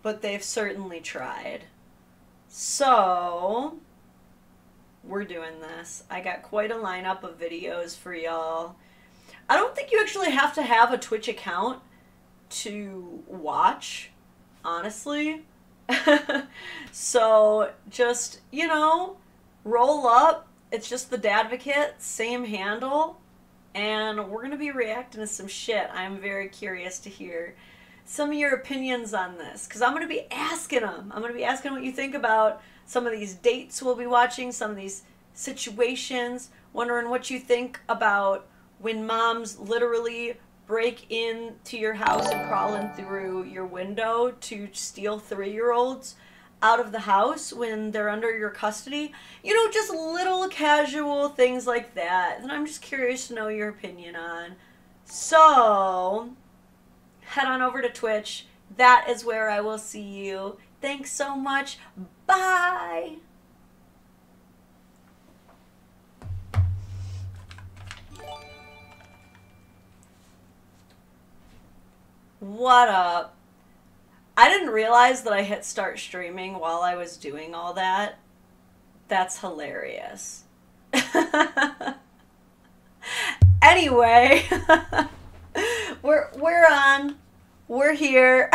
but they've certainly tried. So, we're doing this. I got quite a lineup of videos for y'all. I don't think you actually have to have a Twitch account to watch, honestly. So, just, you know, roll up. It's just the Dadvocate, same handle. And we're going to be reacting to some shit. I'm very curious to hear some of your opinions on this, because I'm going to be asking them. I'm going to be asking what you think about some of these dates we'll be watching, some of these situations, wondering what you think about when moms literally break into your house and crawl in through your window to steal 3-year-olds out of the house when they're under your custody. You know, just little casual things like that. And I'm just curious to know your opinion on. So, head on over to Twitch. That is where I will see you. Thanks so much. Bye! What up? I didn't realize that I hit start streaming while I was doing all that. That's hilarious. Anyway, we're on. We're here.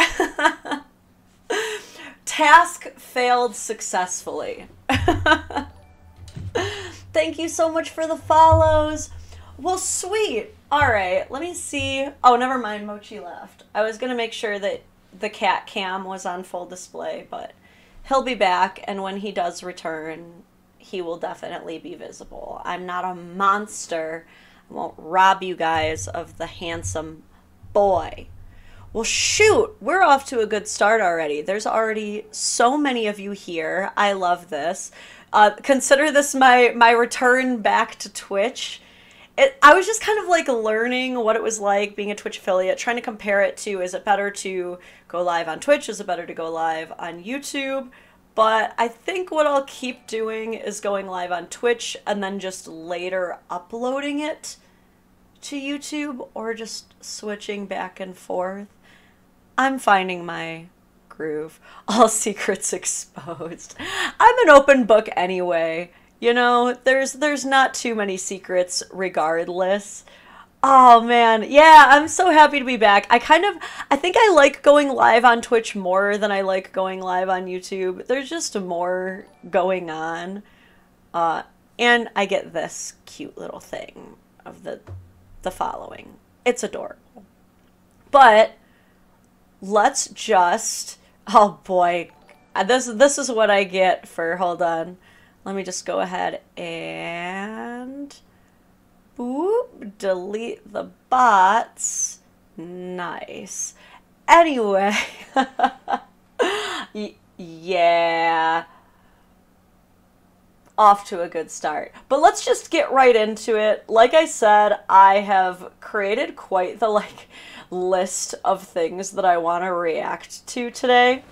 Task failed successfully. Thank you so much for the follows. Well, sweet. All right, let me see. Oh, never mind. Mochi left. I was going to make sure that the cat cam was on full display, but he'll be back, and when he does return, he will definitely be visible. I'm not a monster. I won't rob you guys of the handsome boy. Well, shoot, we're off to a good start already. There's already so many of you here. I love this. Consider this my return back to Twitch. I was just kind of like learning what it was like being a Twitch affiliate, trying to compare it to, is it better to go live on Twitch? Is it better to go live on YouTube? But I think what I'll keep doing is going live on Twitch and then just later uploading it to YouTube, or just switching back and forth. I'm finding my groove. All secrets exposed. I'm an open book anyway. You know, there's not too many secrets regardless. Oh man, yeah, I'm so happy to be back. I think I like going live on Twitch more than I like going live on YouTube. There's just more going on. And I get this cute little thing of the following. It's adorable. But let's just, oh boy, this is what I get for, hold on. Let me just go ahead and boop, delete the bots. Nice. Anyway, yeah, off to a good start. But let's just get right into it. Like I said, I have created quite the list of things that I want to react to today.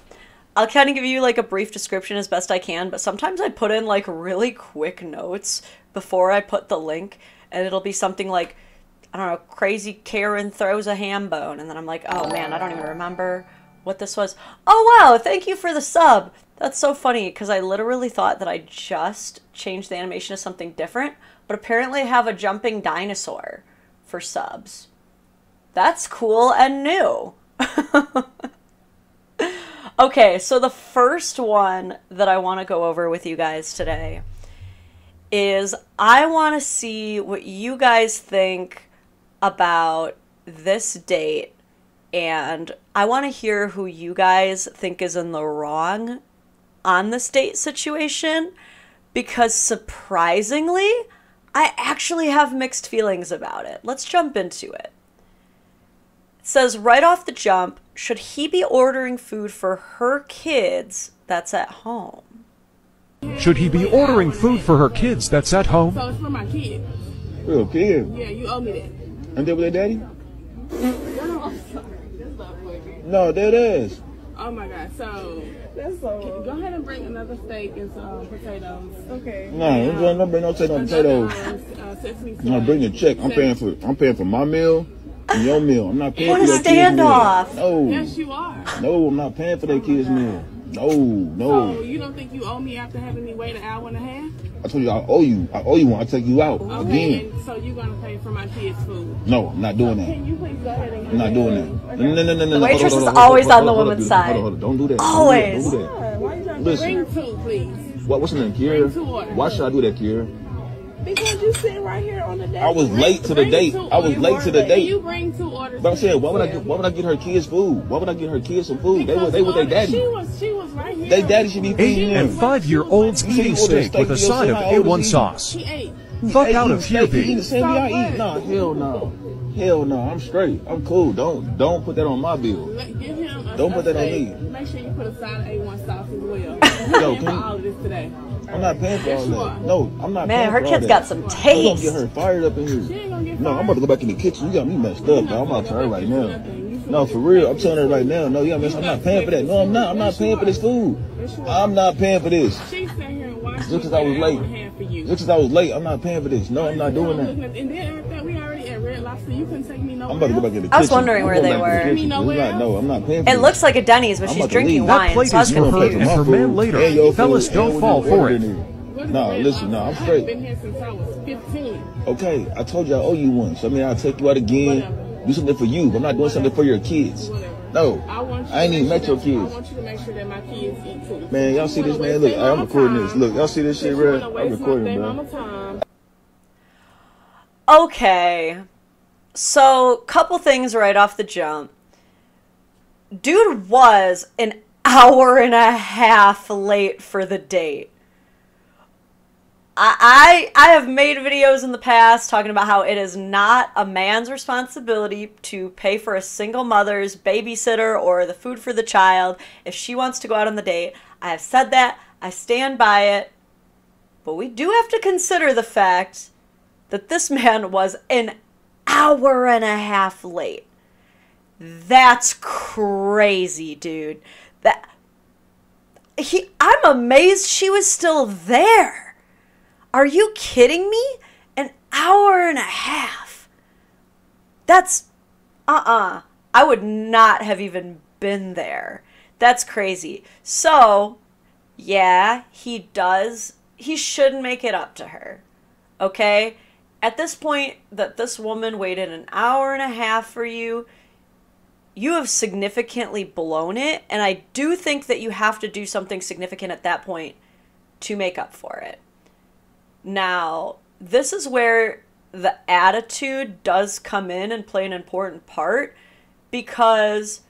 I'll kind of give you like a brief description as best I can, but sometimes I put in like really quick notes before I put the link, and it'll be something like, I don't know, crazy Karen throws a ham bone, and then I'm like, oh man, I don't even remember what this was. Oh wow, thank you for the sub. That's so funny, because I literally thought that I just changed the animation to something different, but apparently I have a jumping dinosaur for subs. That's cool and new. Okay, so the first one that I want to go over with you guys today is I want to see what you guys think about this date, and I want to hear who you guys think is in the wrong on this date situation, because surprisingly, I actually have mixed feelings about it. Let's jump into it. It says right off the jump, should he be ordering food for her kids that's at home? Should he be ordering food for her kids that's at home? So it's for my kids. Real kid? Yeah, you owe me that. And they with their daddy? No, that is. Oh my god, so That's so. go ahead and bring another steak and some potatoes. Okay. No, don't bring no potatoes. Sesame No, bring the check. I'm paying for my meal Your meal. I'm not paying What for a that kids' meal. standoff. No. Yes, you are. No, I'm not paying for that kids' meal. No. So you don't think you owe me after having me wait an hour and a half? I told you I owe you. I owe you one. I'll take you out Okay, again. and so you're gonna pay for my kids' food. No, I'm not doing that. Can you please go ahead and I'm not doing that. No. The waitress is always on the woman's side. Hold on. Don't do that. Always. Don't do that. Why you trying to Listen. bring two, please? What's the name, Kira? Bring 2 orders. Why should I do that, Kira? Because you sitting right here on the date. I was late to the date. I was late to the Can date. you bring 2 orders? But I'm saying, why would I get her kids food? Why would I get her kids some food? They with their daddy. She was right here. They daddy should be feeding 8 them. and 5-year-olds You said you eating ordered steak with a steak side of yourself. How old A1 is he? sauce. She ate. Fuck Hey, out eating of steak, here, you eating the B. same way I Stop eat. Nah, hell no. I'm straight. I'm cool. Don't put that on my bill. Give him a Don't put that on steak. me. Make sure you put a side of A1 sauce as well. Yo, You're can for you- all of this today. I'm not paying for all Yes, you are. that. No, I'm not paying Man, her for all kid's that. got some I'm gonna taste. get her fired up in She here. ain't gonna get No, fired. I'm about to go back in the kitchen. You got me messed up, bro. I'm about to tell her right now. No, for real. I'm telling her right now. No, you got me messed up. I'm not paying for that. No, I'm not. I'm not paying for this food. I'm not paying for this. She sat here and watched Just me because I was wait an hour late. and a half for you. Just because I was late, I'm not paying for this. No, I'm not doing that. And then after that, we already at Red Lobster. You couldn't take me nowhere. I'm about to go back in the kitchen. I was wondering I'm where going they back to the were. kitchen. Nowhere It's not- No, I'm not paying for It this. looks like a Denny's, but I'm she's about to drinking leave. That wine, plate so I was is for her confused. and her man later. And your Fellas, food, don't and fall what you for ordered it. in What is No, Red listen, no, Lobster? I'm I straight. have been here since I was 15. Okay, I told you I owe you one. So I mean, I'll take you out again. Whatever. Do something for you. But I'm not doing something for your kids. Whatever. No, I want you I ain't to even make met your sure that- kids. I want you to make sure that my kids eat too. Man, y'all see this, man? Look, I'm recording this. Look, y'all see this shit, bro? I'm recording, bro. Okay. So, couple things right off the jump. Dude was an hour and a half late for the date. I have made videos in the past talking about how it is not a man's responsibility to pay for a single mother's babysitter or the food for the child if she wants to go out on the date. I have said that. I stand by it. But we do have to consider the fact that this man was an hour and a half late. That's crazy, dude. I'm amazed she was still there. Are you kidding me? An hour and a half. That's, I would not have even been there. That's crazy. So, yeah, he should make it up to her. Okay? At this point that this woman waited an hour and a half for you, you have significantly blown it. And I do think that you have to do something significant at that point to make up for it. Now, this is where the attitude does come in and play an important part, because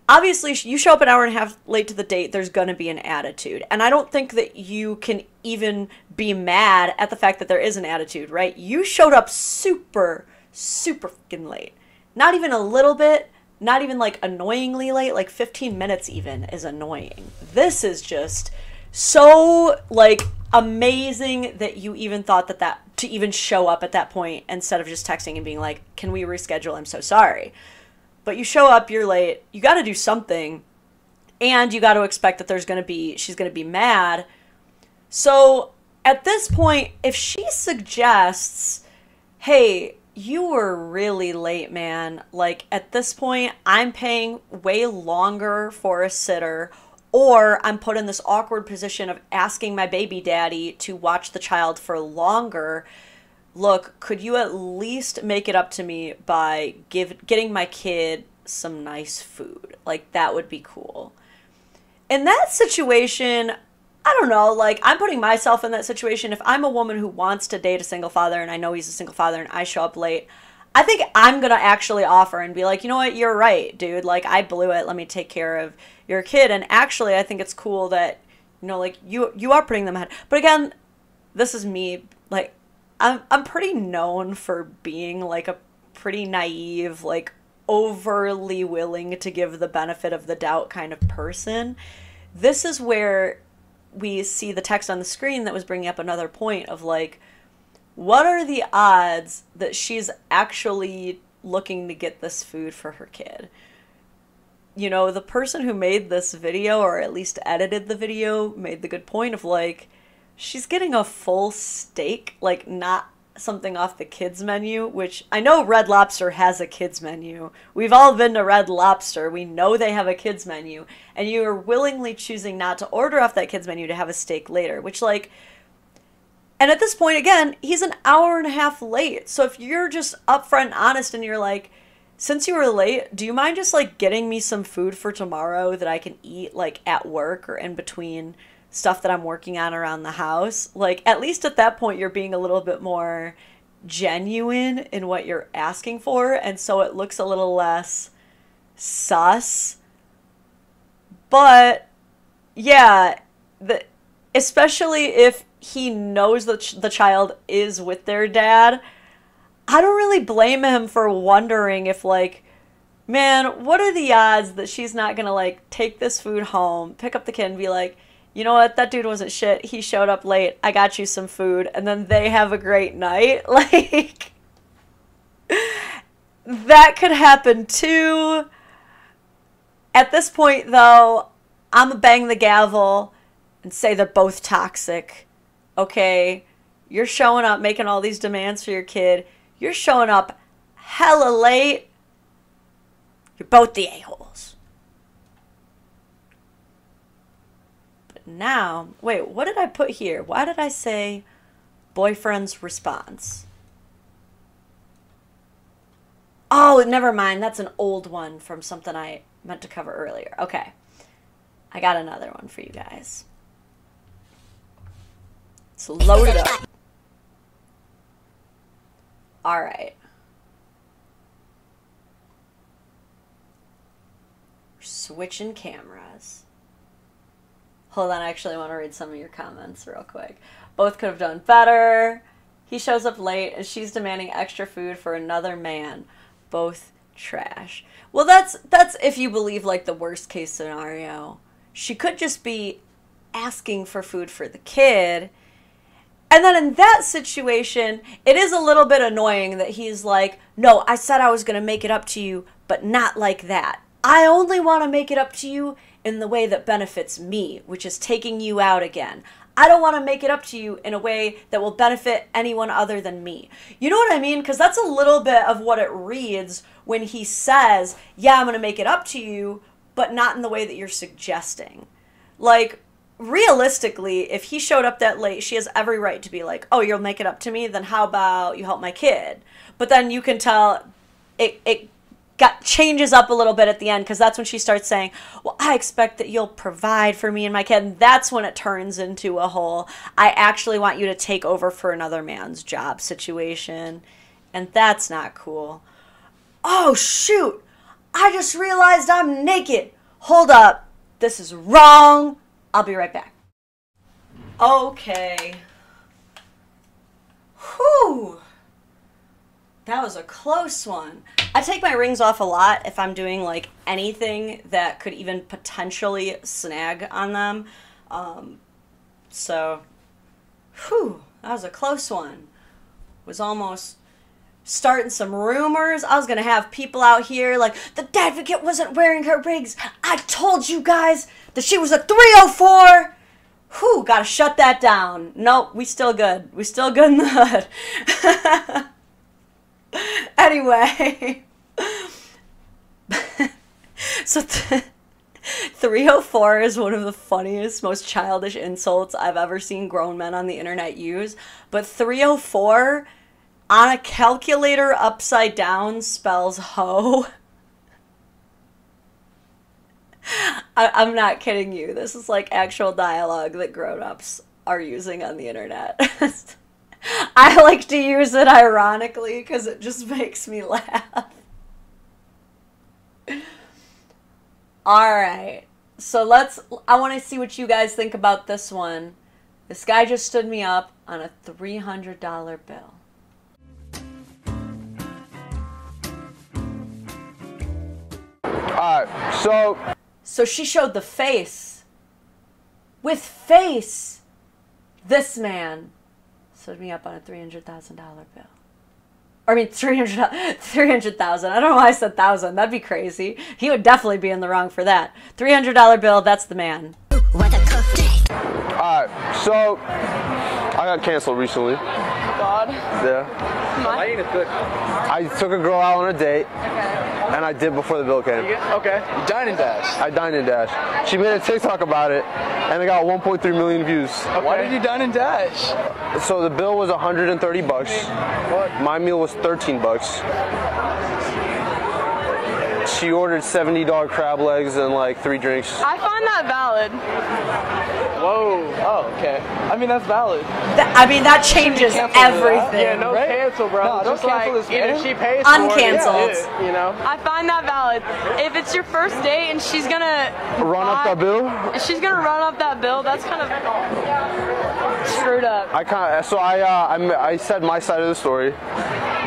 obviously you show up an hour and a half late to the date, there's going to be an attitude. And I don't think that you can even be mad at the fact that there is an attitude, right? You showed up super fucking late. Not even a little bit, not even like annoyingly late, like 15 minutes even is annoying. This is just so like amazing that you even thought that to even show up at that point instead of just texting and being like, can we reschedule? I'm so sorry. But you show up, you're late, you got to do something, and you got to expect that she's going to be mad. So at this point, if she suggests, hey, you were really late, man, like at this point, I'm paying way longer for a sitter, or I'm put in this awkward position of asking my baby daddy to watch the child for longer. Look, could you at least make it up to me by getting my kid some nice food? Like, that would be cool. In that situation, I don't know, like, I'm putting myself in that situation. If I'm a woman who wants to date a single father and I know he's a single father and I show up late, I think I'm going to actually offer and be like, you know what, you're right, dude. Like, I blew it. Let me take care of your kid. And actually, I think it's cool that, you know, like, you are putting them ahead. But again, this is me. Like, I'm pretty known for being, like, a pretty naive, like, overly willing to give the benefit of the doubt kind of person. This is where we see the text on the screen that was bringing up another point of, like, what are the odds that she's actually looking to get this food for her kid? You know, the person who made this video, or at least edited the video, made the good point of, like, she's getting a full steak, like, not something off the kids menu, which I know Red Lobster has a kids menu. We've all been to Red Lobster. We know they have a kids menu, and you are willingly choosing not to order off that kids menu to have a steak later, which like, and at this point, again, he's an hour and a half late. So if you're just upfront and honest and you're like, since you were late, do you mind just like getting me some food for tomorrow that I can eat like at work or in between stuff that I'm working on around the house? Like, at least at that point, you're being a little bit more genuine in what you're asking for. And so it looks a little less sus. But yeah, especially if he knows that the child is with their dad, I don't really blame him for wondering if, like, man, what are the odds that she's not gonna, like, take this food home, pick up the kid and be like, you know what, that dude wasn't shit, he showed up late, I got you some food, and then they have a great night. Like, that could happen too. At this point, though, I'm gonna bang the gavel and say they're both toxic. Okay, you're showing up, making all these demands for your kid. You're showing up hella late. You're both the a-holes. But now, wait, what did I put here? Why did I say boyfriend's response? Oh, never mind. That's an old one from something I meant to cover earlier. Okay. I got another one for you guys. So load it up. All right. We're switching cameras. Hold on, I actually want to read some of your comments real quick. Both could have done better. He shows up late and she's demanding extra food for another man. Both trash. Well, that's if you believe like the worst case scenario. She could just be asking for food for the kid. And then in that situation, it is a little bit annoying that he's like, no, I said I was going to make it up to you, but not like that. I only want to make it up to you in the way that benefits me, which is taking you out again. I don't want to make it up to you in a way that will benefit anyone other than me. You know what I mean? Because that's a little bit of what it reads when he says, yeah, I'm going to make it up to you, but not in the way that you're suggesting. Like, realistically, if he showed up that late, she has every right to be like, oh, you'll make it up to me? Then how about you help my kid? But then you can tell it changes up a little bit at the end, because that's when she starts saying, well, I expect that you'll provide for me and my kid. And that's when it turns into a whole, I actually want you to take over for another man's job situation. And that's not cool. Oh, shoot. I just realized I'm naked. Hold up. This is wrong. I'll be right back. Okay. Whew. That was a close one. I take my rings off a lot if I'm doing like anything that could even potentially snag on them. So, whew, that was a close one. Was almost starting some rumors. I was gonna have people out here like, the advocate wasn't wearing her rings. I told you guys that she was a 304. Whew, gotta shut that down. Nope, we still good. We still good in the hood. Anyway. So 304 is one of the funniest, most childish insults I've ever seen grown men on the internet use. But 304 on a calculator upside down spells hoe. I'm not kidding you. This is like actual dialogue that grown-ups are using on the internet. I like to use it ironically because it just makes me laugh. Alright, so I want to see what you guys think about this one. This guy just stood me up on a $300 bill. Alright, So she showed the face. With face, this man stood me up on a $300,000 bill. Or I mean, 300,000. I don't know why I said 1,000. That'd be crazy. He would definitely be in the wrong for that. $300 bill, that's the man. Alright, so I got canceled recently. God. Yeah. My eating is good. I took a girl out on a date, and I did before the bill came. Okay. You dine and dash. I dined and dashed. She made a TikTok about it, and it got 1.3 million views. Okay. Why did you dine and dash? So the bill was 130 bucks. My meal was 13 bucks. She ordered $70 crab legs and like 3 drinks. I find that valid. Whoa. Oh, okay. I mean, that's valid. I mean, that changes everything. Yeah, no cancel, bro. No, don't cancel this. Either she pays uncanceled. For it, you know. I find that valid. If it's your first date and she's gonna run up that bill, that's kind of screwed up. I said my side of the story.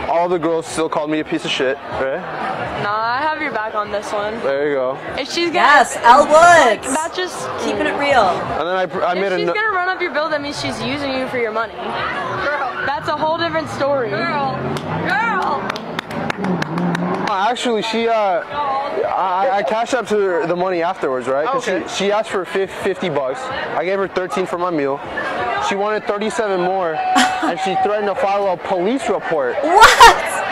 All the girls still called me a piece of shit, right? Nah, I have your back on this one. There you go. If she's gonna, yes, Elle Woods. That just keeping it real. And then I made if she's gonna run up your bill, that means she's using you for your money. Girl, that's a whole different story. Girl. Actually, I cashed up to her the money afterwards, right? Okay. She asked for 50 bucks. I gave her 13 for my meal. She wanted 37 more, and she threatened to file a police report. What?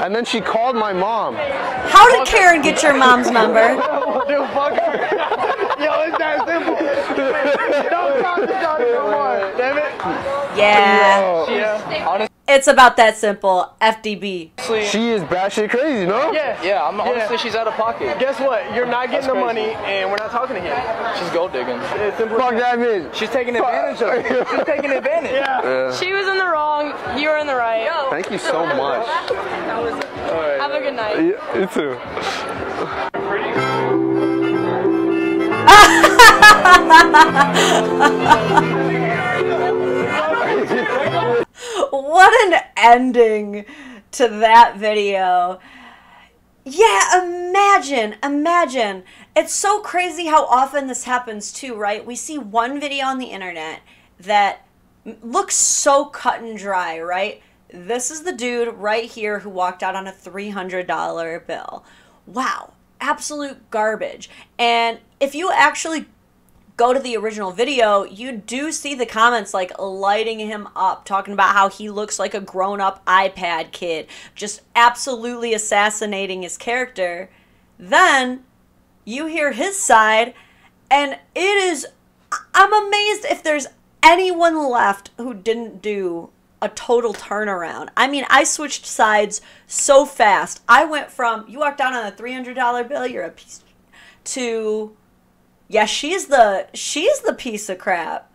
And then she called my mom. How did Karen get your mom's number? Dude, fuck her. Yo, it's that simple. Don't talk to Johnny no more. Damn it. Yeah. It's about that simple. FDB. She is batshit crazy, no? Yeah. Honestly, she's out of pocket. Guess what? You're not getting the money, and we're not talking to him. She's gold digging. Fuck that bitch. She's taking advantage of it. She's taking advantage. Yeah. She was in the wrong. You were in the right. Thank you so much. Right. Have a good night. Yeah, you too. What an ending to that video. Yeah, imagine. It's so crazy how often this happens too, right? We see one video on the internet that looks so cut and dry, right? This is the dude right here who walked out on a $300 bill. Wow, absolute garbage. And if you actually go to the original video, you do see the comments like lighting him up, talking about how he looks like a grown-up iPad kid, just absolutely assassinating his character. Then you hear his side, and I'm amazed if there's anyone left who didn't do a total turnaround. I mean, I switched sides so fast. I went from, you walked down on a $300 bill, you're a piece, to, yeah, she's the piece of crap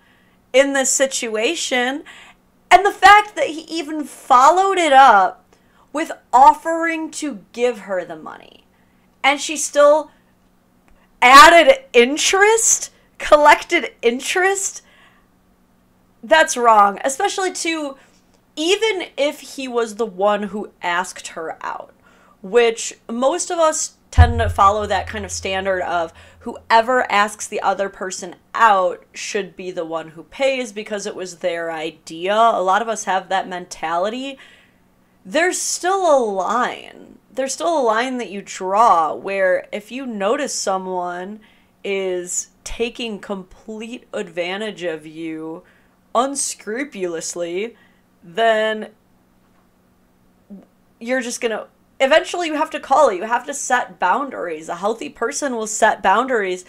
in this situation. And the fact that he even followed it up with offering to give her the money. And she still added interest, collected interest. That's wrong. Especially to, even if he was the one who asked her out, which most of us tend to follow that kind of standard of whoever asks the other person out should be the one who pays because it was their idea. A lot of us have that mentality. There's still a line. There's still a line that you draw where if you notice someone is taking complete advantage of you unscrupulously, then you're just gonna, eventually you have to call it. You have to set boundaries. A healthy person will set boundaries.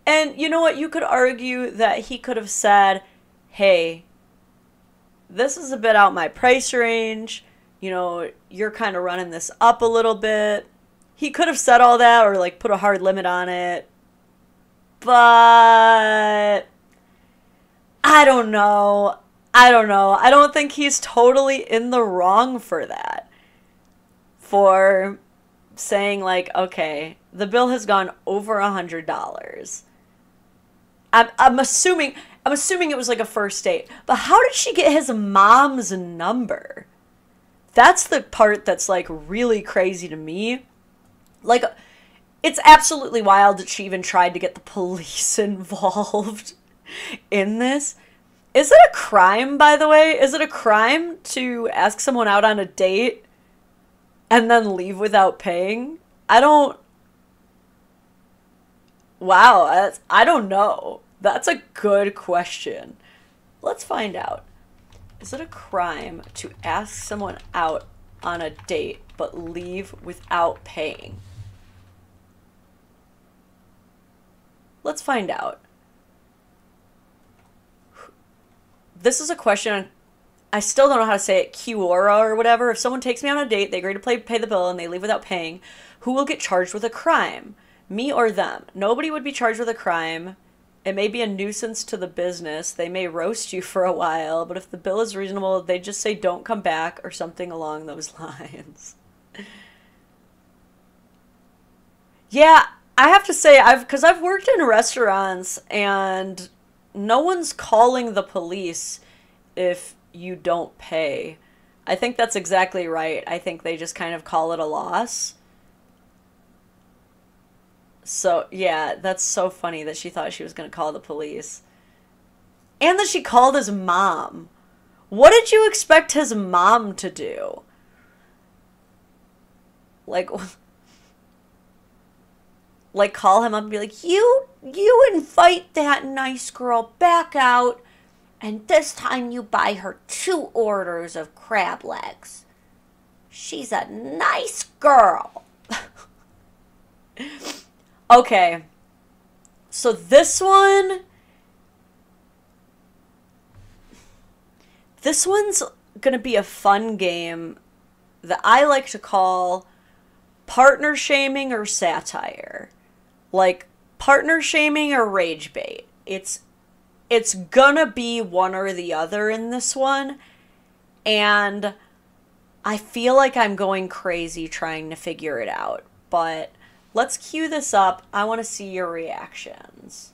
And you know what? You could argue that he could have said, hey, this is a bit out my price range. You know, you're kind of running this up a little bit. He could have said all that or like put a hard limit on it. But I don't know. I don't think he's totally in the wrong for that. For saying like, okay, the bill has gone over $100. I'm assuming it was like a first date. But how did she get his mom's number? That's the part that's like really crazy to me. Like, it's absolutely wild that she even tried to get the police involved in this. Is it a crime, by the way? Is it a crime to ask someone out on a date and then leave without paying? I don't know. That's a good question. Let's find out. Is it a crime to ask someone out on a date but leave without paying? Let's find out. This is a question, I still don't know how to say it, Kiora or whatever. If someone takes me on a date, they agree to pay the bill, and they leave without paying, who will get charged with a crime? Me or them? Nobody would be charged with a crime. It may be a nuisance to the business. They may roast you for a while, but if the bill is reasonable, they just say don't come back or something along those lines. Yeah, I have to say, because I've worked in restaurants, and no one's calling the police if you don't pay. I think that's exactly right. I think they just kind of call it a loss. So, yeah, that's so funny that she thought she was going to call the police. And that she called his mom. What did you expect his mom to do? Like call him up and be like, you invite that nice girl back out, and this time you buy her 2 orders of crab legs. She's a nice girl. Okay. So this one's gonna be a fun game that I like to call partner shaming or satire. Like, partner shaming or rage bait. It's gonna be one or the other in this one. And I feel like I'm going crazy trying to figure it out. But let's cue this up. I want to see your reactions.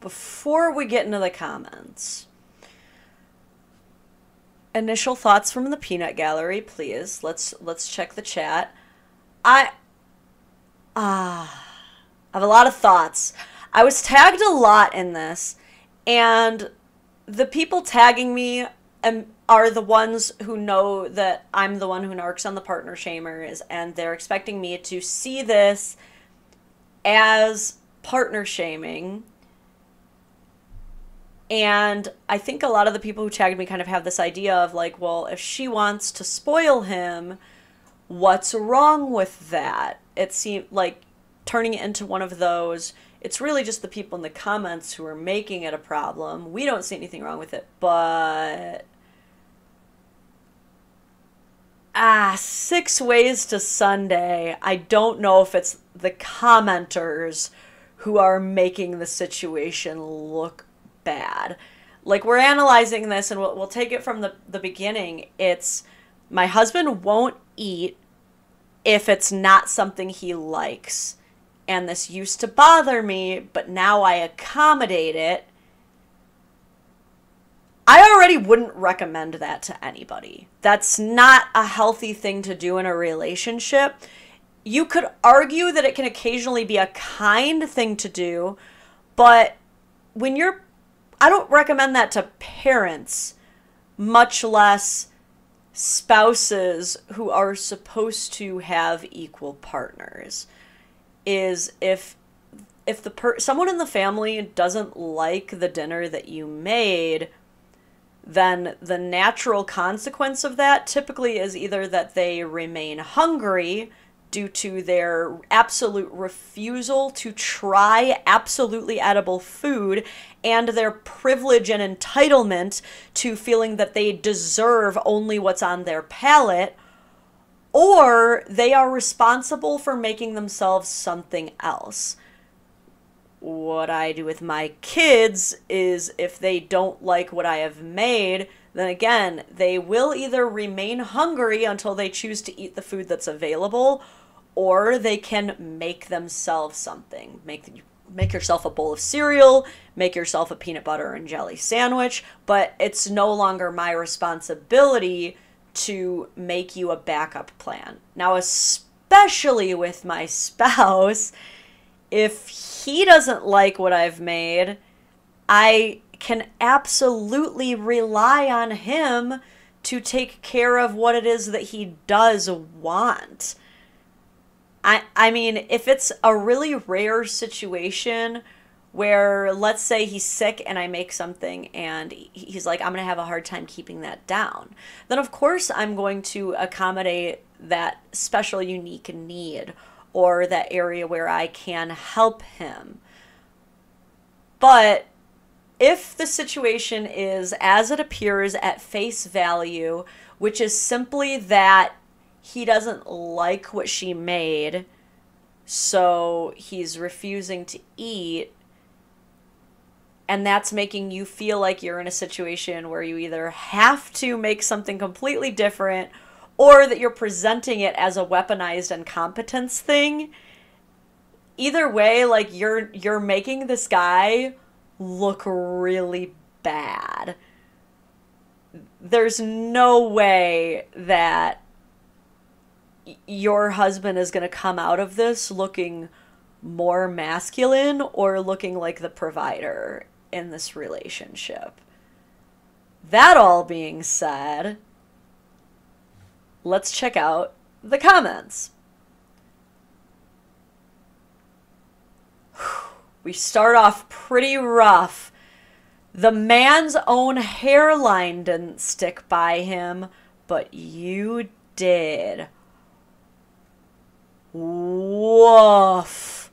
Before we get into the comments, initial thoughts from the peanut gallery, please. Let's check the chat. I have a lot of thoughts. I was tagged a lot in this, and the people tagging me are the ones who know that I'm the one who narcs on the partner shamers, and they're expecting me to see this as partner shaming. And I think a lot of the people who tagged me kind of have this idea of like, well, if she wants to spoil him, what's wrong with that? It seemed like turning it into one of those, it's really just the people in the comments who are making it a problem. We don't see anything wrong with it, but 6 ways to Sunday. I don't know if it's the commenters who are making the situation look bad. Like, we're analyzing this, and we'll take it from the beginning. It's, my husband won't eat if it's not something he likes, and this used to bother me, but now I accommodate it. I already wouldn't recommend that to anybody. That's not a healthy thing to do in a relationship. You could argue that it can occasionally be a kind thing to do, but when you're, I don't recommend that to parents, much less spouses who are supposed to have equal partners. Is if someone in the family doesn't like the dinner that you made, then the natural consequence of that typically is either that they remain hungry due to their absolute refusal to try absolutely edible food and their privilege and entitlement to feeling that they deserve only what's on their palate, or they are responsible for making themselves something else. what I do with my kids is if they don't like what I have made, then again, they will either remain hungry until they choose to eat the food that's available, or they can make themselves something. Make yourself a bowl of cereal, make yourself a peanut butter and jelly sandwich, but it's no longer my responsibility to make you a backup plan. Now, especially with my spouse, if he doesn't like what I've made, I can absolutely rely on him to take care of what it is that he does want. I mean, if it's a really rare situation where, let's say he's sick and I make something and he's like, I'm going to have a hard time keeping that down, then of course I'm going to accommodate that special, unique need or that area where I can help him. But if the situation is as it appears at face value, which is simply that he doesn't like what she made, so he's refusing to eat, and that's making you feel like you're in a situation where you either have to make something completely different or that you're presenting it as a weaponized incompetence thing. Either way, like, you're making this guy look really bad. There's no way that your husband is going to come out of this looking more masculine or looking like the provider in this relationship. That all being said, let's check out the comments. We start off pretty rough. The man's own hairline didn't stick by him, but you did. Woof.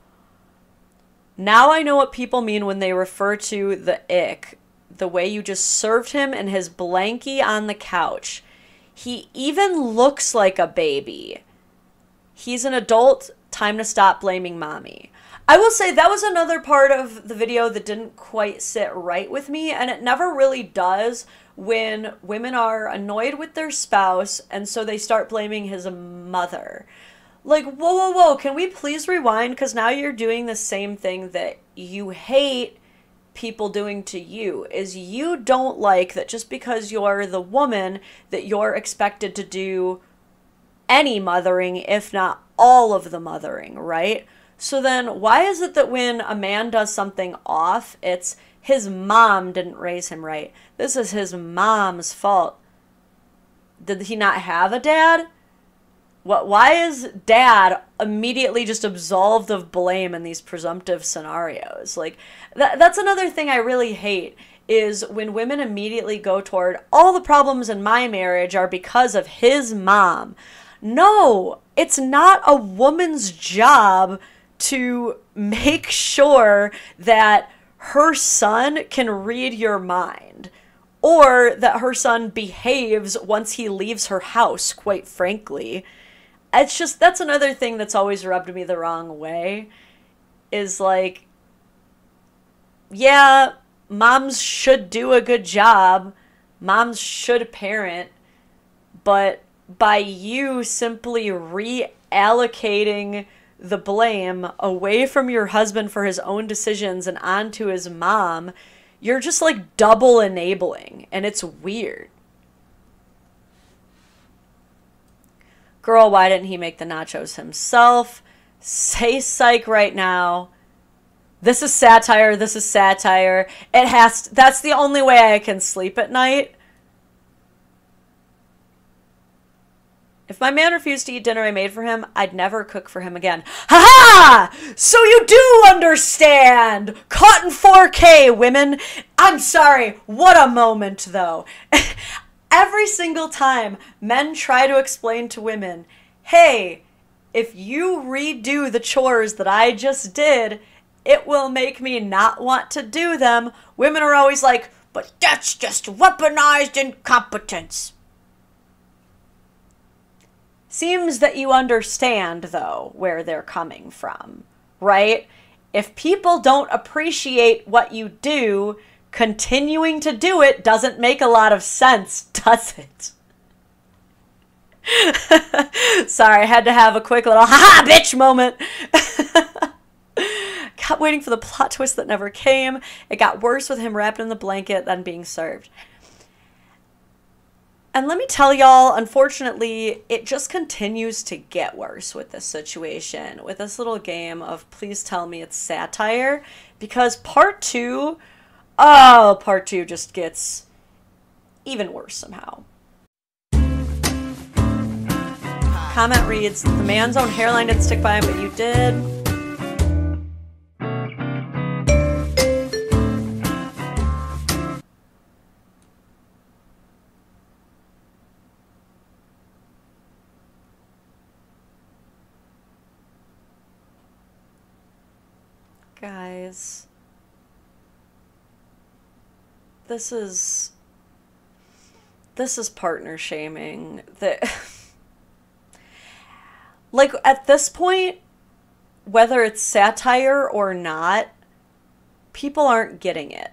Now I know what people mean when they refer to the ick. The way you just served him in his blankie on the couch. He even looks like a baby. He's an adult. Time to stop blaming mommy. I will say that was another part of the video that didn't quite sit right with me, and it never really does when women are annoyed with their spouse and so they start blaming his mother. Like, whoa, whoa, whoa, can we please rewind? Because now you're doing the same thing that you hate people doing to you, is you don't like that just because you're the woman that you're expected to do any mothering, if not all of the mothering, right? So then why is it that when a man does something off, it's his mom didn't raise him right? This is his mom's fault. Did he not have a dad? Why is dad immediately just absolved of blame in these presumptive scenarios? Like, that's another thing I really hate, is when women immediately go toward, all the problems in my marriage are because of his mom. No, it's not a woman's job to make sure that her son can read your mind, or that her son behaves once he leaves her house, quite frankly. It's just, that's another thing that's always rubbed me the wrong way, is like, yeah, moms should do a good job, moms should parent, but by you simply reallocating the blame away from your husband for his own decisions and onto his mom, you're just like double enabling, and it's weird. Girl, why didn't he make the nachos himself? Say psych right now. This is satire. This is satire. It has to, that's the only way I can sleep at night. If my man refused to eat dinner I made for him, I'd never cook for him again. Ha-ha! So you do understand! Caught in 4K, women! I'm sorry, what a moment, though. Every single time men try to explain to women, hey, if you redo the chores that I just did, it will make me not want to do them, women are always like, but that's just weaponized incompetence. Seems that you understand, though, where they're coming from, right? If people don't appreciate what you do, continuing to do it doesn't make a lot of sense, does it? Sorry, I had to have a quick little ha-ha bitch moment. Kept waiting for the plot twist that never came. It got worse with him wrapped in the blanket than being served. And let me tell y'all, unfortunately, it just continues to get worse with this situation, with this little game of please tell me it's satire, because part two just gets even worse somehow. Comment reads, the man's own hairline didn't stick by him, but you did. Guys, this is partner shaming. That like at this point, whether it's satire or not, people aren't getting it.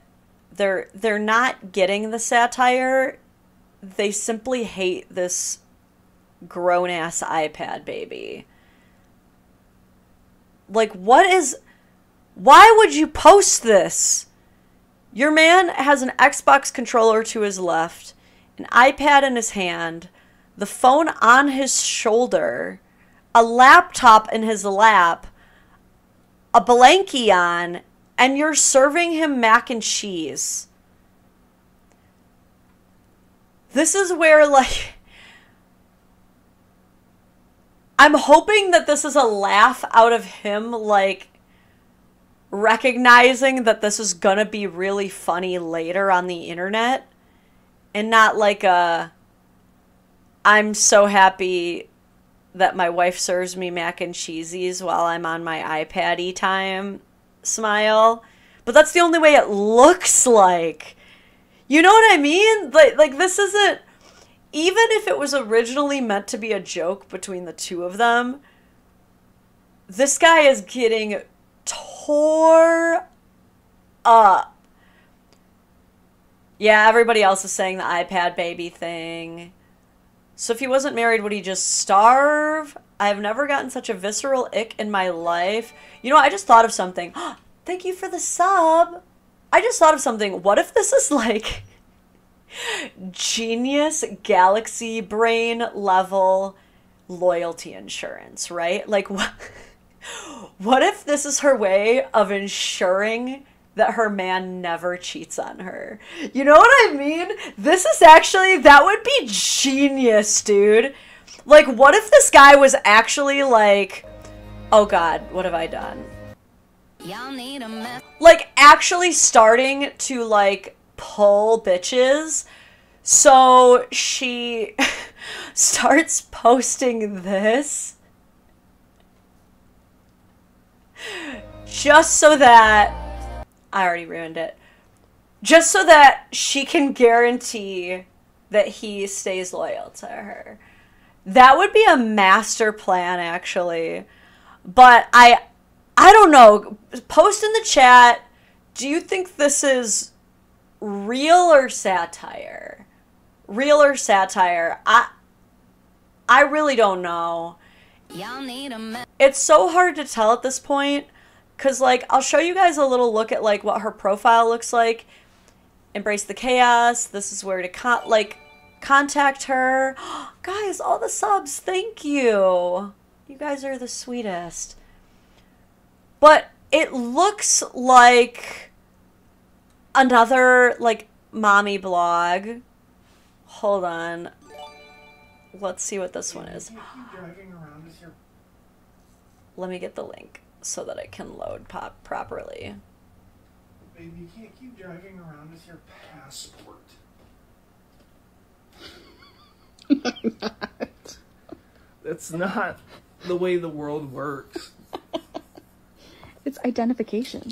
They're not getting the satire. They simply hate this grown-ass iPad baby. Like, why would you post this? Your man has an Xbox controller to his left, an iPad in his hand, the phone on his shoulder, a laptop in his lap, a blankie on, and you're serving him mac and cheese. This is where, like, I'm hoping that this is a laugh out of him, like, recognizing that this is gonna be really funny later on the internet, and not like a I'm so happy that my wife serves me mac and cheesies while I'm on my iPad-y time smile. But that's the only way it looks like. You know what I mean? Like this isn't, even if it was originally meant to be a joke between the two of them, this guy is getting tore up. Yeah, everybody else is saying the iPad baby thing. So if he wasn't married, would he just starve? I've never gotten such a visceral ick in my life. You know, I just thought of something. Thank you for the sub. I just thought of something. What if this is like genius galaxy brain level loyalty insurance, right? Like what if this is her way of ensuring that her man never cheats on her? You know what I mean? This is actually, that would be genius, dude. Like, what if this guy was actually like, oh God, what have I done? Like, actually starting to, like, pull bitches. So she starts posting this just so that, I already ruined it, just so that she can guarantee that he stays loyal to her. That would be a master plan, actually. But I don't know. Post in the chat, do you think this is real or satire? Real or satire? I really don't know. It's so hard to tell at this point, because, like, I'll show you guys a little look at, like, what her profile looks like. Embrace the chaos. This is where to contact her. Guys, all the subs, thank you. You guys are the sweetest. But it looks like another, like, mommy blog. Hold on. Let's see what this one is. Let me get the link so that it can load properly. Baby, you can't keep driving around with your passport. That's not the way the world works. It's identification.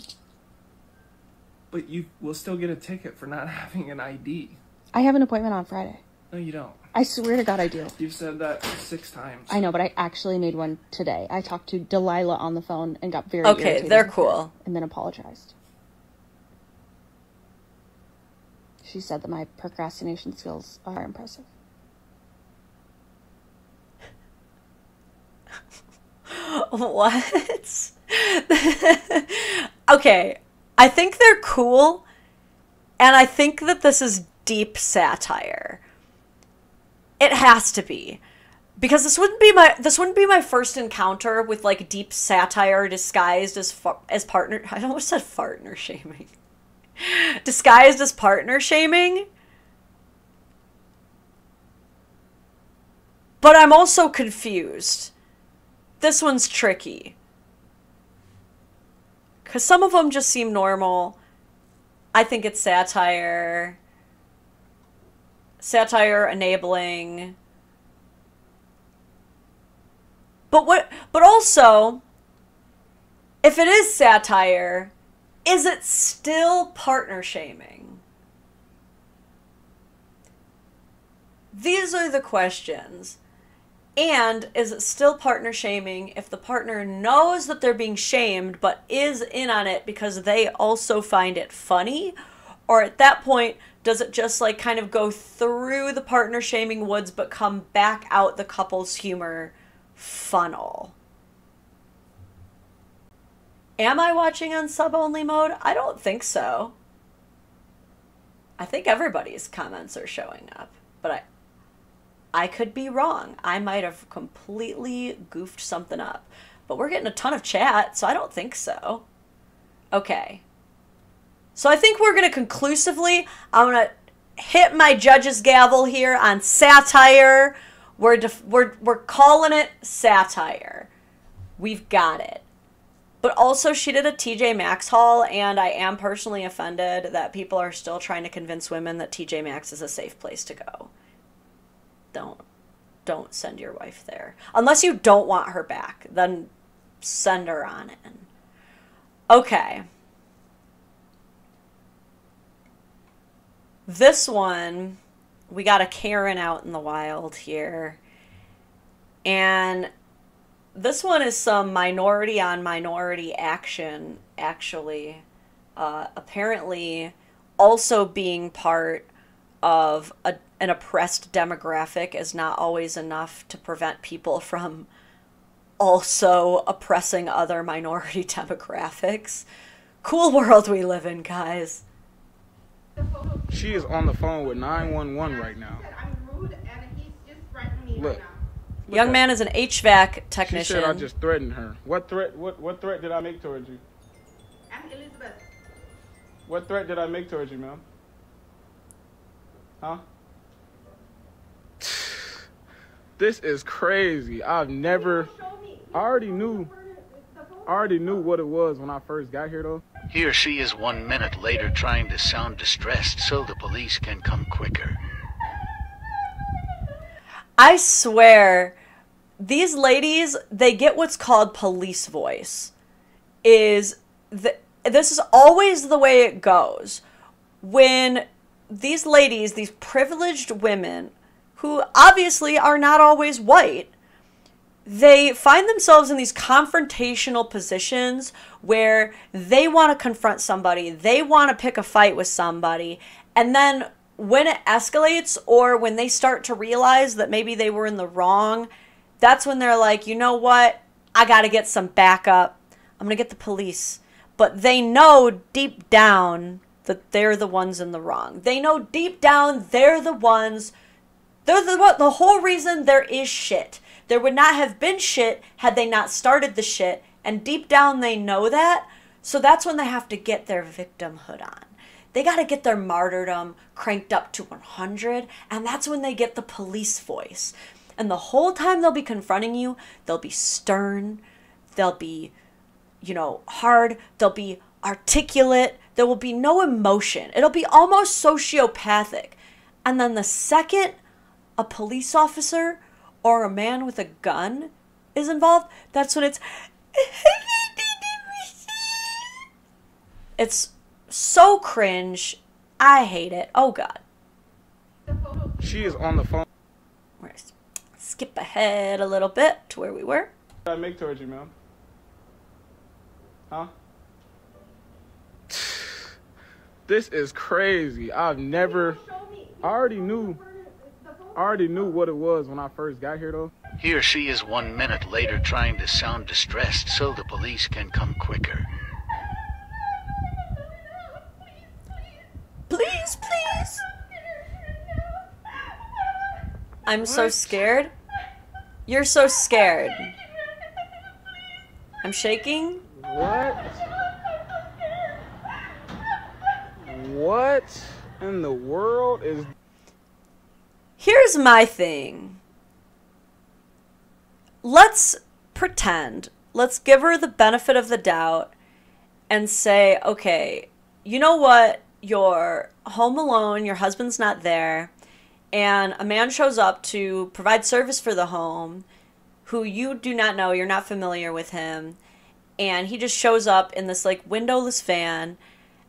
But you will still get a ticket for not having an ID. I have an appointment on Friday. No, you don't. I swear to God I do. You've said that 6 times. I know, but I actually made one today. I talked to Delilah on the phone and got very Okay, irritated they're with cool. her and then apologized. She said that my procrastination skills are impressive. What? Okay, I think they're cool, and I think that this is deep satire. It has to be, because this wouldn't be my first encounter with like deep satire disguised as partner. I almost said partner shaming. Disguised as partner shaming. But I'm also confused. This one's tricky. Because some of them just seem normal. I think it's satire. Satire enabling. But also, if it is satire, is it still partner shaming? These are the questions. And is it still partner shaming if the partner knows that they're being shamed but is in on it because they also find it funny? Or at that point, does it just like kind of go through the partner shaming woods but come back out the couple's humor funnel? Am I watching on sub-only mode? I don't think so. I think everybody's comments are showing up, but I could be wrong. I might have completely goofed something up. But we're getting a ton of chat, so I don't think so. Okay. So I think we're going to conclusively, I'm going to hit my judge's gavel here on satire. We're calling it satire. We've got it. But also, she did a TJ Maxx haul, and I am personally offended that people are still trying to convince women that TJ Maxx is a safe place to go. Don't send your wife there. Unless you don't want her back, then send her on in. Okay. This one, we got a Karen out in the wild here. And this one is some minority on minority action, actually. Apparently also being part of an oppressed demographic is not always enough to prevent people from also oppressing other minority demographics. Cool world we live in, guys. She is on the phone with 911 right now. Look. Young man is an HVAC technician. She said I just threatened her. What threat? What threat did I make towards you? I'm Elizabeth. What threat did I make towards you, ma'am? Huh? This is crazy. I've never. I already knew what it was when I first got here, though. He or she is 1 minute later trying to sound distressed so the police can come quicker. I swear, these ladies, they get what's called police voice. This is always the way it goes. When these ladies, these privileged women, who obviously are not always white, they find themselves in these confrontational positions where they want to confront somebody, they want to pick a fight with somebody, and then when it escalates or when they start to realize that maybe they were in the wrong, that's when they're like, you know what? I got to get some backup. I'm going to get the police. But they know deep down that they're the ones in the wrong. They know deep down they're the ones. They're the whole reason there is shit. There would not have been shit had they not started the shit. And deep down they know that. So that's when they have to get their victimhood on. They got to get their martyrdom cranked up to 100, and that's when they get the police voice. And the whole time they'll be confronting you, they'll be stern, they'll be, hard, they'll be articulate, there will be no emotion. It'll be almost sociopathic. And then the second a police officer or a man with a gun is involved, that's when it's so cringe. I hate it. Oh, God. She is on the phone. We're gonna skip ahead a little bit to where we were. What did I make towards you, man? Huh? This is crazy. I've never... I already knew what it was when I first got here, though. Here she is 1 minute later trying to sound distressed so the police can come quicker. Please, please. I'm so scared. You're so scared. I'm shaking. What? What in the world is... Here's my thing. Let's pretend. Let's give her the benefit of the doubt and say, okay, you know what? You're home alone, your husband's not there, and a man shows up to provide service for the home who you do not know, you're not familiar with him, and he just shows up in this like windowless van,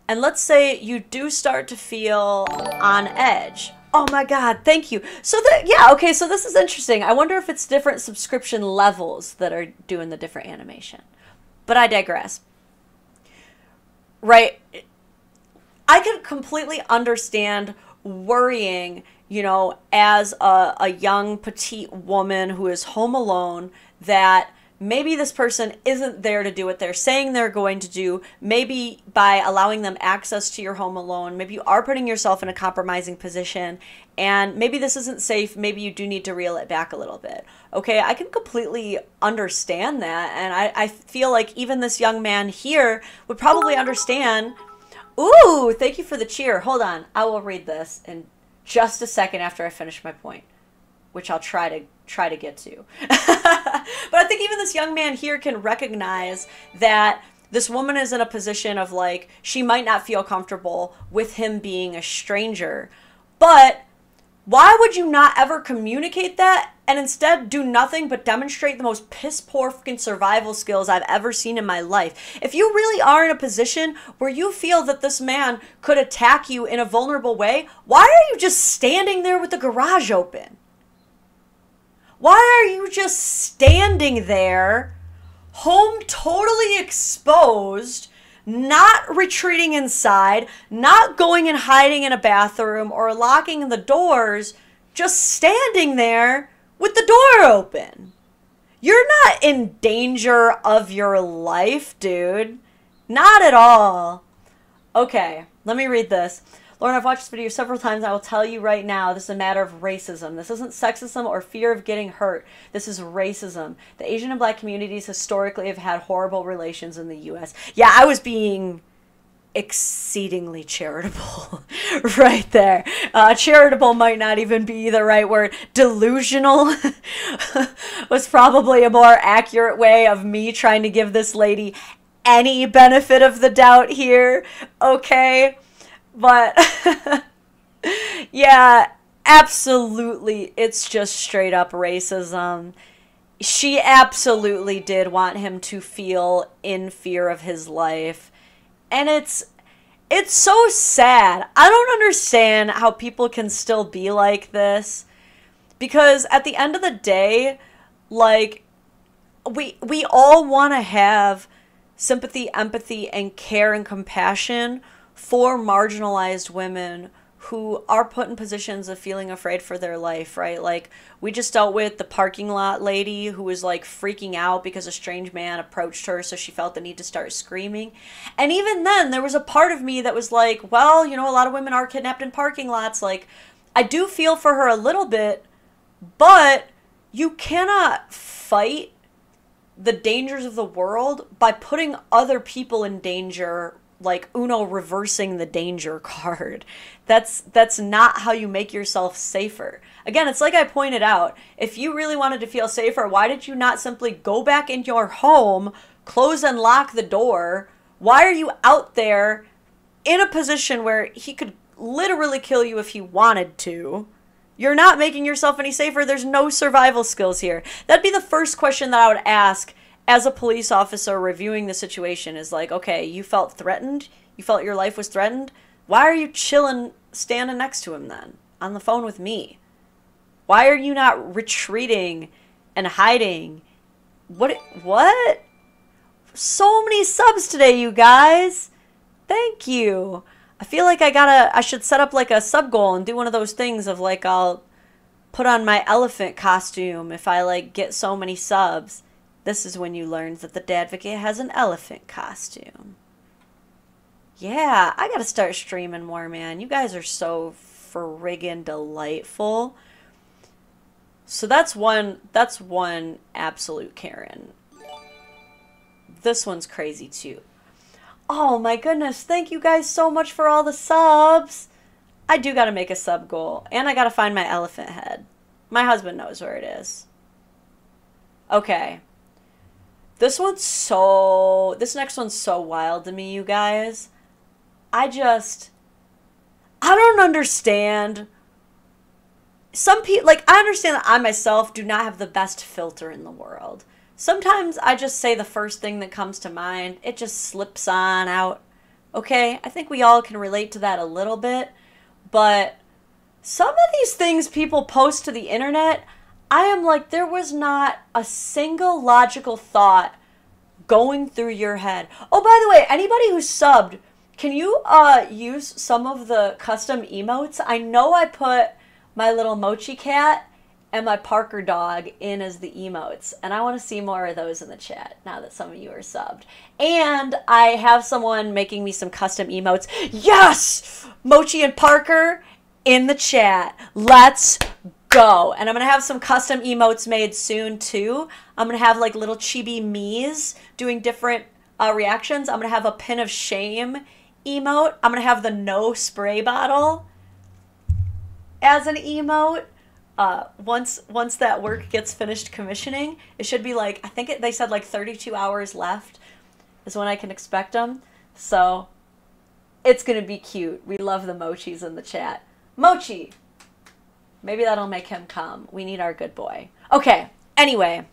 and let's say you do start to feel on edge. Oh my God, thank you. So yeah, okay, so this is interesting. I wonder if it's different subscription levels that are doing the different animation. But I digress. Right? I could completely understand worrying, you know, as a young petite woman who is home alone, that maybe this person isn't there to do what they're saying they're going to do. Maybe by allowing them access to your home alone, maybe you are putting yourself in a compromising position, and maybe this isn't safe. Maybe you do need to reel it back a little bit. Okay, I can completely understand that, and I feel like even this young man here would probably understand. Ooh, thank you for the cheer. Hold on, I will read this in just a second after I finish my point, which I'll try to get to. But I think even this young man here can recognize that this woman is in a position of like, she might not feel comfortable with him being a stranger, but why would you not ever communicate that and instead do nothing but demonstrate the most piss poor fucking survival skills I've ever seen in my life? If you really are in a position where you feel that this man could attack you in a vulnerable way, why are you just standing there with the garage open? Why are you just standing there, home totally exposed, not retreating inside, not going and hiding in a bathroom or locking the doors, just standing there with the door open? You're not in danger of your life, dude. Not at all. Okay, let me read this. Lauren, I've watched this video several times. I will tell you right now, this is a matter of racism. This isn't sexism or fear of getting hurt. This is racism. The Asian and Black communities historically have had horrible relations in the U.S. Yeah, I was being exceedingly charitable right there. Charitable might not even be the right word. Delusional was probably a more accurate way of me trying to give this lady any benefit of the doubt here. Okay? But, yeah, absolutely, it's just straight up racism. She absolutely did want him to feel in fear of his life. And it's so sad. I don't understand how people can still be like this. Because at the end of the day, like, we all want to have sympathy, empathy, and care and compassion for marginalized women who are put in positions of feeling afraid for their life, right? Like, we just dealt with the parking lot lady who was like freaking out because a strange man approached her, so she felt the need to start screaming. And even then, there was a part of me that was like, well, you know, a lot of women are kidnapped in parking lots. Like, I do feel for her a little bit, but you cannot fight the dangers of the world by putting other people in danger, like Uno reversing the danger card. That's not how you make yourself safer. Again, it's like I pointed out, if you really wanted to feel safer, why did you not simply go back into your home, close and lock the door? Why are you out there in a position where he could literally kill you if he wanted to? You're not making yourself any safer. There's no survival skills here. That'd be the first question that I would ask as a police officer reviewing the situation, is like, okay, you felt threatened? You felt your life was threatened? Why are you chilling, standing next to him then, on the phone with me? Why are you not retreating and hiding? What? So many subs today, you guys. Thank you. I feel like I should set up like a sub goal and do one of those things of like, I'll put on my elephant costume if I like get so many subs. This is when you learn that the Dadvocate has an elephant costume. Yeah, I gotta start streaming more, man. You guys are so friggin' delightful. So that's one absolute Karen. This one's crazy too. Oh my goodness, thank you guys so much for all the subs. I do gotta make a sub goal. And I gotta find my elephant head. My husband knows where it is. Okay. This next one's so wild to me, you guys. I don't understand. Some people, like, I understand that I myself do not have the best filter in the world. Sometimes I just say the first thing that comes to mind. It just slips on out. Okay? I think we all can relate to that a little bit. But some of these things people post to the internet, I am like, there was not a single logical thought going through your head. Oh, by the way, anybody who's subbed, can you use some of the custom emotes? I know I put my little Mochi cat and my Parker dog in as the emotes, and I want to see more of those in the chat now that some of you are subbed. And I have someone making me some custom emotes. Yes! Mochi and Parker in the chat. Let's go. And I'm going to have some custom emotes made soon too. I'm going to have like little chibi me's doing different reactions. I'm going to have a pin of shame emote. I'm going to have the no spray bottle as an emote. Once that work gets finished commissioning, it should be like, I think they said like 32 hours left is when I can expect them. So it's going to be cute. We love the Mochis in the chat. Mochi! Maybe that'll make him come. We need our good boy. Okay, anyway.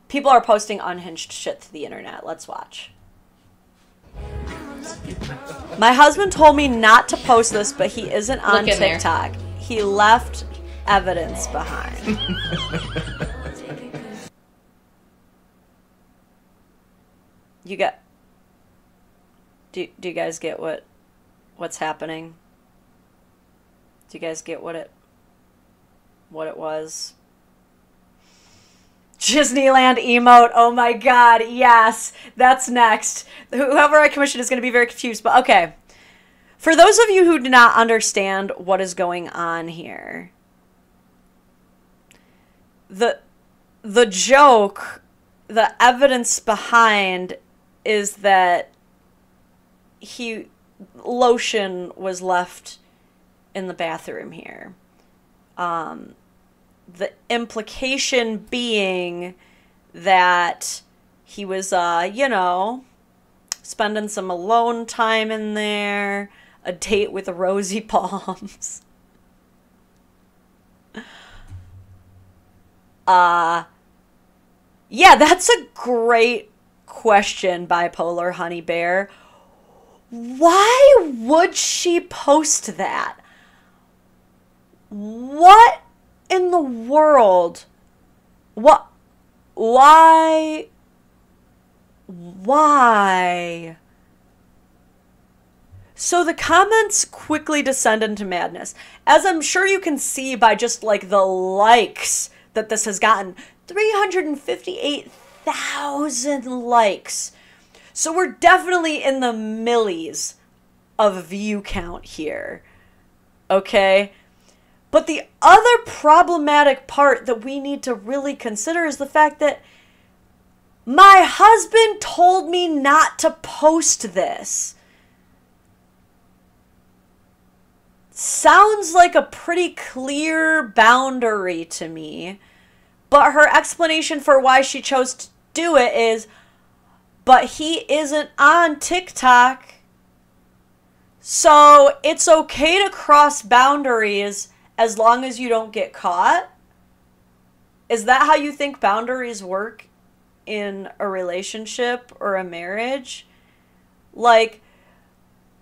People are posting unhinged shit to the internet. Let's watch. My husband told me not to post this, but he isn't on TikTok. He left evidence behind. You get... Do you guys get what's happening? Do you guys get what it was? Disneyland emote. Oh my god, yes. That's next. Whoever I commissioned is going to be very confused, but okay. For those of you who do not understand what is going on here, the joke, the evidence behind is that lotion was left in the bathroom here. The implication being that he was, you know, spending some alone time in there, a date with rosy palms. Yeah, that's a great question, Bipolar Honey Bear. Why would she post that? What in the world? What? Why? Why? So the comments quickly descend into madness. As I'm sure you can see by just like the likes that this has gotten. 358,000 likes. So we're definitely in the millies of view count here. Okay? But the other problematic part that we need to really consider is the fact that my husband told me not to post this. Sounds like a pretty clear boundary to me. But her explanation for why she chose to do it is, but he isn't on TikTok. So it's okay to cross boundaries as long as you don't get caught? Is that how you think boundaries work in a relationship or a marriage? Like,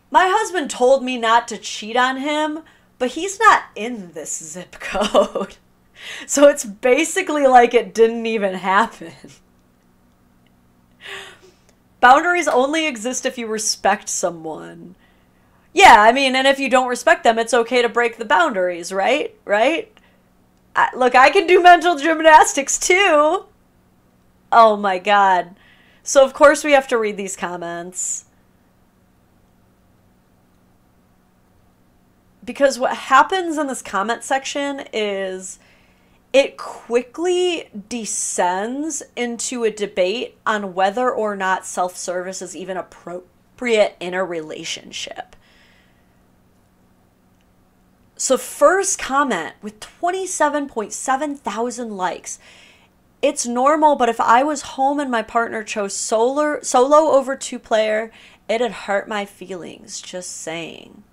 my husband told me not to cheat on him, but he's not in this zip code. So it's basically like it didn't even happen. Boundaries only exist if you respect someone. Yeah, I mean, and if you don't respect them, it's okay to break the boundaries, right? Right? Look, I can do mental gymnastics too. Oh my God. So of course we have to read these comments. Because what happens in this comment section is it quickly descends into a debate on whether or not self-service is even appropriate in a relationship. So first comment with 27.7 thousand likes. It's normal, but if I was home and my partner chose solo over two-player, it'd hurt my feelings. Just saying.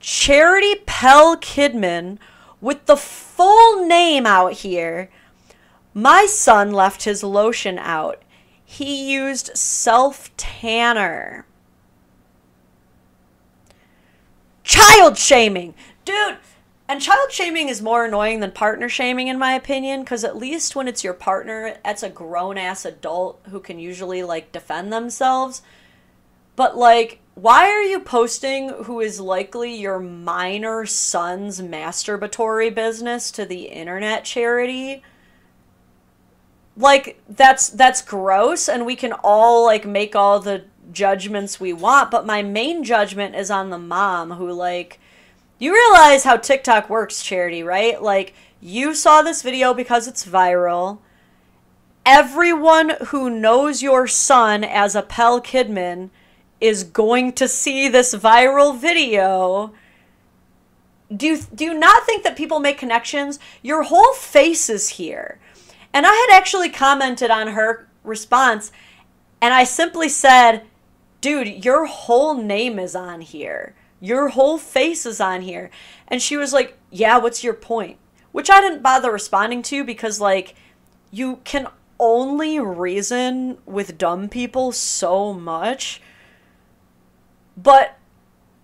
Charity Pell Kidman with the full name out here. My son left his lotion out. He used self-tanner. Child shaming. Dude, and child shaming is more annoying than partner shaming in my opinion, because at least when it's your partner, that's a grown-ass adult who can usually, like, defend themselves. But, like, why are you posting who is likely your minor son's masturbatory business to the internet, Charity? Like, that's gross, and we can all, like, make all the judgments we want, but my main judgment is on the mom who, like, you realize how TikTok works, Charity, right? Like, you saw this video because it's viral. Everyone who knows your son as a Pell Kidman is going to see this viral video. Do you not think that people make connections? Your whole face is here. And I had actually commented on her response, and I simply said, dude, your whole name is on here. Your whole face is on here. And she was like, yeah, what's your point? Which I didn't bother responding to because, like, you can only reason with dumb people so much. But,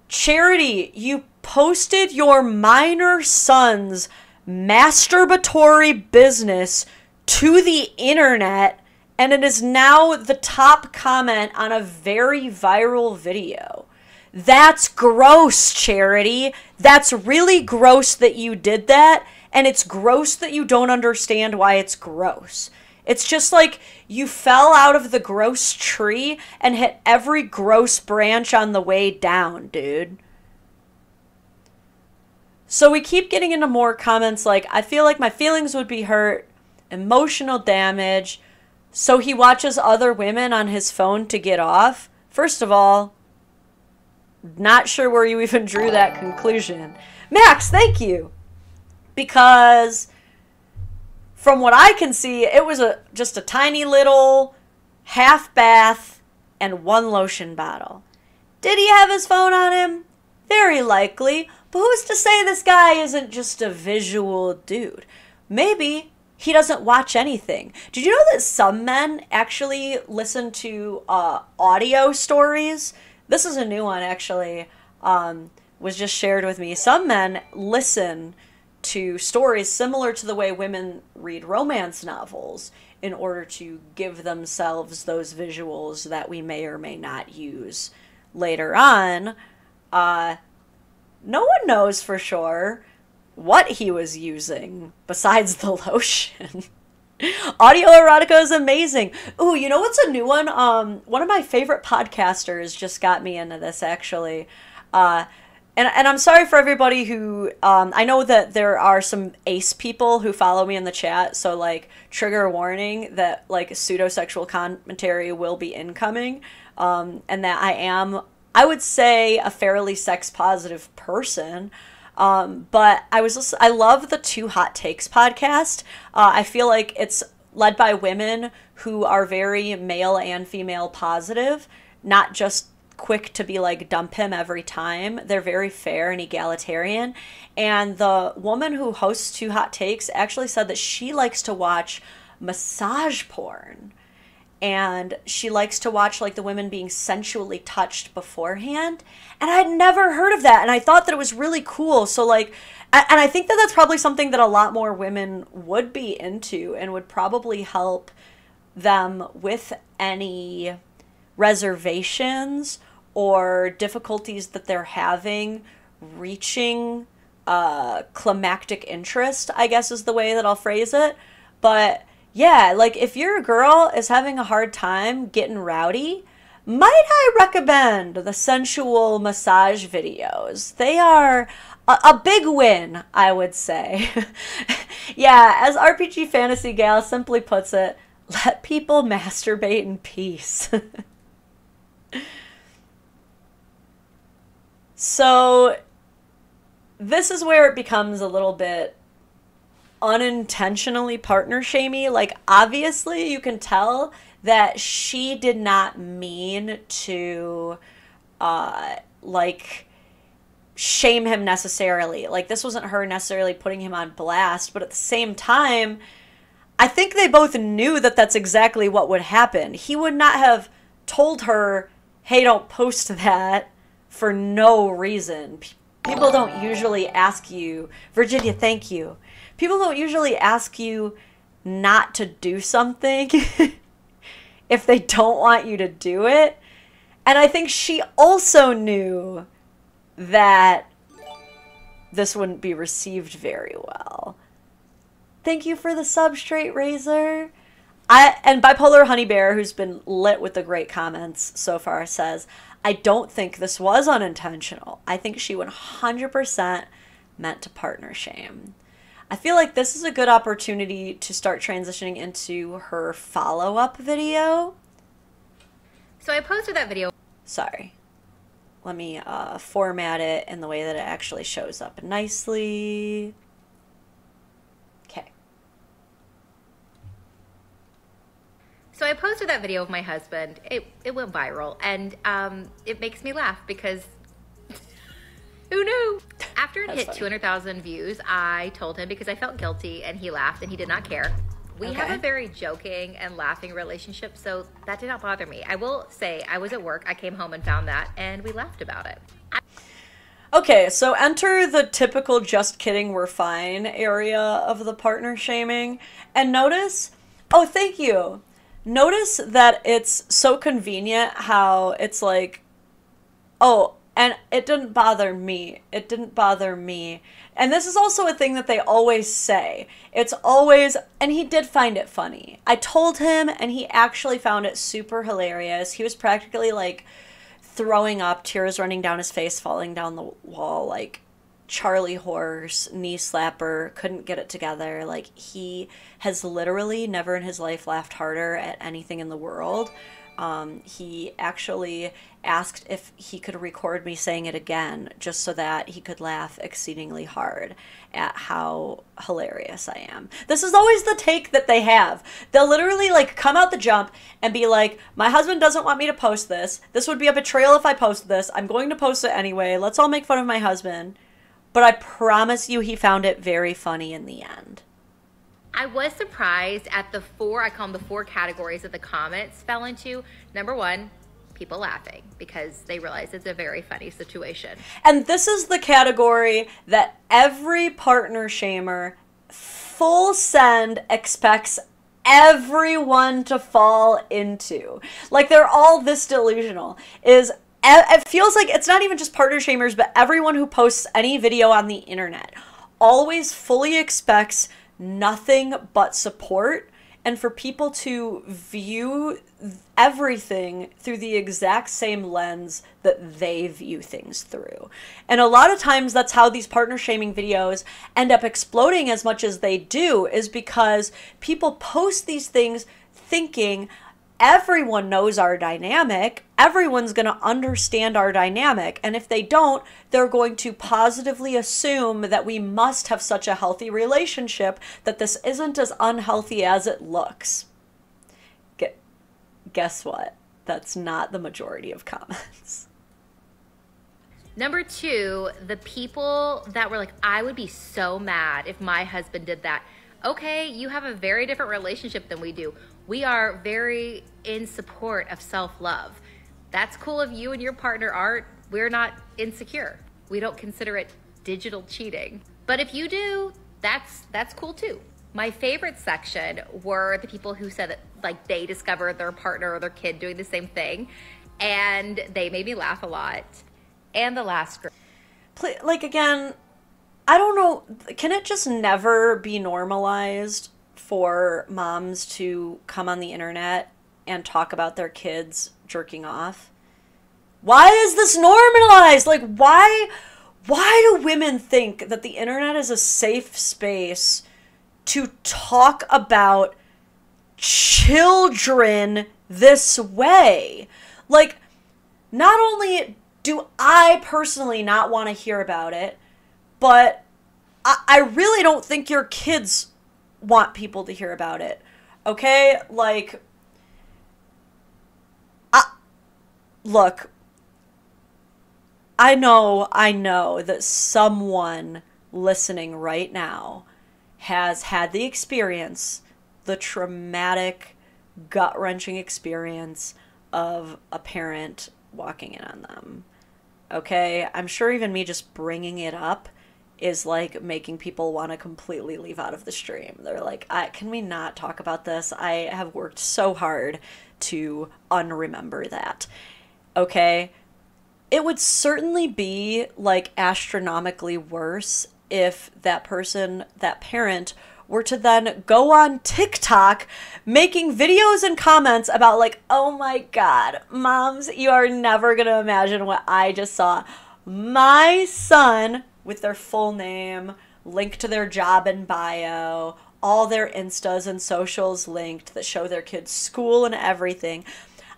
Charity, you posted your minor son's masturbatory business to the internet, and it is now the top comment on a very viral video. That's gross, Charity. That's really gross that you did that, and it's gross that you don't understand why it's gross. It's just like you fell out of the gross tree and hit every gross branch on the way down, dude. So we keep getting into more comments like, I feel like my feelings would be hurt, emotional damage, so he watches other women on his phone to get off. First of all, not sure where you even drew that conclusion. Max, thank you. Because from what I can see, it was just a tiny little half bath and one lotion bottle. Did he have his phone on him? Very likely. But who's to say this guy isn't just a visual dude? Maybe he doesn't watch anything. Did you know that some men actually listen to audio stories? This is a new one, actually, was just shared with me. Some men listen to stories similar to the way women read romance novels in order to give themselves those visuals that we may or may not use later on. No one knows for sure what he was using besides the lotion. Audio erotica is amazing. Ooh, you know what's a new one? One of my favorite podcasters just got me into this, actually. And I'm sorry for everybody who, I know that there are some ace people who follow me in the chat, so, like, trigger warning that, like, pseudo-sexual commentary will be incoming, and that I would say, a fairly sex-positive person. But I love the Two Hot Takes podcast. I feel like it's led by women who are very male and female positive, not just quick to be like, dump him every time. They're very fair and egalitarian. And the woman who hosts Two Hot Takes actually said that she likes to watch massage porn. and she likes to watch like the women being sensually touched beforehand. And I had never heard of that, and I thought that it was really cool. So like, and I think that that's probably something that a lot more women would be into and would probably help them with any reservations or difficulties that they're having reaching climactic interest, I guess is the way that I'll phrase it. But yeah, like if your girl is having a hard time getting rowdy, might I recommend the sensual massage videos? They are a big win, I would say. Yeah, as RPG Fantasy Gal simply puts it, let people masturbate in peace. So this is where it becomes a little bit unintentionally partner shamey. Like, obviously you can tell that she did not mean to like shame him necessarily. Like, this wasn't her necessarily putting him on blast, but at the same time, I think they both knew that that's exactly what would happen. He would not have told her, hey, don't post that, for no reason. People don't usually ask you, Virginia, thank you. People don't usually ask you not to do something if they don't want you to do it. And I think she also knew that this wouldn't be received very well. Thank you for the sub, Straight Razor. And Bipolar Honey Bear, who's been lit with the great comments so far, says, I don't think this was unintentional. I think she 100% meant to partner shame. I feel like this is a good opportunity to start transitioning into her follow-up video. So I posted that video. Sorry. Let me format it in the way that it actually shows up nicely. Okay. So I posted that video of my husband. It went viral, and it makes me laugh because who knew? After it hit 200,000 views, I told him because I felt guilty, and he laughed, and he did not care. We have a very joking and laughing relationship, so that did not bother me. I will say I was at work. I came home and found that, and we laughed about it. Okay, so enter the typical just kidding, we're fine area of the partner shaming. And notice, oh, thank you. Notice that it's so convenient how it's like, oh, and it didn't bother me. It didn't bother me. And this is also a thing that they always say. It's always, and he did find it funny. I told him, and he actually found it super hilarious. He was practically like throwing up, tears running down his face, falling down the wall, like Charlie horse, knee slapper, couldn't get it together. Like, he has literally never in his life laughed harder at anything in the world. He actually asked if he could record me saying it again, just so that he could laugh exceedingly hard at how hilarious I am. This is always the take that they have. They'll literally like come out the jump and be like, my husband doesn't want me to post this. This would be a betrayal if I post this. I'm going to post it anyway. Let's all make fun of my husband. But I promise you he found it very funny in the end. I was surprised at the I call them the four categories that the comments fell into. Number one, people laughing because they realize it's a very funny situation. And this is the category that every partner shamer full send expects everyone to fall into. Like, they're all this delusional. It feels like it's not even just partner shamers, but everyone who posts any video on the internet always fully expects nothing but support, and for people to view everything through the exact same lens that they view things through. And a lot of times that's how these partner shaming videos end up exploding as much as they do, is because people post these things thinking everyone knows our dynamic, everyone's going to understand our dynamic, and if they don't, they're going to positively assume that we must have such a healthy relationship, that this isn't as unhealthy as it looks. Guess what? That's not the majority of comments. Number two, the people that were like, I would be so mad if my husband did that. Okay, you have a very different relationship than we do. We are very in support of self-love. That's cool if you and your partner aren't. We're not insecure. We don't consider it digital cheating. But if you do, that's cool too. My favorite section were the people who said that like they discovered their partner or their kid doing the same thing, and they made me laugh a lot. And the last group. Like, again, I don't know, can it just never be normalized for moms to come on the internet and talk about their kids jerking off? Why is this normalized? Like, why do women think that the internet is a safe space to talk about children this way? Like, not only do I personally not want to hear about it, but I really don't think your kids want people to hear about it. Okay? Like, look, I know that someone listening right now has had the experience, the traumatic, gut-wrenching experience of a parent walking in on them. Okay? I'm sure even me just bringing it up is like making people want to completely leave out of the stream. They're like, can we not talk about this? I have worked so hard to unremember that. Okay? It would certainly be like astronomically worse if that person, that parent, were to then go on TikTok making videos and comments about like, oh my God, moms, you are never going to imagine what I just saw. My son, with their full name, link to their job and bio, all their Instas and socials linked that show their kids' school and everything.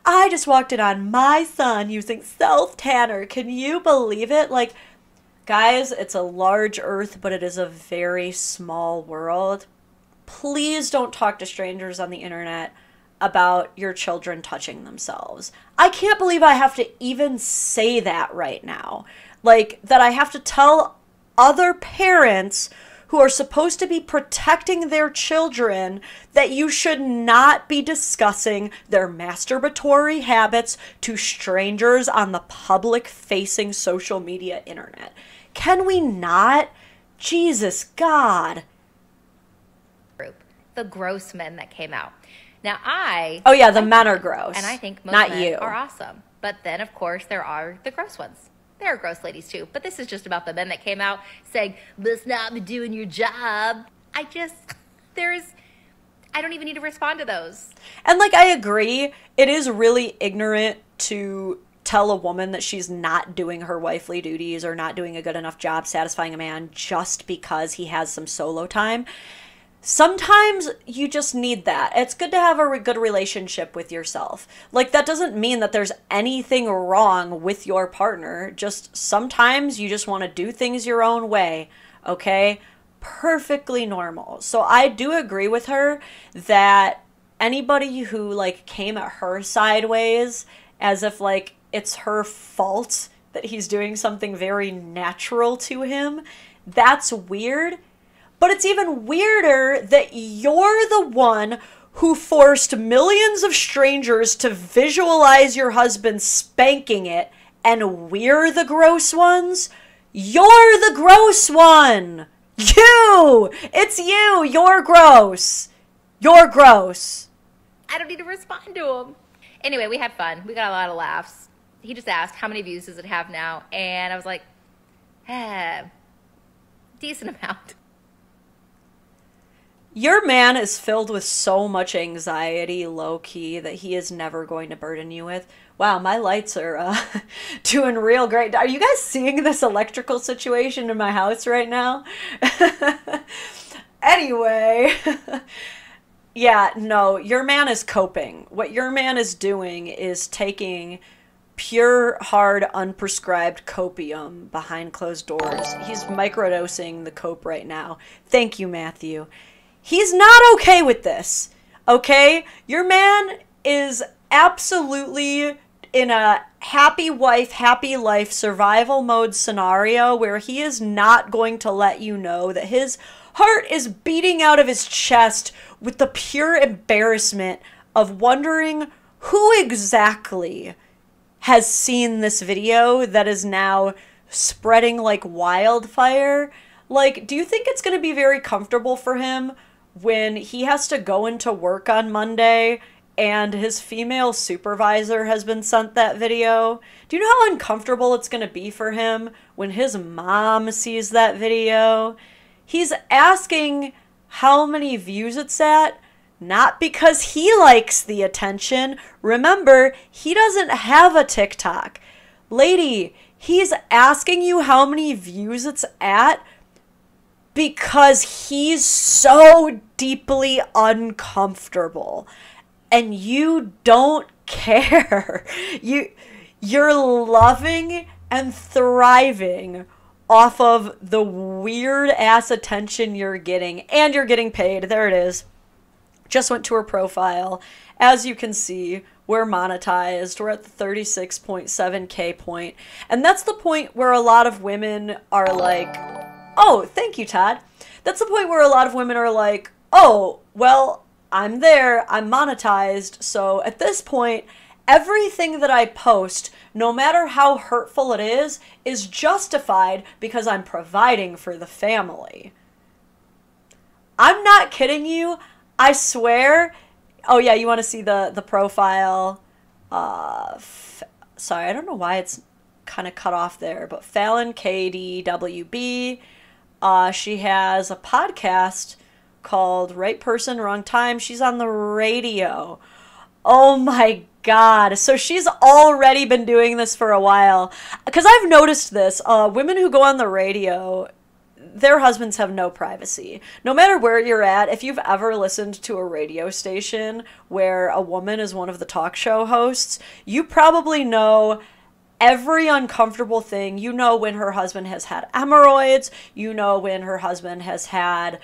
I just walked in on my son using self-tanner. Can you believe it? Like, guys, it's a large earth, but it is a very small world. Please don't talk to strangers on the internet about your children touching themselves. I can't believe I have to even say that right now. Like, that I have to tell other parents who are supposed to be protecting their children that you should not be discussing their masturbatory habits to strangers on the public-facing social media internet. Can we not? Jesus God. The gross men that came out. Now Oh yeah, the men are gross. And I think most not men you. are awesome. But then, of course, there are the gross ones. There are gross ladies too. But this is just about the men that came out saying, must not be doing your job. I don't even need to respond to those. And like, I agree, it is really ignorant to tell a woman that she's not doing her wifely duties or not doing a good enough job satisfying a man just because he has some solo time. Sometimes you just need that. It's good to have a good relationship with yourself. Like, that doesn't mean that there's anything wrong with your partner. Just sometimes you just want to do things your own way, okay? Perfectly normal. So I do agree with her that anybody who, like, came at her sideways as if, like, it's her fault that he's doing something very natural to him, that's weird. But it's even weirder that you're the one who forced millions of strangers to visualize your husband spanking it, and we're the gross ones. You're the gross one. You! It's you! You're gross. You're gross. I don't need to respond to him. Anyway, we had fun. We got a lot of laughs. He just asked, how many views does it have now? And I was like, decent amount. Your man is filled with so much anxiety, low-key, that he is never going to burden you with. Wow, my lights are doing real great. Are you guys seeing this electrical situation in my house right now? Anyway, yeah, no, your man is coping. What your man is doing is taking pure, hard, unprescribed copium behind closed doors. He's microdosing the cope right now. Thank you, Matthew. He's not okay with this, okay? Your man is absolutely in a happy wife, happy life survival mode scenario where he is not going to let you know that his heart is beating out of his chest with the pure embarrassment of wondering who exactly has seen this video that is now spreading like wildfire. Like, do you think it's going to be very comfortable for him when he has to go into work on Monday and his female supervisor has been sent that video? Do you know how uncomfortable it's going to be for him when his mom sees that video? He's asking how many views it's at, not because he likes the attention. Remember, he doesn't have a TikTok. Lady, he's asking you how many views it's at because he's so deeply uncomfortable. And you don't care. You're loving and thriving off of the weird ass attention you're getting, and you're getting paid. There it is. Just went to her profile. As you can see, we're monetized. We're at the 36.7K point. And that's the point where a lot of women are like, oh, thank you, Todd. That's the point where a lot of women are like, oh, well, I'm there, I'm monetized, so at this point, everything that I post, no matter how hurtful it is justified because I'm providing for the family. I'm not kidding you. I swear. Oh yeah, you want to see the profile? Sorry, I don't know why it's kind of cut off there, but Fallon KDWB, she has a podcast called Right Person, Wrong Time. She's on the radio. Oh my God. So she's already been doing this for a while. Because I've noticed this. Women who go on the radio, their husbands have no privacy. No matter where you're at, if you've ever listened to a radio station where a woman is one of the talk show hosts, you probably know every uncomfortable thing. You know when her husband has had hemorrhoids. You know when her husband has had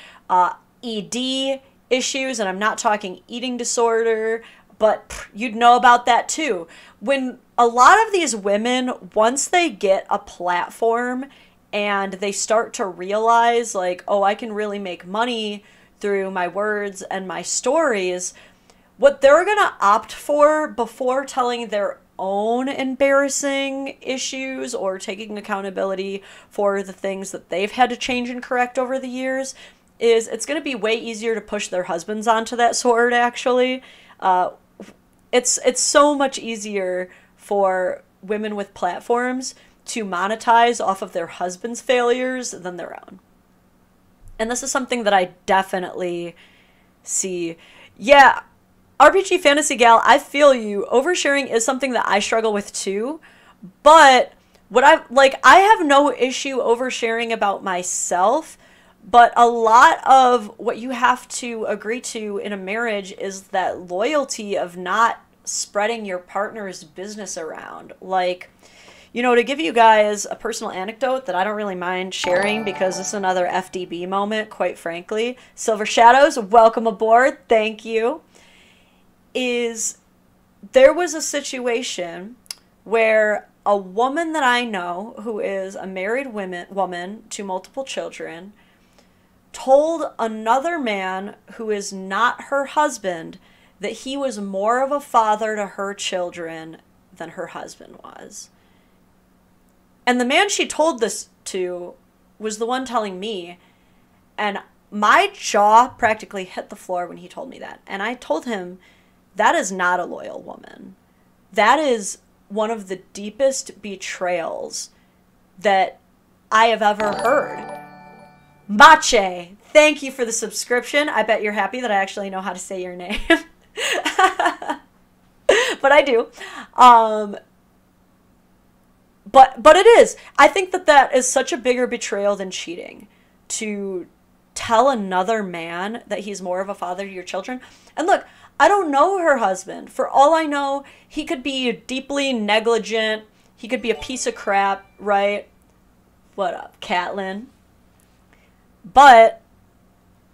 ED issues, and I'm not talking eating disorder, but you'd know about that too. When a lot of these women, once they get a platform and they start to realize like, oh, I can really make money through my words and my stories, what they're gonna opt for before telling their own embarrassing issues or taking accountability for the things that they've had to change and correct over the years is it's going to be way easier to push their husbands onto that sword, actually. It's so much easier for women with platforms to monetize off of their husband's failures than their own. And this is something that I definitely see. Yeah, RPG Fantasy Gal, I feel you. Oversharing is something that I struggle with too. But I have no issue oversharing about myself. But a lot of what you have to agree to in a marriage is that loyalty of not spreading your partner's business around. Like, you know, to give you guys a personal anecdote that I don't really mind sharing because this is another FDB moment, quite frankly. Silver Shadows, welcome aboard. Thank you. There was a situation where a woman that I know who is a married woman to multiple children told another man who is not her husband that he was more of a father to her children than her husband was. And the man she told this to was the one telling me, and my jaw practically hit the floor when he told me that. And I told him, that is not a loyal woman. That is one of the deepest betrayals that I have ever heard. Mochi, thank you for the subscription. I bet you're happy that I actually know how to say your name. But I do. But it is. I think that is such a bigger betrayal than cheating. To tell another man that he's more of a father to your children. And look, I don't know her husband. For all I know, he could be deeply negligent. He could be a piece of crap, right? What up, Catelyn? But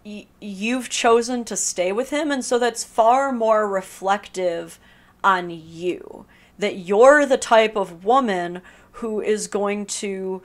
you've chosen to stay with him, and so that's far more reflective on you. That you're the type of woman who is going to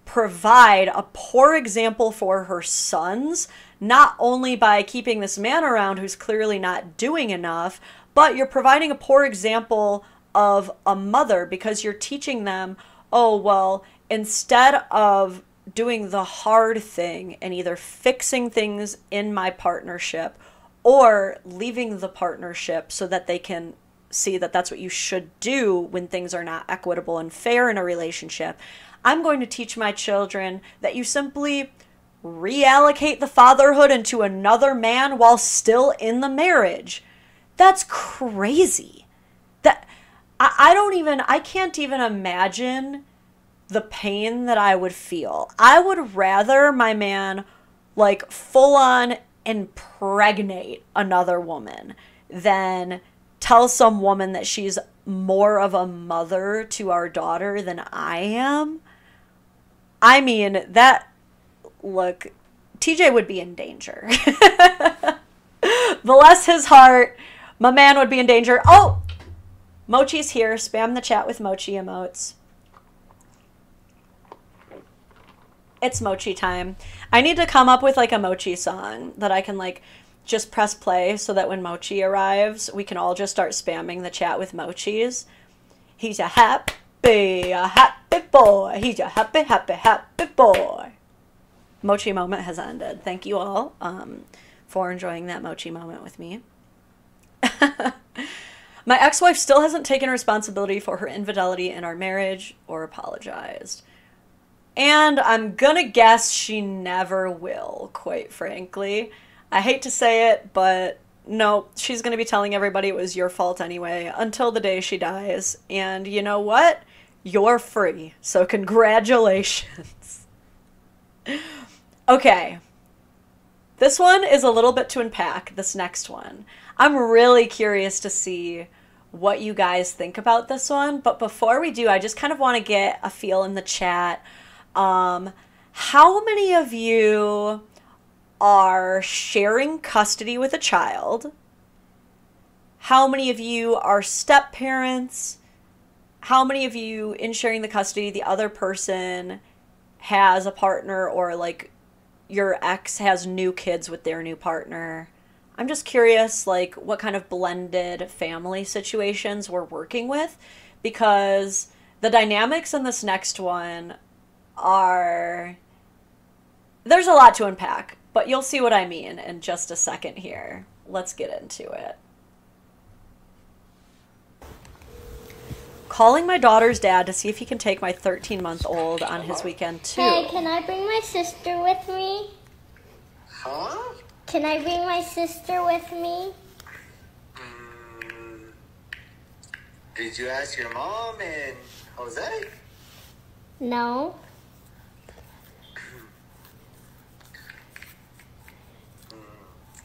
provide a poor example for her sons, not only by keeping this man around who's clearly not doing enough, but you're providing a poor example of a mother because you're teaching them, oh, well, instead of doing the hard thing and either fixing things in my partnership or leaving the partnership so that they can see that that's what you should do when things are not equitable and fair in a relationship, I'm going to teach my children that you simply reallocate the fatherhood into another man while still in the marriage. That's crazy. That I can't even imagine the pain that I would feel. I would rather my man like full on impregnate another woman than tell some woman that she's more of a mother to our daughter than I am. I mean, look, TJ would be in danger. Bless his heart. My man would be in danger. Oh, Mochi's here. Spam the chat with Mochi emotes. It's Mochi time. I need to come up with like a Mochi song that I can like just press play so that when Mochi arrives, we can all just start spamming the chat with Mochis. He's a happy boy. He's a happy boy. Mochi moment has ended. Thank you all for enjoying that Mochi moment with me. My ex-wife still hasn't taken responsibility for her infidelity in our marriage or apologized. And I'm gonna guess she never will, quite frankly. I hate to say it, but no, she's gonna be telling everybody it was your fault anyway until the day she dies. And you know what? You're free. So congratulations. Okay. This one is a little bit to unpack, this next one. I'm really curious to see what you guys think about this one. But before we do, I just kind of want to get a feel in the chat. How many of you are sharing custody with a child? How many of you are step parents? How many of you, in sharing the custody, the other person has a partner, or like your ex has new kids with their new partner? I'm just curious, like, what kind of blended family situations we're working with, because the dynamics in this next one are, there's a lot to unpack, but you'll see what I mean in just a second here. Let's get into it. Calling my daughter's dad to see if he can take my 13-month-old on his weekend too. Hey, can I bring my sister with me? Huh? Can I bring my sister with me? Did you ask your mom and Jose? No.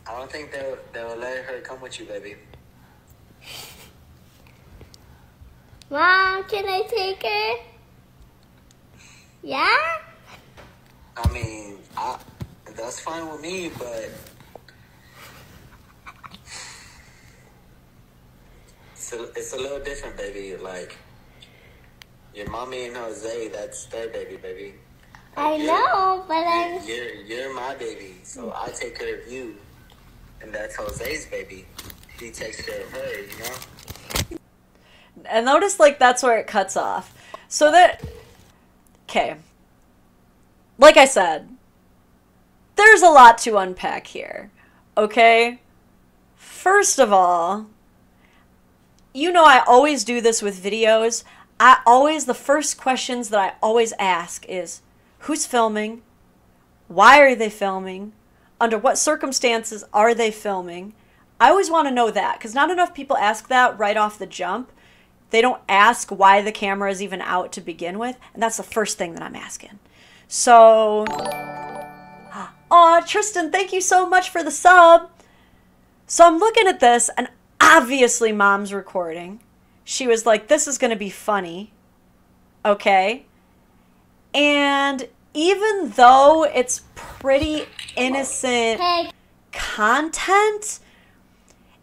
I don't think they'll let her come with you, baby. Mom, can I take her? Yeah? I mean, that's fine with me, but it's a little different, baby. Like, your mommy and Jose, that's their baby. I know, but You're my baby, so I take care of you. And that's Jose's baby. He takes care of her, you know? And notice, like, that's where it cuts off. So that, okay. Like I said, there's a lot to unpack here, okay? First of all, you know I always do this with videos. The first questions that I always ask is, who's filming? Why are they filming? Under what circumstances are they filming? I always want to know that, because not enough people ask that right off the jump. They don't ask why the camera is even out to begin with, and that's the first thing that I'm asking. So, aw, Tristan, thank you so much for the sub. So I'm looking at this, and obviously Mom's recording. She was like, this is going to be funny, okay? And even though it's pretty innocent content,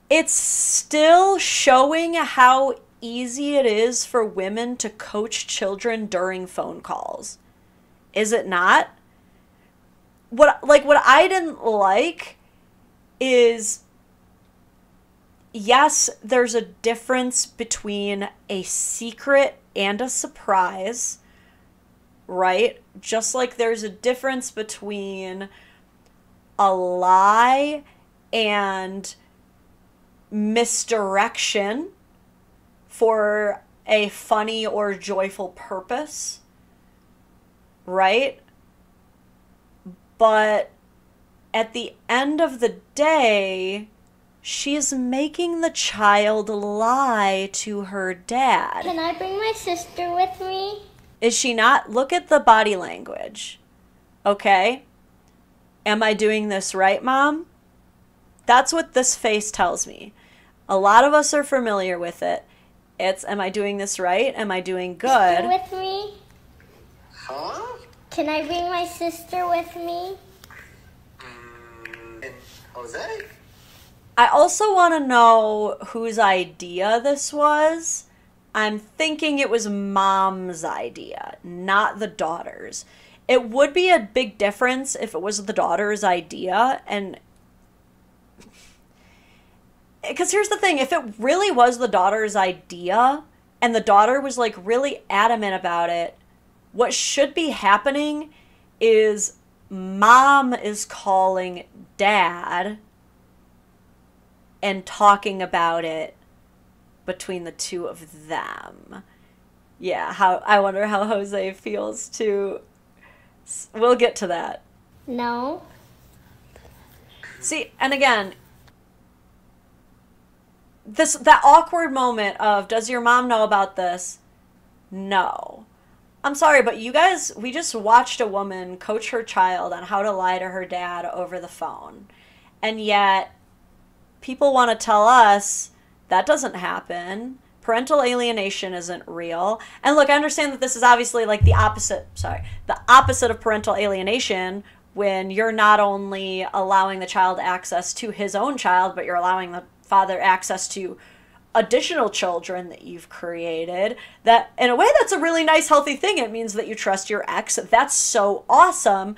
it's still showing how easy it is for women to coach children during phone calls. Is it not? What I didn't like is yes, there's a difference between a secret and a surprise, right? Just like there's a difference between a lie and misdirection for a funny or joyful purpose, right? But at the end of the day, she's making the child lie to her dad. Can I bring my sister with me? Is she not? Look at the body language. Okay? Am I doing this right, Mom? That's what this face tells me. A lot of us are familiar with it. It's, am I doing this right? Am I doing good? Sister with me? Huh? Can I bring my sister with me? And Jose? I also want to know whose idea this was. I'm thinking it was Mom's idea, not the daughter's. It would be a big difference if it was the daughter's idea, and because here's the thing, if it really was the daughter's idea and the daughter was like really adamant about it, what should be happening is Mom is calling Dad and talking about it between the two of them. Yeah, I wonder how Jose feels too. We'll get to that. No. See, and again, that awkward moment of, does your mom know about this? No. I'm sorry, but you guys, we just watched a woman coach her child on how to lie to her dad over the phone. And yet, people want to tell us that doesn't happen. Parental alienation isn't real. And look, I understand that this is obviously like the opposite of parental alienation, when you're not only allowing the child access to his own child, but you're allowing the father access to additional children that you've created. That, in a way, that's a really nice, healthy thing. It means that you trust your ex. That's so awesome.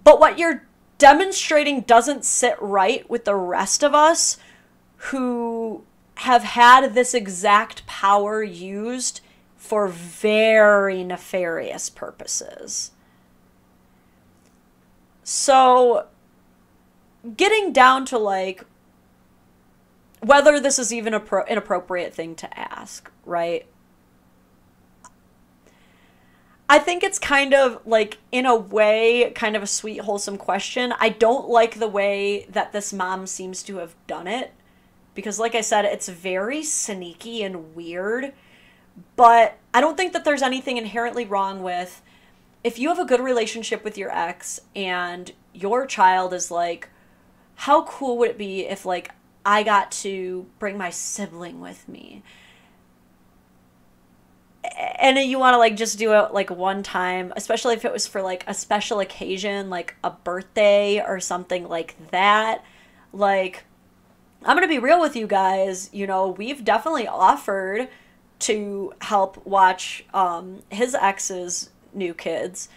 But what you're demonstrating doesn't sit right with the rest of us who have had this exact power used for very nefarious purposes. So, getting down to like whether this is even an appropriate thing to ask, right? I think it's kind of like, in a way, kind of a sweet, wholesome question. I don't like the way that this mom seems to have done it, because like I said, it's very sneaky and weird, but I don't think that there's anything inherently wrong with, if you have a good relationship with your ex and your child is like, how cool would it be if like I got to bring my sibling with me? And you want to like just do it like one time, especially if it was for like a special occasion, like a birthday or something like that. Like, I'm going to be real with you guys. You know, we've definitely offered to help watch his ex's new kids.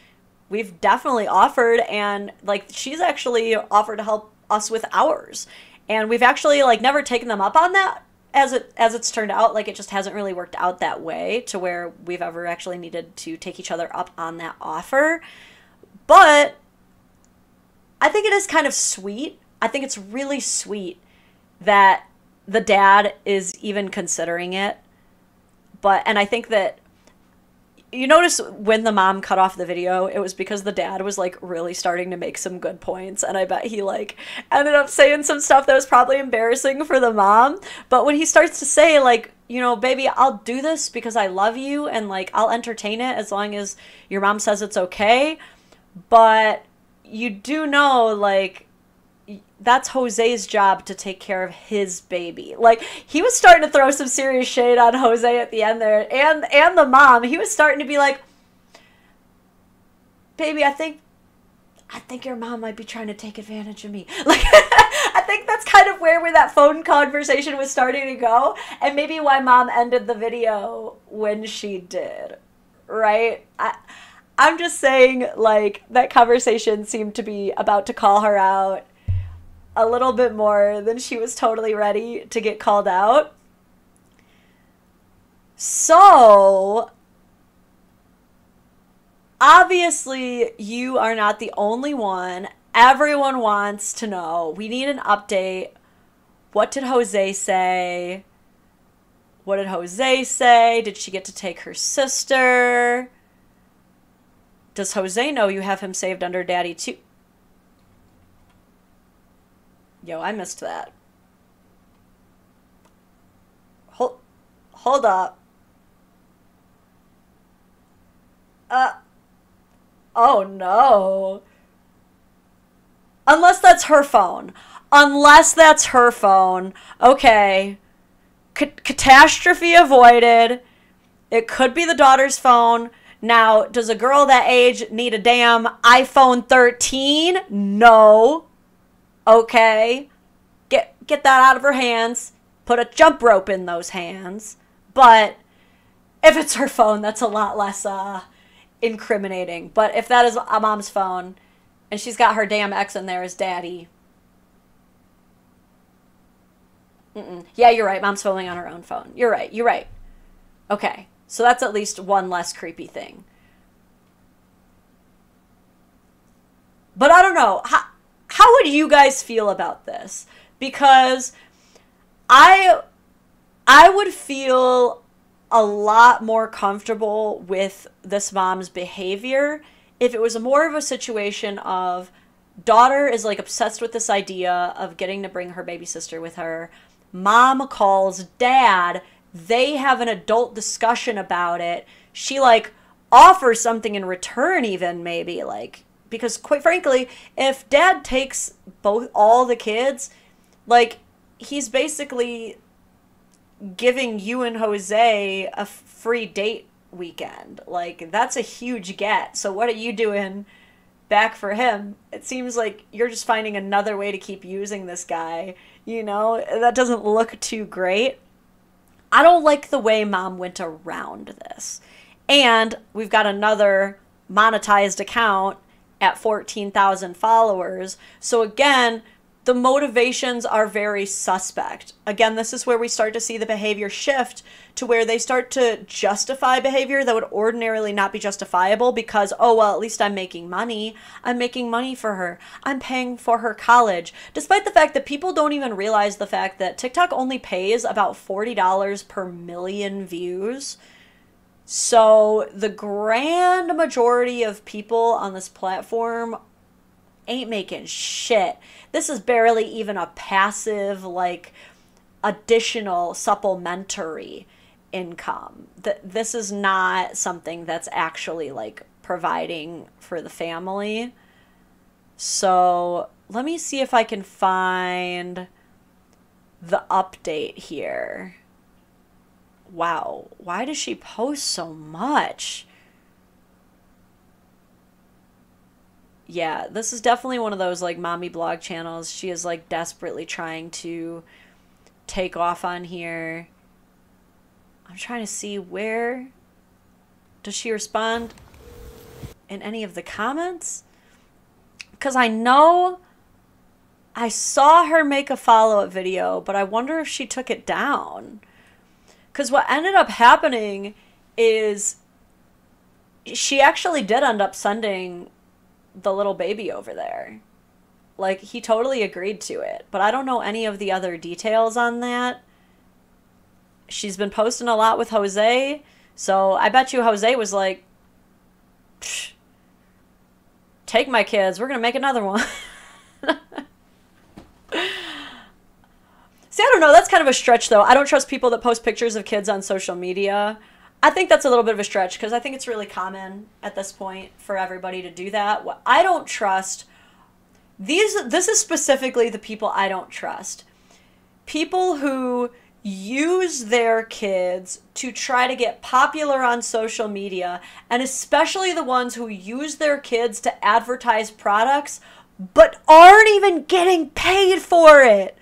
We've definitely offered, and like she's actually offered to help us with ours. And we've actually like never taken them up on that, as it's turned out. Like, it just hasn't really worked out that way to where we've ever actually needed to take each other up on that offer. But I think it is kind of sweet. I think it's really sweet that the dad is even considering it. And I think that, you notice when the mom cut off the video, it was because the dad was like really starting to make some good points, and I bet he like ended up saying some stuff that was probably embarrassing for the mom. But when he starts to say like, you know, baby, I'll do this because I love you, and like I'll entertain it as long as your mom says it's okay, but you do know like that's Jose's job to take care of his baby. Like, he was starting to throw some serious shade on Jose at the end there, and the mom. He was starting to be like, baby, I think your mom might be trying to take advantage of me. Like, I think that's kind of where that phone conversation was starting to go, and maybe why mom ended the video when she did, right? I'm just saying, like, that conversation seemed to be about to call her out. a little bit more than she was totally ready to get called out. So, obviously, you are not the only one. Everyone wants to know. We need an update. What did Jose say? What did Jose say? Did she get to take her sister? Does Jose know you have him saved under daddy too? Yo, I missed that. Hold up. Oh no. Unless that's her phone. Unless that's her phone. Okay. Catastrophe avoided. It could be the daughter's phone. Now, does a girl that age need a damn iPhone 13? No. Okay. Get that out of her hands. Put a jump rope in those hands. But if it's her phone, that's a lot less incriminating. But if that is a mom's phone and she's got her damn ex in there as daddy. Yeah, you're right. Mom's filming on her own phone. You're right. You're right. Okay. So that's at least one less creepy thing. But I don't know. How would you guys feel about this? Because I would feel a lot more comfortable with this mom's behavior if it was more of a situation of daughter is like obsessed with this idea of getting to bring her baby sister with her. Mom calls dad. They have an adult discussion about it. She like offers something in return even maybe like, because quite frankly, if dad takes all the kids, like he's basically giving you and Jose a free date weekend. Like that's a huge get. So what are you doing back for him? It seems like you're just finding another way to keep using this guy. You know, that doesn't look too great. I don't like the way mom went around this. And we've got another monetized account at 14,000 followers. So again, the motivations are very suspect. Again, this is where we start to see the behavior shift to where they start to justify behavior that would ordinarily not be justifiable because, oh, well, at least I'm making money. I'm making money for her. I'm paying for her college. Despite the fact that people don't even realize the fact that TikTok only pays about $40 per million views. So the grand majority of people on this platform ain't making shit. This is barely even a passive, like, additional supplementary income. This is not something that's actually, like, providing for the family. So let me see if I can find the update here. Wow, why does she post so much? Yeah, this is definitely one of those like mommy blog channels. She is like desperately trying to take off on here. I'm trying to see where does she respond in any of the comments? Because I know I saw her make a follow-up video, but I wonder if she took it down. Because what ended up happening is she actually did end up sending the little baby over there. Like, he totally agreed to it. But I don't know any of the other details on that. She's been posting a lot with Jose. So I bet you Jose was like, take my kids. We're going to make another one. See, I don't know. That's kind of a stretch, though. I don't trust people that post pictures of kids on social media. I think that's a little bit of a stretch because I think it's really common at this point for everybody to do that. What I don't trust, this is specifically the people I don't trust. People who use their kids to try to get popular on social media, and especially the ones who use their kids to advertise products but aren't even getting paid for it.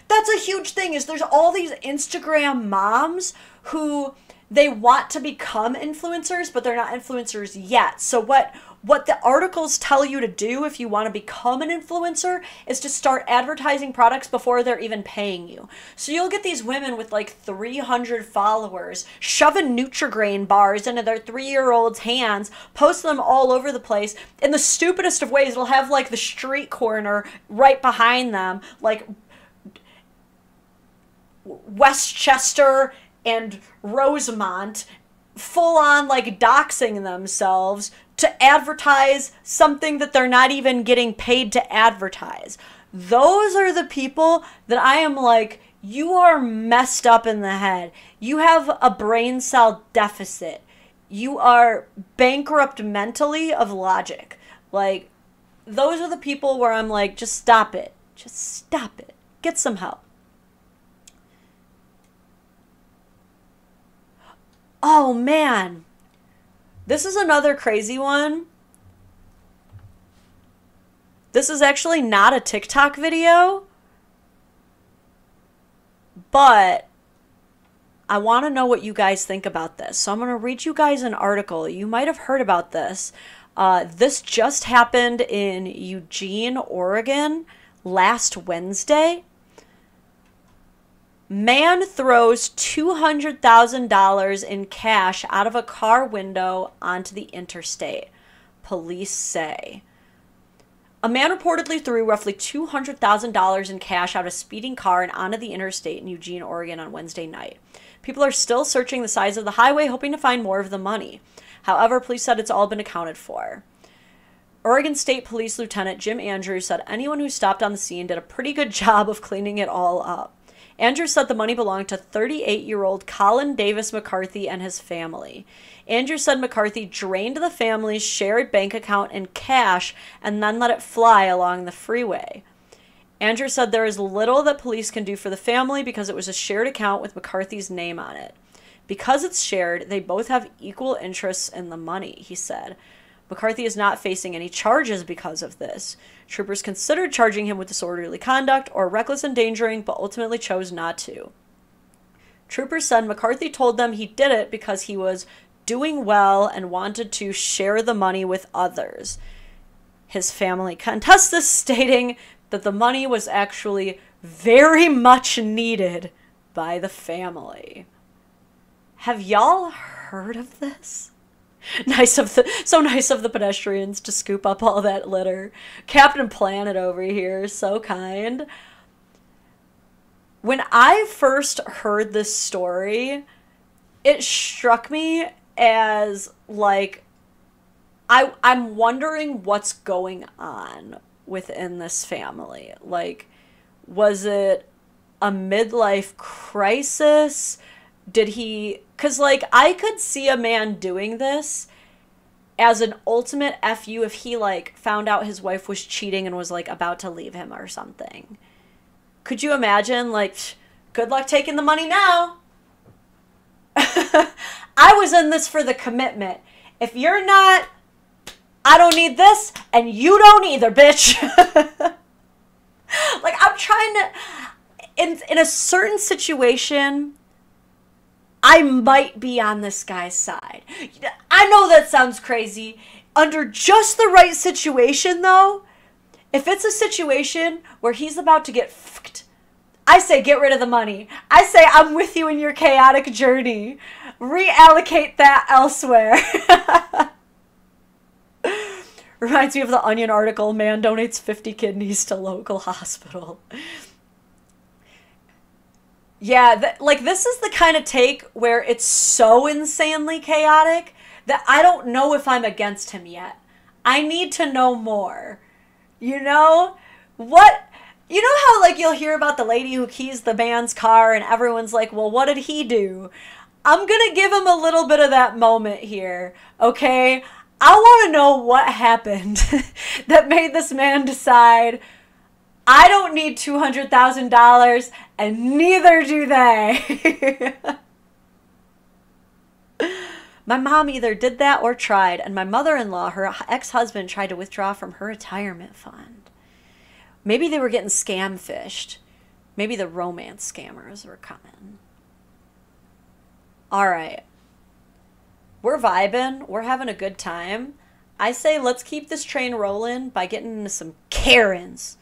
That's a huge thing, is there's all these Instagram moms who they want to become influencers, but they're not influencers yet. So what the articles tell you to do if you want to become an influencer is to start advertising products before they're even paying you. So you'll get these women with like 300 followers shoving Nutri-Grain bars into their 3-year-old's hands, post them all over the place. In the stupidest of ways, it'll have like the street corner right behind them, like Westchester and Rosemont, full on like doxing themselves to advertise something that they're not even getting paid to advertise. Those are the people that I am like, you are messed up in the head. You have a brain cell deficit. You are bankrupt mentally of logic. Like, those are the people where I'm like, just stop it. Just stop it. Get some help. Oh, man. This is another crazy one. This is actually not a TikTok video, but I want to know what you guys think about this. So I'm going to read you guys an article. You might have heard about this. This just happened in Eugene, Oregon last Wednesday. Man throws $200,000 in cash out of a car window onto the interstate, police say. A man reportedly threw roughly $200,000 in cash out of a speeding car and onto the interstate in Eugene, Oregon on Wednesday night. People are still searching the sides of the highway, hoping to find more of the money. However, police said it's all been accounted for. Oregon State Police Lieutenant Jim Andrews said anyone who stopped on the scene did a pretty good job of cleaning it all up. Andrews said the money belonged to 38-year-old Colin Davis McCarthy and his family. Andrews said McCarthy drained the family's shared bank account in cash and then let it fly along the freeway. Andrews said there is little that police can do for the family because it was a shared account with McCarthy's name on it. Because it's shared, they both have equal interests in the money, he said. McCarthy is not facing any charges because of this. Troopers considered charging him with disorderly conduct or reckless endangering, but ultimately chose not to. Troopers said McCarthy told them he did it because he was doing well and wanted to share the money with others. His family contests this, stating that the money was actually very much needed by the family. Have y'all heard of this? So nice of the pedestrians to scoop up all that litter. Captain Planet over here, so kind. When I first heard this story, it struck me as like, I'm wondering what's going on within this family. Like, was it a midlife crisis? Did he, because like I could see a man doing this as an ultimate FU if he like found out his wife was cheating and was like about to leave him or something. Could you imagine, like, good luck taking the money now? I was in this for the commitment. If you're not, I don't need this, and you don't either, bitch. Like, I'm trying to, in a certain situation, I might be on this guy's side. I know that sounds crazy. Under just the right situation, though, if it's a situation where he's about to get fucked, I say get rid of the money. I say I'm with you in your chaotic journey. Reallocate that elsewhere. Reminds me of the Onion article, man donates 50 kidneys to local hospital. Yeah, like this is the kind of take where it's so insanely chaotic that I don't know if I'm against him yet. I need to know more. You know? What? You know how like you'll hear about the lady who keys the man's car and everyone's like, well, what did he do? I'm gonna give him a little bit of that moment here, okay? I want to know what happened that made this man decide, I don't need $200,000 and neither do they. My mom either did that or tried, and my mother-in-law, her ex-husband, tried to withdraw from her retirement fund. Maybe they were getting scam fished. Maybe the romance scammers were coming. All right. We're vibing. We're having a good time. I say let's keep this train rolling by getting into some Karens.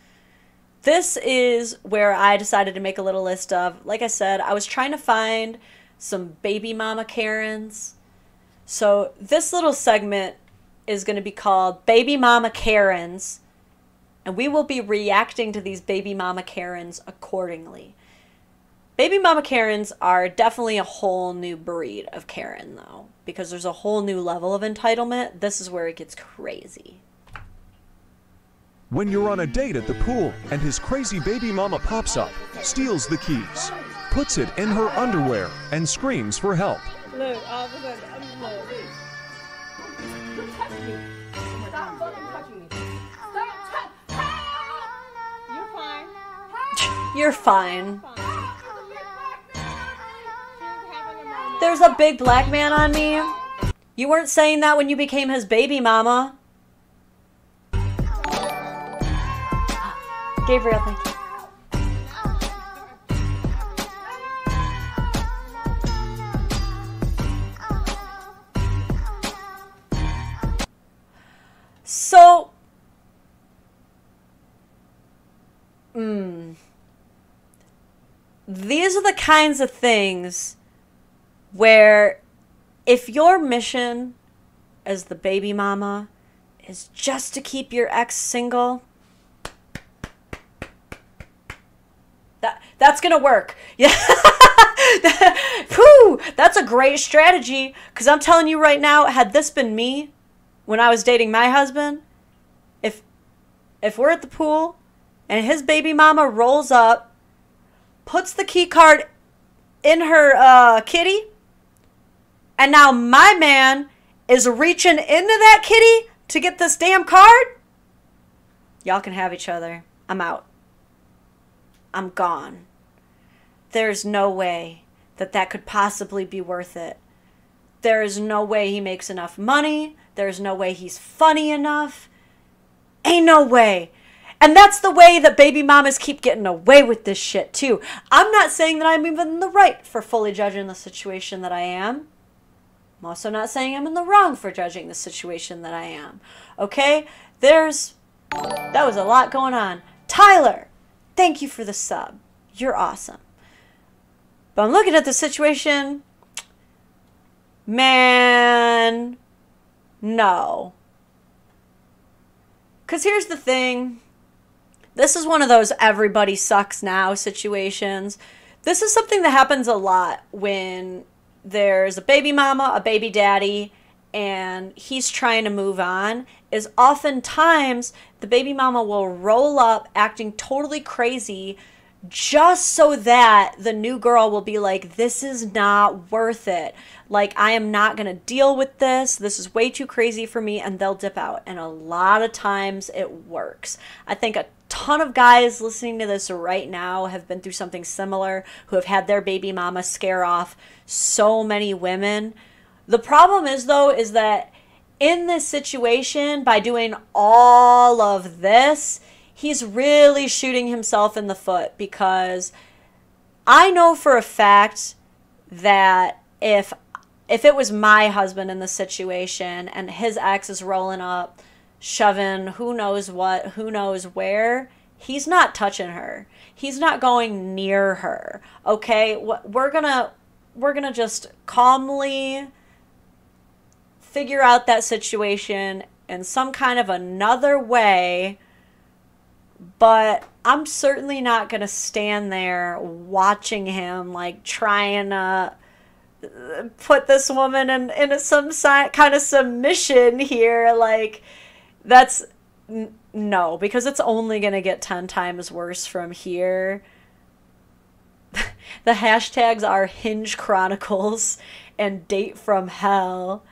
This is where I decided to make a little list of, like I said, I was trying to find some baby mama Karens. So this little segment is going to be called Baby Mama Karens. And we will be reacting to these baby mama Karens accordingly. Baby mama Karens are definitely a whole new breed of Karen, though, because there's a whole new level of entitlement. This is where it gets crazy. When you're on a date at the pool and his crazy baby mama pops up, steals the keys, puts it in her underwear, and screams for help. Look, all of a sudden, look. Don't touch me. Stop fucking touching me. Stop touching. You're fine. You're fine. There's a big black man on me. You weren't saying that when you became his baby mama. Gabriel, thank you. So, these are the kinds of things where if your mission as the baby mama is just to keep your ex single, that's gonna work. Yeah. Whew, that's a great strategy, because I'm telling you right now, had this been me when I was dating my husband, if we're at the pool and his baby mama rolls up, puts the key card in her kitty, and now my man is reaching into that kitty to get this damn card, y'all can have each other. I'm out. I'm gone. There's no way that could possibly be worth it. There is no way he makes enough money. There's no way he's funny enough. Ain't no way. And that's the way that baby mamas keep getting away with this shit too. I'm not saying that I'm even in the right for fully judging the situation that I am. I'm also not saying I'm in the wrong for judging the situation that I am. Okay? That was a lot going on. Tyler, thank you for the sub. You're awesome. But I'm looking at the situation. Man, no. Because here's the thing. This is one of those everybody sucks now situations. This is something that happens a lot when there's a baby mama, a baby daddy, and he's trying to move on, is oftentimes the baby mama will roll up acting totally crazy just so that the new girl will be like, this is not worth it. Like, I am not going to deal with this. This is way too crazy for me, and they'll dip out. And a lot of times it works. I think a ton of guys listening to this right now have been through something similar, who have had their baby mama scare off so many women. The problem is, though, is that in this situation, by doing all of this, he's really shooting himself in the foot, because I know for a fact that if it was my husband in the situation and his ex is rolling up, shoving who knows what, who knows where, he's not touching her. He's not going near her. Okay? We're gonna just calmly figure out that situation in some kind of another way. But I'm certainly not going to stand there watching him, like, trying to put this woman in some kind of submission here. Like, that's... No, because it's only going to get 10 times worse from here. The hashtags are Hinge Chronicles and Date from Hell.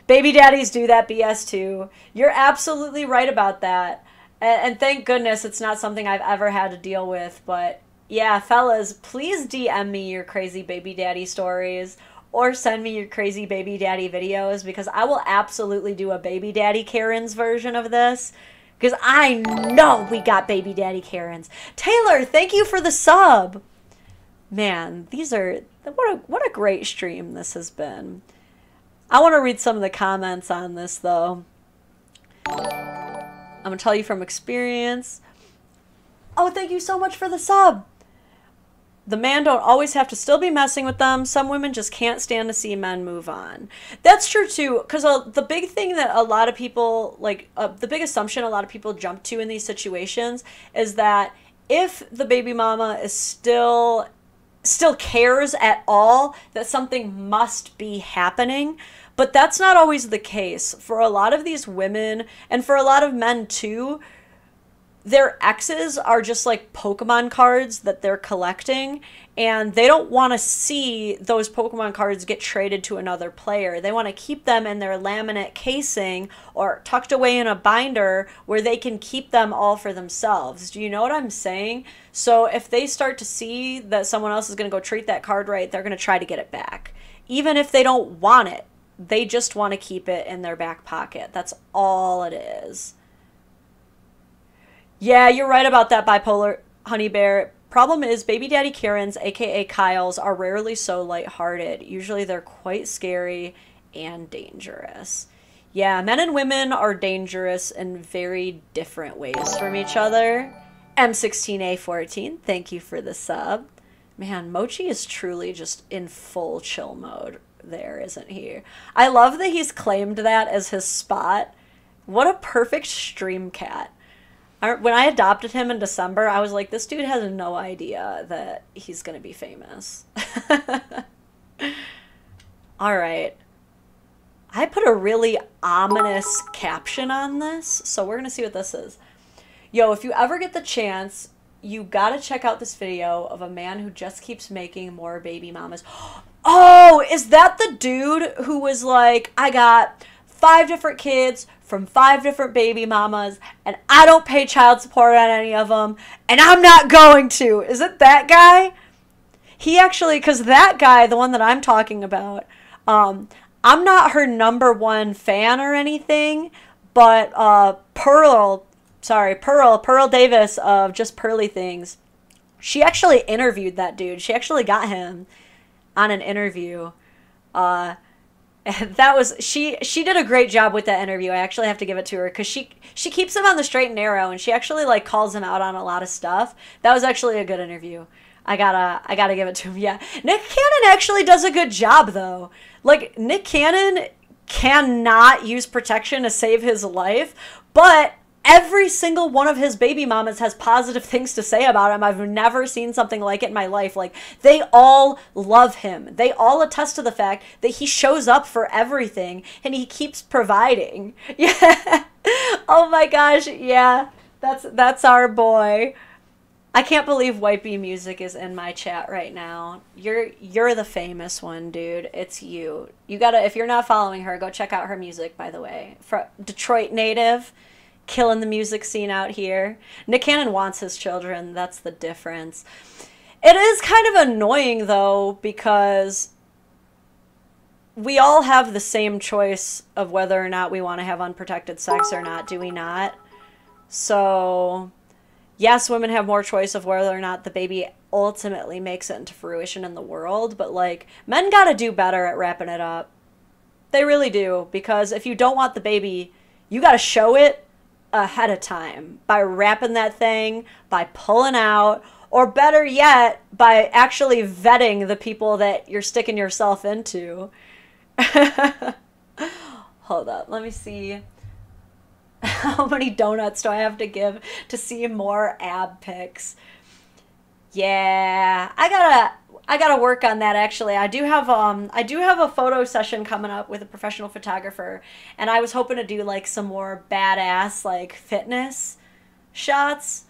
Baby daddies do that BS too. You're absolutely right about that. And thank goodness it's not something I've ever had to deal with. But yeah, fellas, please DM me your crazy baby daddy stories, or send me your crazy baby daddy videos, because I will absolutely do a baby daddy Karen's version of this, because I know we got baby daddy Karens. Taylor, thank you for the sub. Man, these are... What a great stream this has been. I want to read some of the comments on this, though. I'm going to tell you from experience. Oh, thank you so much for the sub. The man don't always have to still be messing with them. Some women just can't stand to see men move on. That's true, too, because the big thing that a lot of people, like, the big assumption a lot of people jump to in these situations is that if the baby mama is still cares at all, that something must be happening. But that's not always the case. For a lot of these women, and for a lot of men, too, their exes are just like Pokemon cards that they're collecting, and they don't want to see those Pokemon cards get traded to another player. They want to keep them in their laminate casing or tucked away in a binder where they can keep them all for themselves. Do you know what I'm saying? So if they start to see that someone else is going to go treat that card right, they're going to try to get it back. Even if they don't want it, they just want to keep it in their back pocket. That's all it is. Yeah, you're right about that, bipolar honey bear. Problem is, baby daddy Karens, aka Kyles, are rarely so lighthearted. Usually they're quite scary and dangerous. Yeah, men and women are dangerous in very different ways from each other. M16A14, thank you for the sub. Man, Mochi is truly just in full chill mode there, isn't he? I love that he's claimed that as his spot. What a perfect stream cat. When I adopted him in December, I was like, this dude has no idea that he's going to be famous. All right. I put a really ominous caption on this, so we're going to see what this is. Yo, if you ever get the chance, you got to check out this video of a man who just keeps making more baby mamas. Oh, is that the dude who was like, I got 5 different kids from 5 different baby mamas, and I don't pay child support on any of them, and I'm not going to. Is it that guy? He actually, because that guy, the one that I'm talking about, I'm not her #1 fan or anything, but Pearl Davis of Just Pearly Things, she actually interviewed that dude. She actually got him on an interview. And that was, she did a great job with that interview. I actually have to give it to her, because she keeps him on the straight and narrow, and she actually like calls him out on a lot of stuff. That was actually a good interview. I gotta give it to him. Yeah, Nick Cannon actually does a good job though. Like, Nick Cannon cannot use protection to save his life, but every single one of his baby mamas has positive things to say about him. I've never seen something like it in my life. Like, they all love him. They all attest to the fact that he shows up for everything and he keeps providing. Yeah. Oh my gosh. Yeah. That's our boy. I can't believe White Bee Music is in my chat right now. You're the famous one, dude. It's you. You gotta, if you're not following her, go check out her music, by the way. Detroit native. Killing the music scene out here. Nick Cannon wants his children. That's the difference. It is kind of annoying, though, because we all have the same choice of whether or not we want to have unprotected sex or not, do we not? So, yes, women have more choice of whether or not the baby ultimately makes it into fruition in the world, but, like, men gotta do better at wrapping it up. They really do, because if you don't want the baby, you gotta show it ahead of time by wrapping that thing, by pulling out, or better yet, by actually vetting the people that you're sticking yourself into. Hold up, let me see. How many donuts do I have to give to see more ab pics? Yeah, I gotta work on that. Actually, I do have a photo session coming up with a professional photographer, and I was hoping to do like some more badass like fitness shots.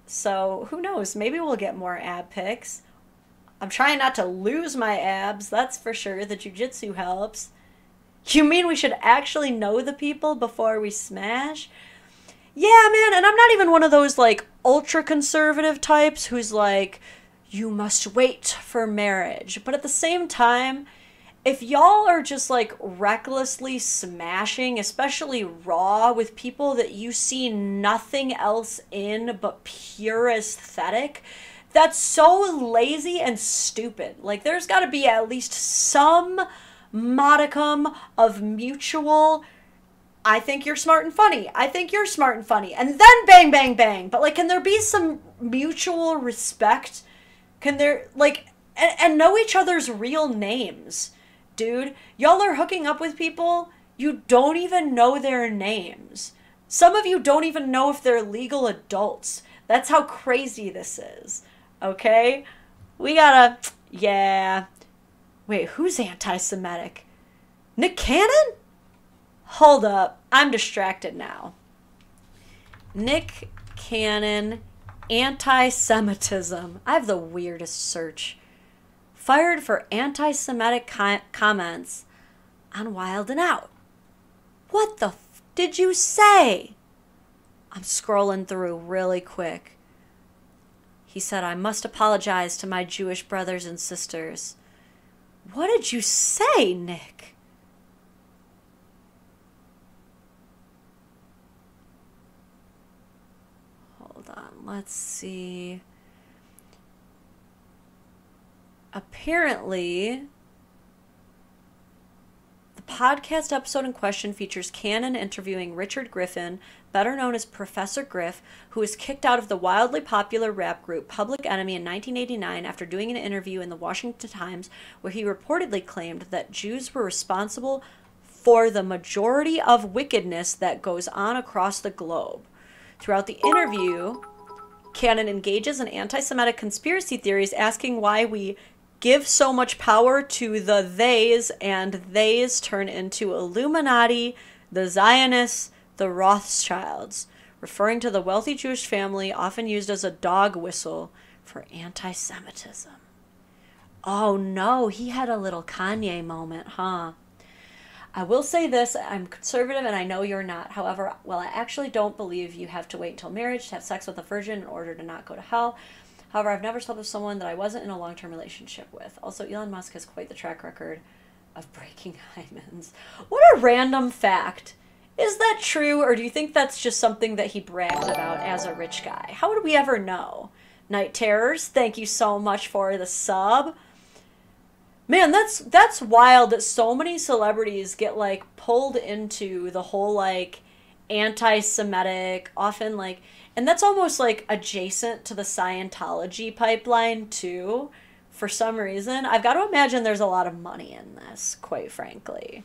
So who knows? Maybe we'll get more ab pics. I'm trying not to lose my abs. That's for sure. The jiu-jitsu helps. You mean we should actually know the people before we smash? Yeah, man, and I'm not even one of those, like, ultra-conservative types who's like, you must wait for marriage. But at the same time, if y'all are just, like, recklessly smashing, especially raw, with people that you see nothing else in but pure aesthetic, that's so lazy and stupid. Like, there's got to be at least some modicum of mutual, I think you're smart and funny, I think you're smart and funny, and then bang, bang, bang. But, like, can there be some mutual respect? Can there, like, and know each other's real names? Dude, y'all are hooking up with people, you don't even know their names. Some of you don't even know if they're legal adults. That's how crazy this is, okay? We gotta, yeah. Wait, who's anti-Semitic? Nick Cannon? Hold up, I'm distracted now. Nick Cannon, anti-Semitism. I have the weirdest search. Fired for anti-Semitic comments on Wild 'N Out. What the f did you say? I'm scrolling through really quick. He said, I must apologize to my Jewish brothers and sisters. What did you say, Nick? Hold on, let's see. Apparently, the podcast episode in question features Cannon interviewing Richard Griffin, better known as Professor Griff, who was kicked out of the wildly popular rap group Public Enemy in 1989 after doing an interview in the Washington Times where he reportedly claimed that Jews were responsible for the majority of wickedness that goes on across the globe. Throughout the interview, Cannon engages in anti-Semitic conspiracy theories, asking why we give so much power to the theys, and theys turn into Illuminati, the Zionists, the Rothschilds, referring to the wealthy Jewish family often used as a dog whistle for anti-Semitism. Oh no, he had a little Kanye moment, huh? I will say this, I'm conservative and I know you're not. However, while I actually don't believe you have to wait until marriage to have sex with a virgin in order to not go to hell, however, I've never slept with someone that I wasn't in a long-term relationship with. Also, Elon Musk has quite the track record of breaking hymens. What a random fact. Is that true, or do you think that's just something that he bragged about as a rich guy? How would we ever know? Night Terrors, thank you so much for the sub. Man, that's wild that so many celebrities get, like, pulled into the whole, like, anti-Semitic, often, like, and that's almost, like, adjacent to the Scientology pipeline, too, for some reason. I've got to imagine there's a lot of money in this, quite frankly.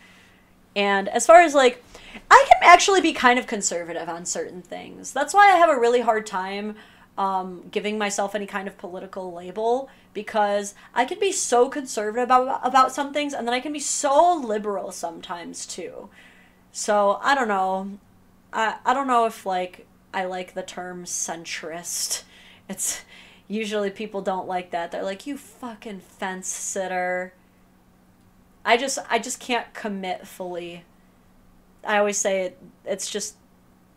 And as far as, like, I can actually be kind of conservative on certain things. That's why I have a really hard time giving myself any kind of political label, because I can be so conservative about some things, and then I can be so liberal sometimes, too. So, I don't know. I don't know if, like, I like the term centrist. It's usually people don't like that. They're like, you fucking fence sitter. I just can't commit fully. I always say it's just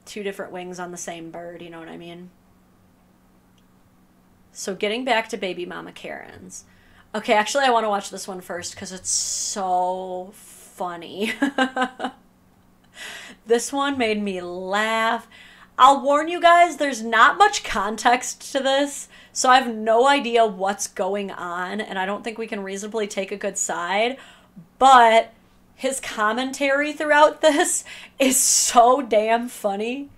two different wings on the same bird, you know what I mean? So getting back to baby mama Karens. Okay, actually I want to watch this one first because it's so funny. This one made me laugh. I'll warn you guys, there's not much context to this, so I have no idea what's going on, and I don't think we can reasonably take a good side, but his commentary throughout this is so damn funny.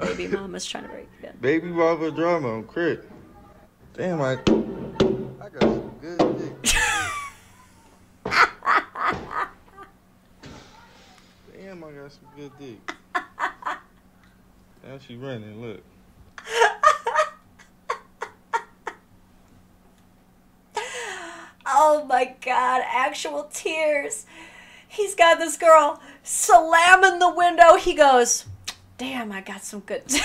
Baby mama's trying to break it. Baby mama drama on crit. Damn, I got some good dick. Damn, I got some good dick. Now she running, look. Oh my god, actual tears. He's got this girl slamming the window. He goes, damn, I got some good dick.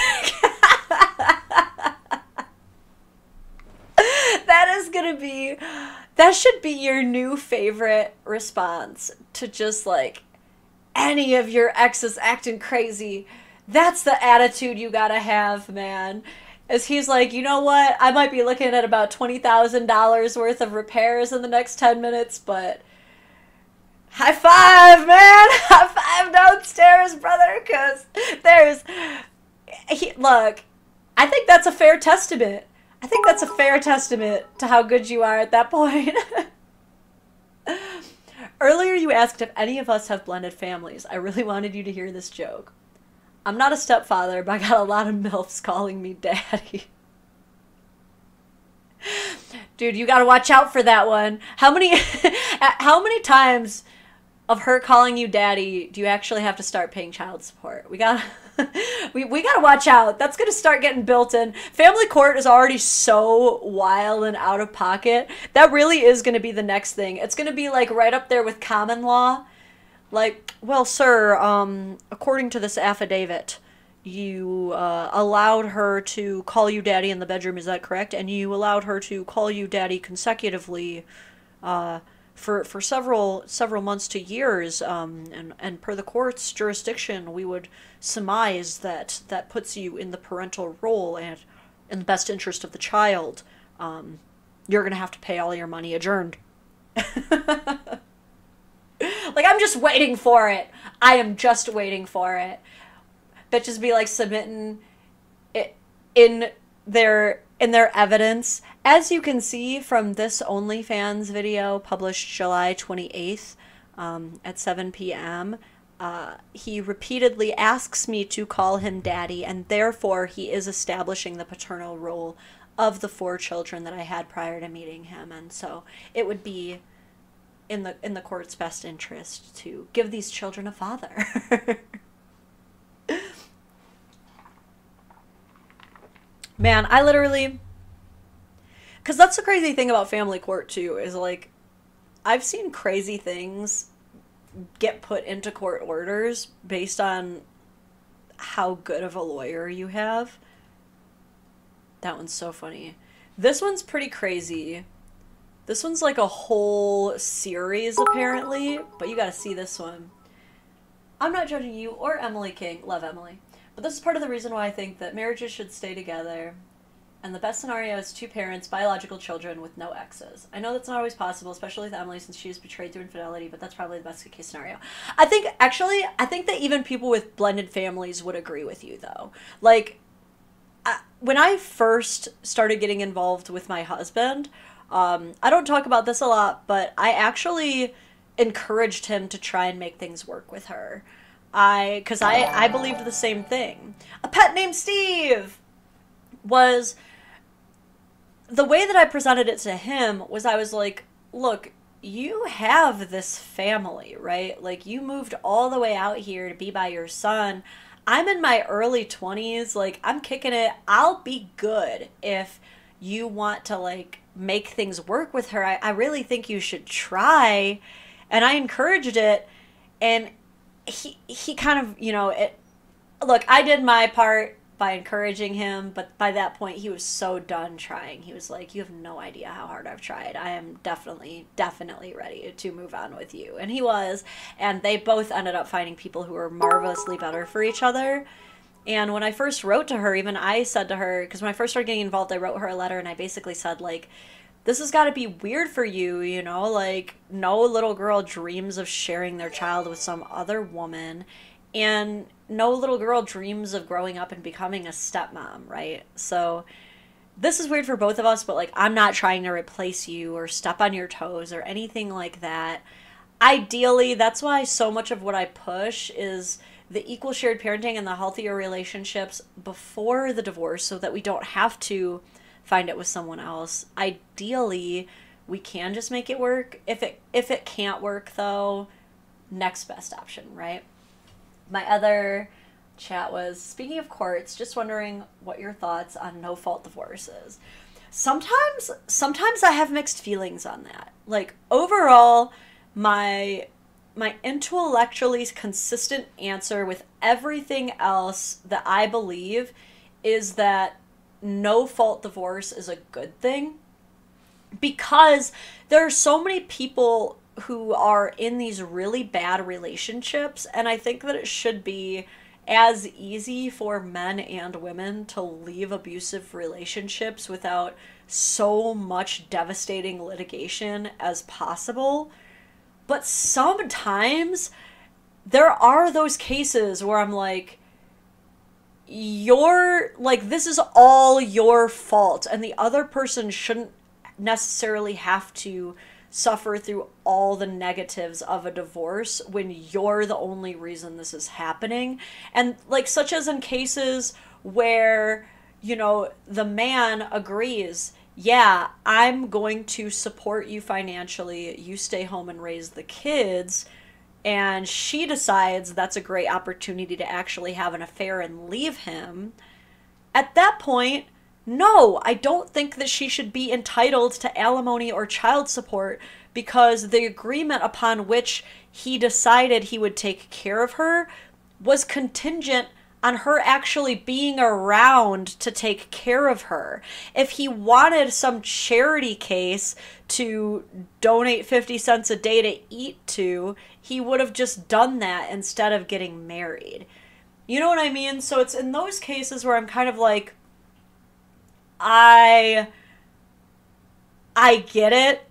That should be your new favorite response to just, like, any of your exes acting crazy. That's the attitude you gotta have, man. As he's like, you know what? I might be looking at about $20,000 worth of repairs in the next 10 minutes, but high five, man! High five downstairs, brother, because look, I think that's a fair testament. I think that's a fair testament to how good you are at that point. Earlier you asked if any of us have blended families. I really wanted you to hear this joke. I'm not a stepfather, but I got a lot of MILFs calling me daddy. Dude, you gotta watch out for that one. How many times of her calling you daddy do you actually have to start paying child support? We gotta watch out. That's gonna start getting built in. Family court is already so wild and out of pocket. That really is gonna be the next thing. It's gonna be like right up there with common law. Like, well, sir, according to this affidavit, you allowed her to call you daddy in the bedroom, is that correct? And you allowed her to call you daddy consecutively for several months to years, and per the court's jurisdiction, we would surmise that that puts you in the parental role and in the best interest of the child. You're gonna have to pay all your money adjourned. Like, I'm just waiting for it. I am just waiting for it. Bitches be like submitting it in their evidence. As you can see from this OnlyFans video published July 28th at 7 p.m., he repeatedly asks me to call him daddy, and therefore he is establishing the paternal role of the 4 children that I had prior to meeting him. And so it would be in the court's best interest to give these children a father. Man, I literally... Because that's the crazy thing about family court, too, is, like, I've seen crazy things get put into court orders based on how good of a lawyer you have. That one's so funny. This one's pretty crazy. This one's like a whole series, apparently, but you gotta see this one. I'm not judging you or Emily King. Love Emily. But this is part of the reason why I think that marriages should stay together. And the best scenario is 2 parents, biological children with no exes. I know that's not always possible, especially with Emily since she was betrayed through infidelity, but that's probably the best case scenario. I think that even people with blended families would agree with you, though. Like, when I first started getting involved with my husband, I don't talk about this a lot, but I actually encouraged him to try and make things work with her. Because I believed the same thing. A pet named Steve was... The way that I presented it to him was I was like, look, you have this family, right? Like, you moved all the way out here to be by your son. I'm in my early 20s. Like, I'm kicking it. I'll be good if you want to, like, make things work with her. I really think you should try. And I encouraged it. And he kind of, you know, look, I did my part by encouraging him, but by that point he was so done trying. He was like, you have no idea how hard I've tried. I am definitely ready to move on with you. And he was, and they both ended up finding people who were marvelously better for each other. And when I first wrote to her, even I said to her, because when I first started getting involved, I wrote her a letter and I basically said, like, this has got to be weird for you, you know, like, no little girl dreams of sharing their child with some other woman. And no little girl dreams of growing up and becoming a stepmom, right? So this is weird for both of us, but, like, I'm not trying to replace you or step on your toes or anything like that. Ideally, that's why so much of what I push is the equal shared parenting and the healthier relationships before the divorce so that we don't have to find it with someone else. Ideally, we can just make it work. If it can't work, though, next best option, right? My other chat was, speaking of courts, just wondering what your thoughts on no-fault divorces. Sometimes I have mixed feelings on that. Like, overall, my intellectually consistent answer with everything else that I believe is that no-fault divorce is a good thing. Because there are so many people who are in these really bad relationships, and I think that it should be as easy for men and women to leave abusive relationships without so much devastating litigation as possible. But sometimes there are those cases where I'm like, this is all your fault, and the other person shouldn't necessarily have to suffer through all the negatives of a divorce when you're the only reason this is happening. And like, such as in cases where, you know, the man agrees, yeah, I'm going to support you financially, you stay home and raise the kids, and she decides that's a great opportunity to actually have an affair and leave him. At that point, no, I don't think that she should be entitled to alimony or child support, because the agreement upon which he decided he would take care of her was contingent on her actually being around to take care of her. If he wanted some charity case to donate 50 cents a day to eat to, he would have just done that instead of getting married. You know what I mean? So it's in those cases where I'm kind of like, I get it.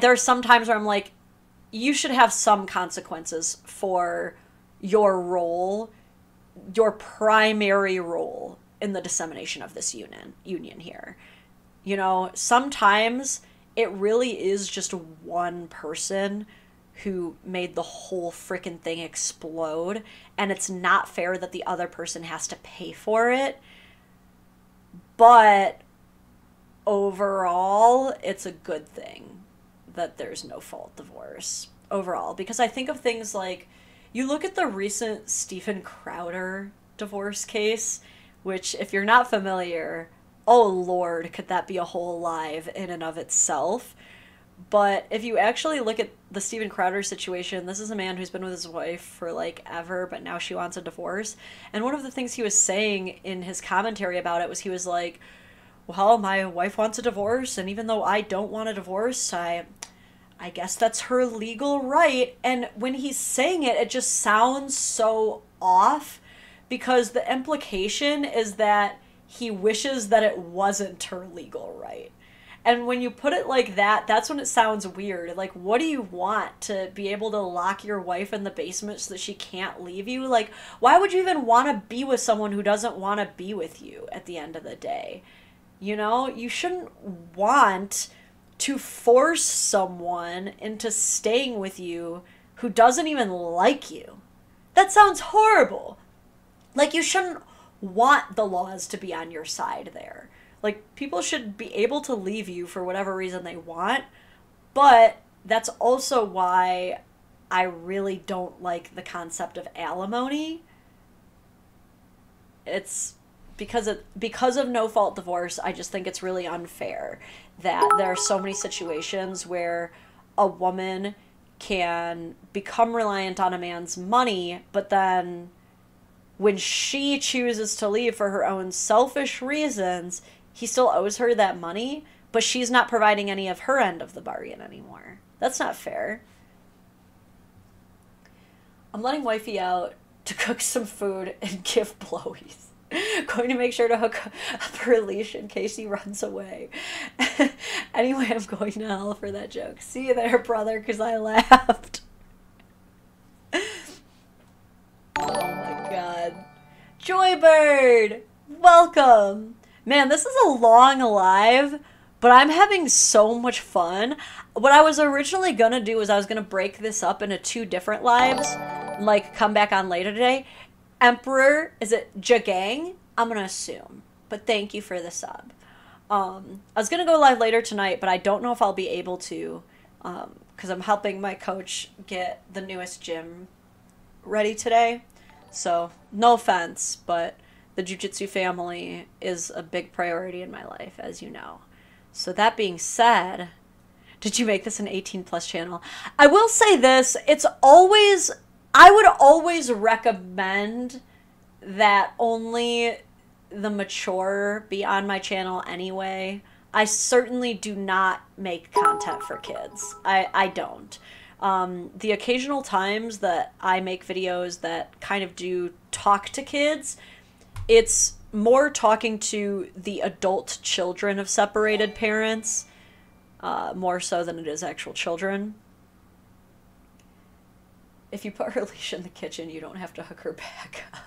There's some times where I'm like, you should have some consequences for your role, your primary role in the dissemination of this union here. You know, sometimes it really is just one person who made the whole freaking thing explode, and it's not fair that the other person has to pay for it. But overall, it's a good thing that there's no fault divorce overall, because I think of things like, you look at the recent Stephen Crowder divorce case, which, if you're not familiar, oh Lord, could that be a whole live in and of itself. But if you actually look at the Stephen Crowder situation, this is a man who's been with his wife for like ever, but now she wants a divorce. And one of the things he was saying in his commentary about it was, he was like, well, my wife wants a divorce, and even though I don't want a divorce, I guess that's her legal right. And when he's saying it, it just sounds so off, because the implication is that he wishes that it wasn't her legal right. And when you put it like that, that's when it sounds weird. Like, what do you want? To be able to lock your wife in the basement so that she can't leave you? Like, why would you even want to be with someone who doesn't want to be with you at the end of the day? You know, you shouldn't want to force someone into staying with you who doesn't even like you. That sounds horrible. Like, you shouldn't want the laws to be on your side there. Like, people should be able to leave you for whatever reason they want, but that's also why I really don't like the concept of alimony. It's because of no-fault divorce, I just think it's really unfair that there are so many situations where a woman can become reliant on a man's money, but then when she chooses to leave for her own selfish reasons, he still owes her that money, but she's not providing any of her end of the bargain anymore. That's not fair. I'm letting wifey out to cook some food and give blowies. Going to make sure to hook up her leash in case he runs away. Anyway, I'm going to hell for that joke. See you there, brother, because I laughed. Oh my god. Joybird! Welcome! Man, this is a long live, but I'm having so much fun. What I was originally going to do was I was going to break this up into 2 different lives, like come back on later today. Emperor, is it Jagang? I'm going to assume, but thank you for the sub. I was going to go live later tonight, but I don't know if I'll be able to, because I'm helping my coach get the newest gym ready today. So, no offense, but the jiu-jitsu family is a big priority in my life, as you know. So that being said, did you make this an 18+ channel? I will say this, I would always recommend that only the mature be on my channel anyway. I certainly do not make content for kids. I don't. The occasional times that I make videos that kind of do talk to kids, it's more talking to the adult children of separated parents, more so than it is actual children. If you put her leash in the kitchen, you don't have to hook her back up.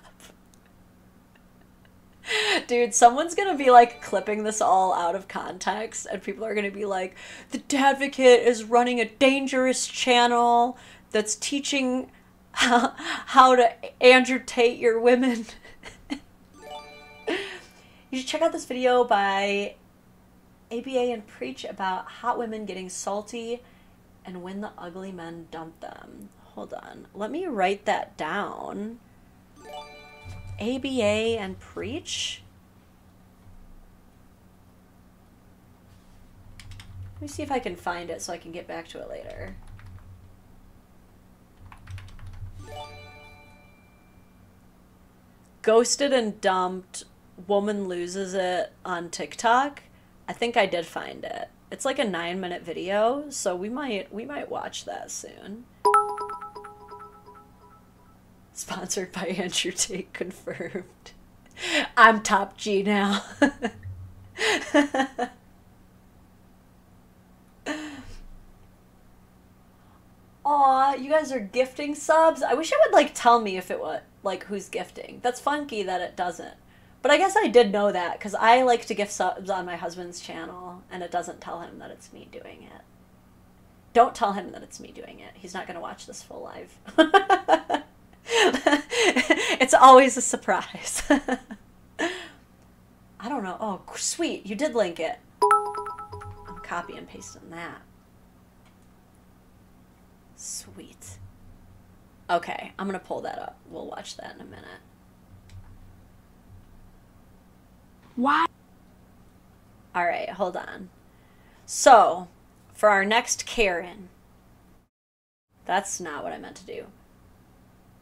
Dude, someone's gonna be like clipping this all out of context, and people are gonna be like, the Dadvocate is running a dangerous channel that's teaching how to Andrew Tate your women. You should check out this video by Abba and Preach about hot women getting salty and when the ugly men dump them. Hold on, let me write that down. Abba and Preach? Let me see if I can find it so I can get back to it later. Ghosted and dumped, woman loses it on TikTok. I think I did find it. It's like a 9-minute video, so we might watch that soon. Sponsored by Andrew Tate, confirmed. I'm top G now. Aw, you guys are gifting subs? I wish it would, like, tell me if it was, like, who's gifting. That's funky that it doesn't. But I guess I did know that, because I like to gift subs on my husband's channel, and it doesn't tell him that it's me doing it. Don't tell him that it's me doing it. He's not going to watch this full live. It's always a surprise. I don't know. Oh, sweet. You did link it. I'm copy and pasting that. Sweet. Okay, I'm going to pull that up. We'll watch that in a minute. Why? All right, hold on. So, for our next Karen, that's not what I meant to do.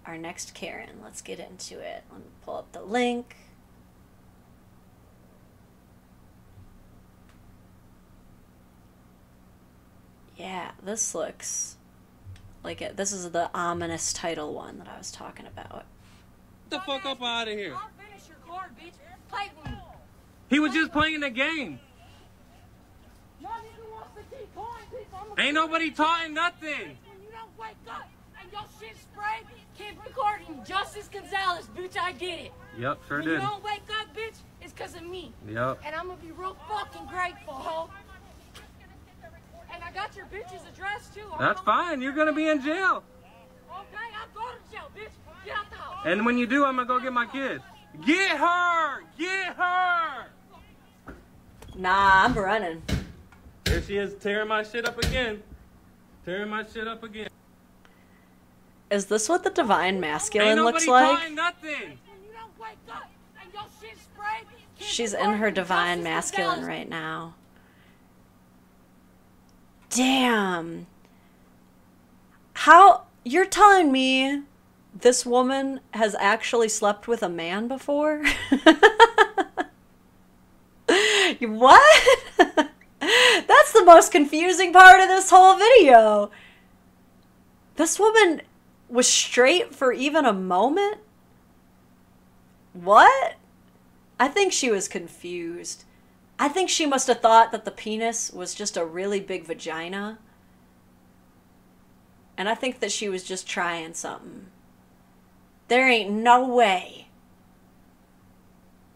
Our next Karen, let's get into it. Let me pull up the link. Yeah, this looks like it. This is the ominous title one that I was talking about. Get the fuck up out of here. I'll finish your card, bitch. Play with me. He was just playing the game. Ain't nobody taught nothing. When you don't wake up and your shit sprayed, keep recording. Justice Gonzalez, bitch, I did it. Yep, sure when did. You don't wake up, bitch, it's because of me. Yep. And I'm going to be real fucking grateful, ho. And I got your bitch's address, too. That's fine. You're going to be in jail. Okay, I'll go to jail, bitch. Get out the house. And when you do, I'm going to go get my kid. Get her! Get her! Nah, I'm running. There she is, tearing my shit up again. Tearing my shit up again. Is this what the divine masculine looks like? Nothing. She's in her divine masculine right now. Damn. How? You're telling me this woman has actually slept with a man before? What? That's the most confusing part of this whole video. This woman was straight for even a moment? What? I think she was confused. I think she must have thought that the penis was just a really big vagina. And I think that she was just trying something. There ain't no way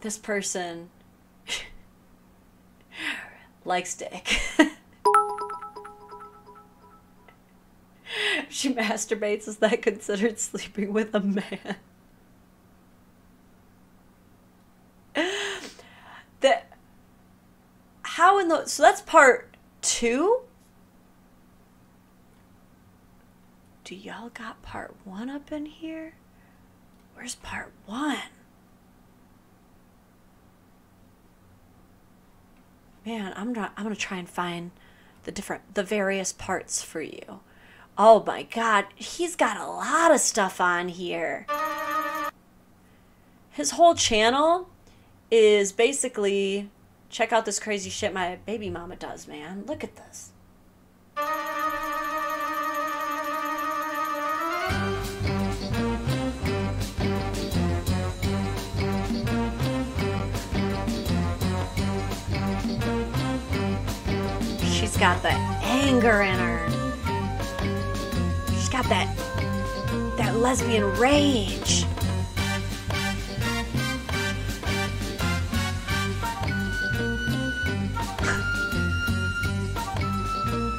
this person likes dick. If she masturbates, is that considered sleeping with a man? How in the... So that's part 2? Do y'all got part 1 up in here? Where's part 1? Man, I'm gonna try and find the various parts for you. Oh my god, he's got a lot of stuff on here. His whole channel is basically, check out this crazy shit my baby mama does, man. Look at this. She's got the anger in her. She's got that lesbian rage.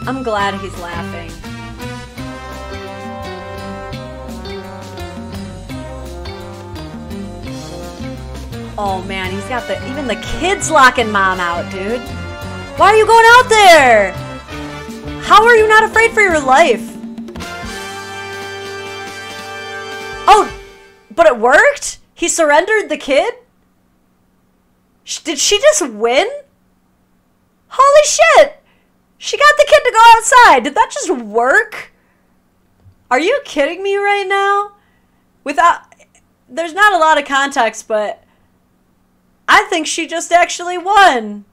I'm glad he's laughing. Oh man, he's got even the kids locking mom out, dude. Why are you going out there? How are you not afraid for your life? Oh, but it worked? He surrendered the kid? Did she just win? Holy shit! She got the kid to go outside. Did that just work? Are you kidding me right now? There's not a lot of context, but I think she just actually won.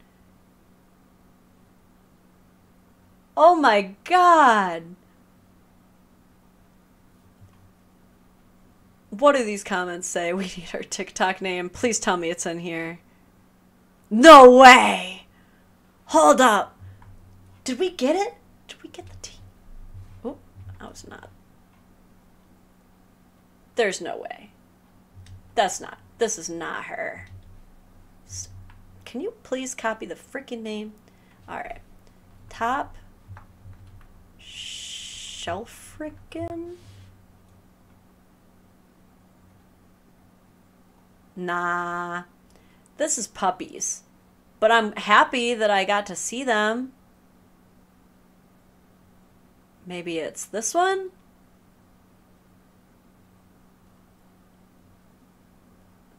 Oh my god. What do these comments say? We need our TikTok name. Please tell me it's in here. No way! Hold up. Did we get it? Did we get the T? Oh, I was not. There's no way. This is not her. Can you please copy the freaking name? Alright. Top shelf frickin'? Nah. This is puppies. But I'm happy that I got to see them. Maybe it's this one?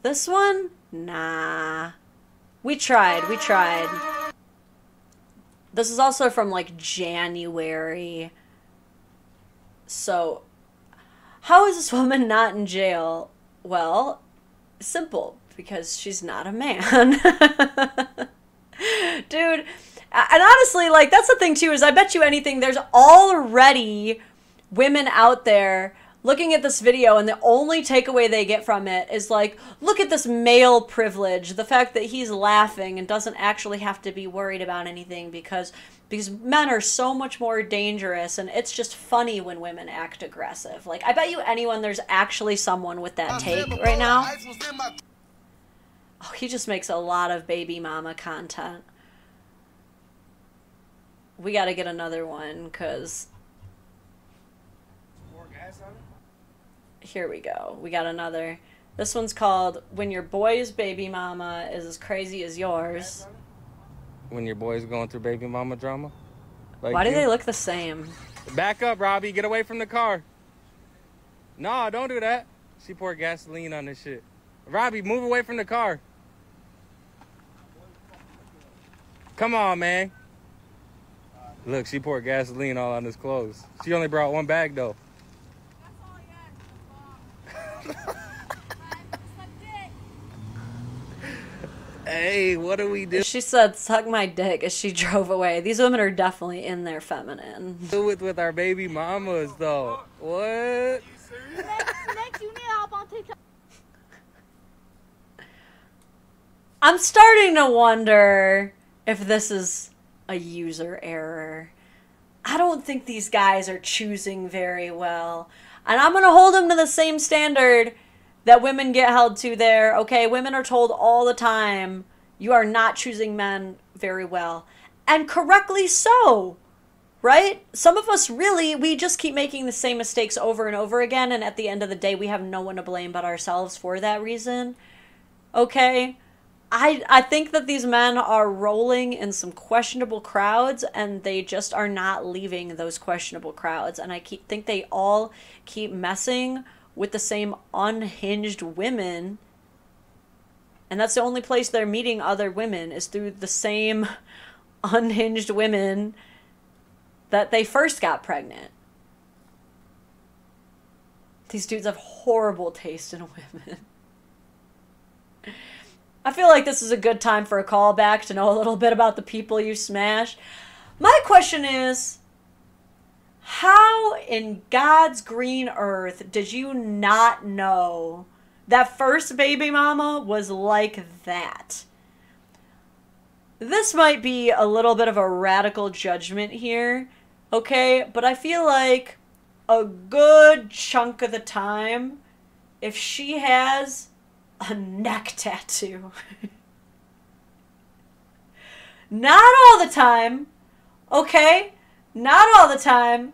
This one? Nah. We tried. This is also from like January. So, how is this woman not in jail? Well, simple. Because she's not a man. Dude, and honestly, like, that's the thing too, is I bet you anything, there's already women out there looking at this video and the only takeaway they get from it is like, look at this male privilege, the fact that he's laughing and doesn't actually have to be worried about anything because men are so much more dangerous and it's just funny when women act aggressive. Like, I bet you anyone there's actually someone with that take right now. Oh, he just makes a lot of baby mama content. We gotta get another one, because... Here we go. We got another. This one's called When Your Boy's Baby Mama Is As Crazy As Yours. When your boy's going through baby mama drama? Like why do they look the same? Back up, Robbie. Get away from the car. No, don't do that. She poured gasoline on this shit. Robbie, move away from the car. Come on, man. Look, she poured gasoline all on his clothes. She only brought one bag, though. Hey, what do we do? She said, suck my dick as she drove away. These women are definitely in their feminine. Do it with our baby mamas, though. What? Next, you need help on TikTok. I'm starting to wonder if this is a user error. I don't think these guys are choosing very well. And I'm going to hold them to the same standard that women get held to there. Okay, women are told all the time, you are not choosing men very well. And correctly so, right? Some of us really, we just keep making the same mistakes over and over again. And at the end of the day, we have no one to blame but ourselves for that reason. Okay? I think that these men are rolling in some questionable crowds and they just are not leaving those questionable crowds. And I think they all keep messing with the same unhinged women. And that's the only place they're meeting other women is through the same unhinged women that they first got pregnant. These dudes have horrible taste in women. I feel like this is a good time for a callback to know a little bit about the people you smashed. My question is, how in God's green earth did you not know that first baby mama was like that? This might be a little bit of a radical judgment here, okay? But I feel like a good chunk of the time, if she has a neck tattoo. Not all the time, okay? Not all the time,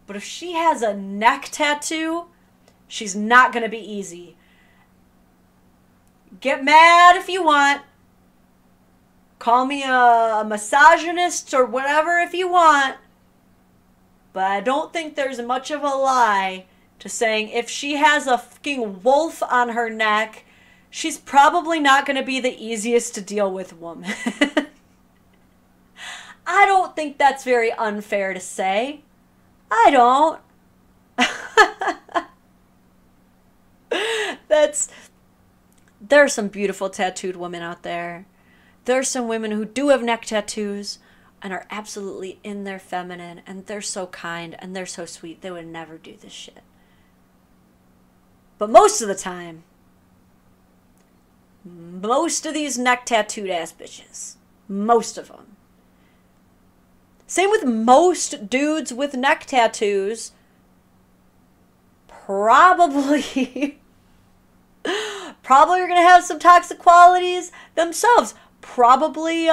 but if she has a neck tattoo, she's not going to be easy. Get mad if you want. Call me a misogynist or whatever if you want. But I don't think there's much of a lie to saying if she has a fucking wolf on her neck, she's probably not going to be the easiest to deal with woman. I don't think that's very unfair to say. I don't. There are some beautiful tattooed women out there. There are some women who do have neck tattoos and are absolutely in their feminine, and they're so kind and they're so sweet. They would never do this shit. But most of the time, most of these neck tattooed ass bitches, most of them. Same with most dudes with neck tattoos. Probably are going to have some toxic qualities themselves. Probably,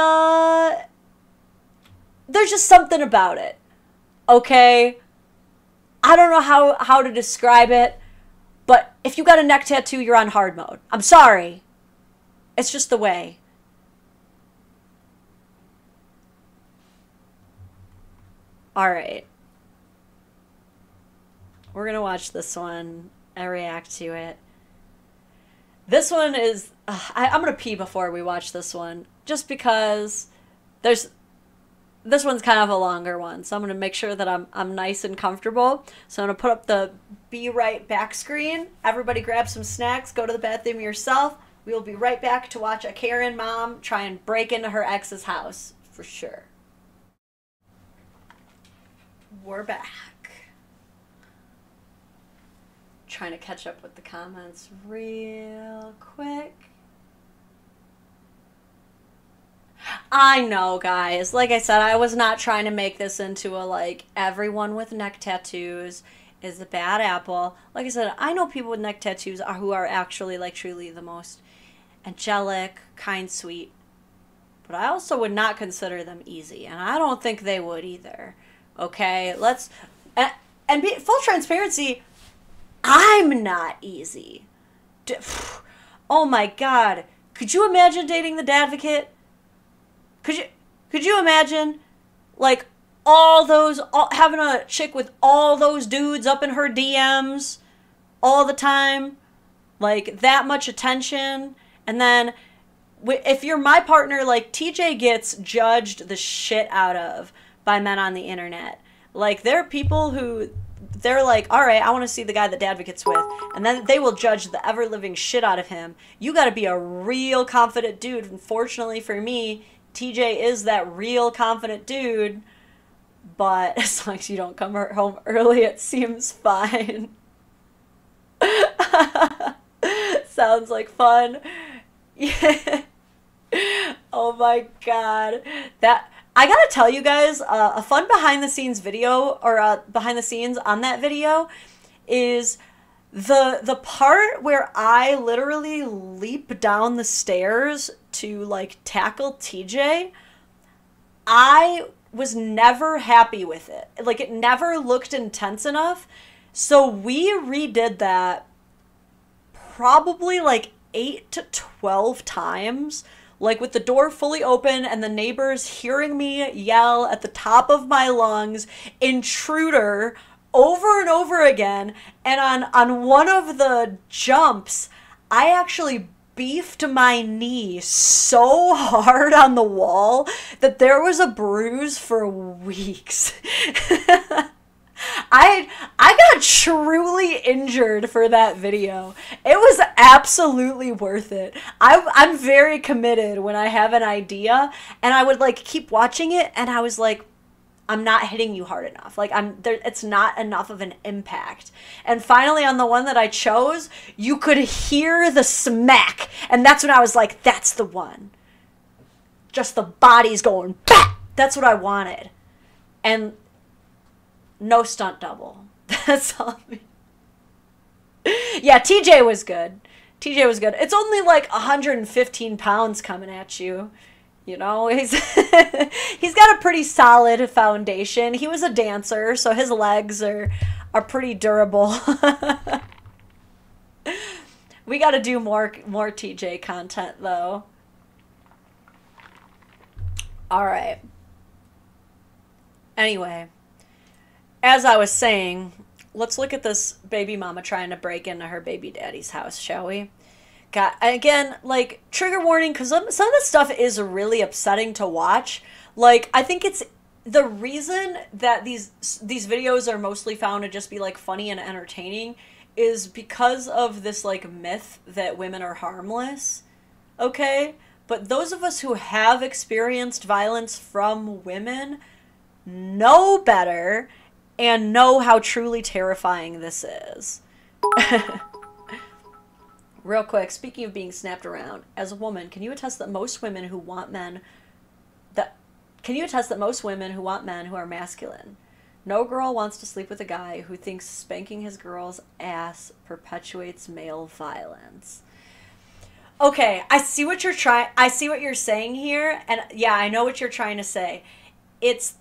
there's just something about it. Okay? I don't know how to describe it, but if you got a neck tattoo, you're on hard mode. I'm sorry. It's just the way. Alright. We're gonna watch this one. I react to it. This one is... I'm gonna pee before we watch this one. Just because this one's kind of a longer one. So I'm gonna make sure that I'm nice and comfortable. So I'm gonna put up the Be Right back screen. Everybody grab some snacks. Go to the bathroom yourself. We will be right back to watch a Karen mom try and break into her ex's house. For sure. We're back. Trying to catch up with the comments real quick. I know, guys. Like I said, I was not trying to make this into a, like, everyone with neck tattoos is a bad apple. Like I said, I know people with neck tattoos who are actually, like, truly the most angelic, kind, sweet. But I also would not consider them easy. And I don't think they would either. Okay, let's... And be full transparency, I'm not easy. Oh my God. Could you imagine dating the Dadvocate? Could you imagine, like, having a chick with all those dudes up in her DMs all the time? Like, that much attention? And then, if you're my partner, like, TJ gets judged the shit out of by men on the internet. Like, there are people who, they're like, all right, I want to see the guy that Dadvocate's with. And then they will judge the ever-living shit out of him. You got to be a real confident dude. Unfortunately for me, TJ is that real confident dude. But as long as you don't come home early, it seems fine. Sounds like fun. Yeah. Oh my God. I gotta tell you guys, a fun behind the scenes video, or behind the scenes on that video, is the part where I literally leap down the stairs to, like, tackle TJ. I was never happy with it. Like, it never looked intense enough. So we redid that probably like 8 to 12 times. Like, with the door fully open and the neighbors hearing me yell at the top of my lungs, "Intruder," over and over again. And on one of the jumps, I actually beefed my knee so hard on the wall that there was a bruise for weeks. I got truly injured for that video. It was absolutely worth it. I'm very committed when I have an idea, and I would, like, keep watching it, and I was like, I'm not hitting you hard enough. Like, it's not enough of an impact. And finally, on the one that I chose, you could hear the smack, and that's when I was like, that's the one. Just the bodies going, bah! That's what I wanted. And no stunt double. That's all. Yeah, TJ was good. TJ was good. It's only like 115 pounds coming at you. You know, he's he's got a pretty solid foundation. He was a dancer, so his legs are pretty durable. We got to do more TJ content though. All right. Anyway, as I was saying, let's look at this baby mama trying to break into her baby daddy's house, shall we? God, again, like, trigger warning, because some of this stuff is really upsetting to watch. Like, I think it's the reason that these videos are mostly found to just be, like, funny and entertaining is because of this, like, myth that women are harmless, okay? But those of us who have experienced violence from women know better and know how truly terrifying this is. Real quick, speaking of being snapped around, as a woman, can you attest that most women who want men who are masculine? No girl wants to sleep with a guy who thinks spanking his girl's ass perpetuates male violence. Okay, I see what you're saying here, and yeah, I know what you're trying to say. At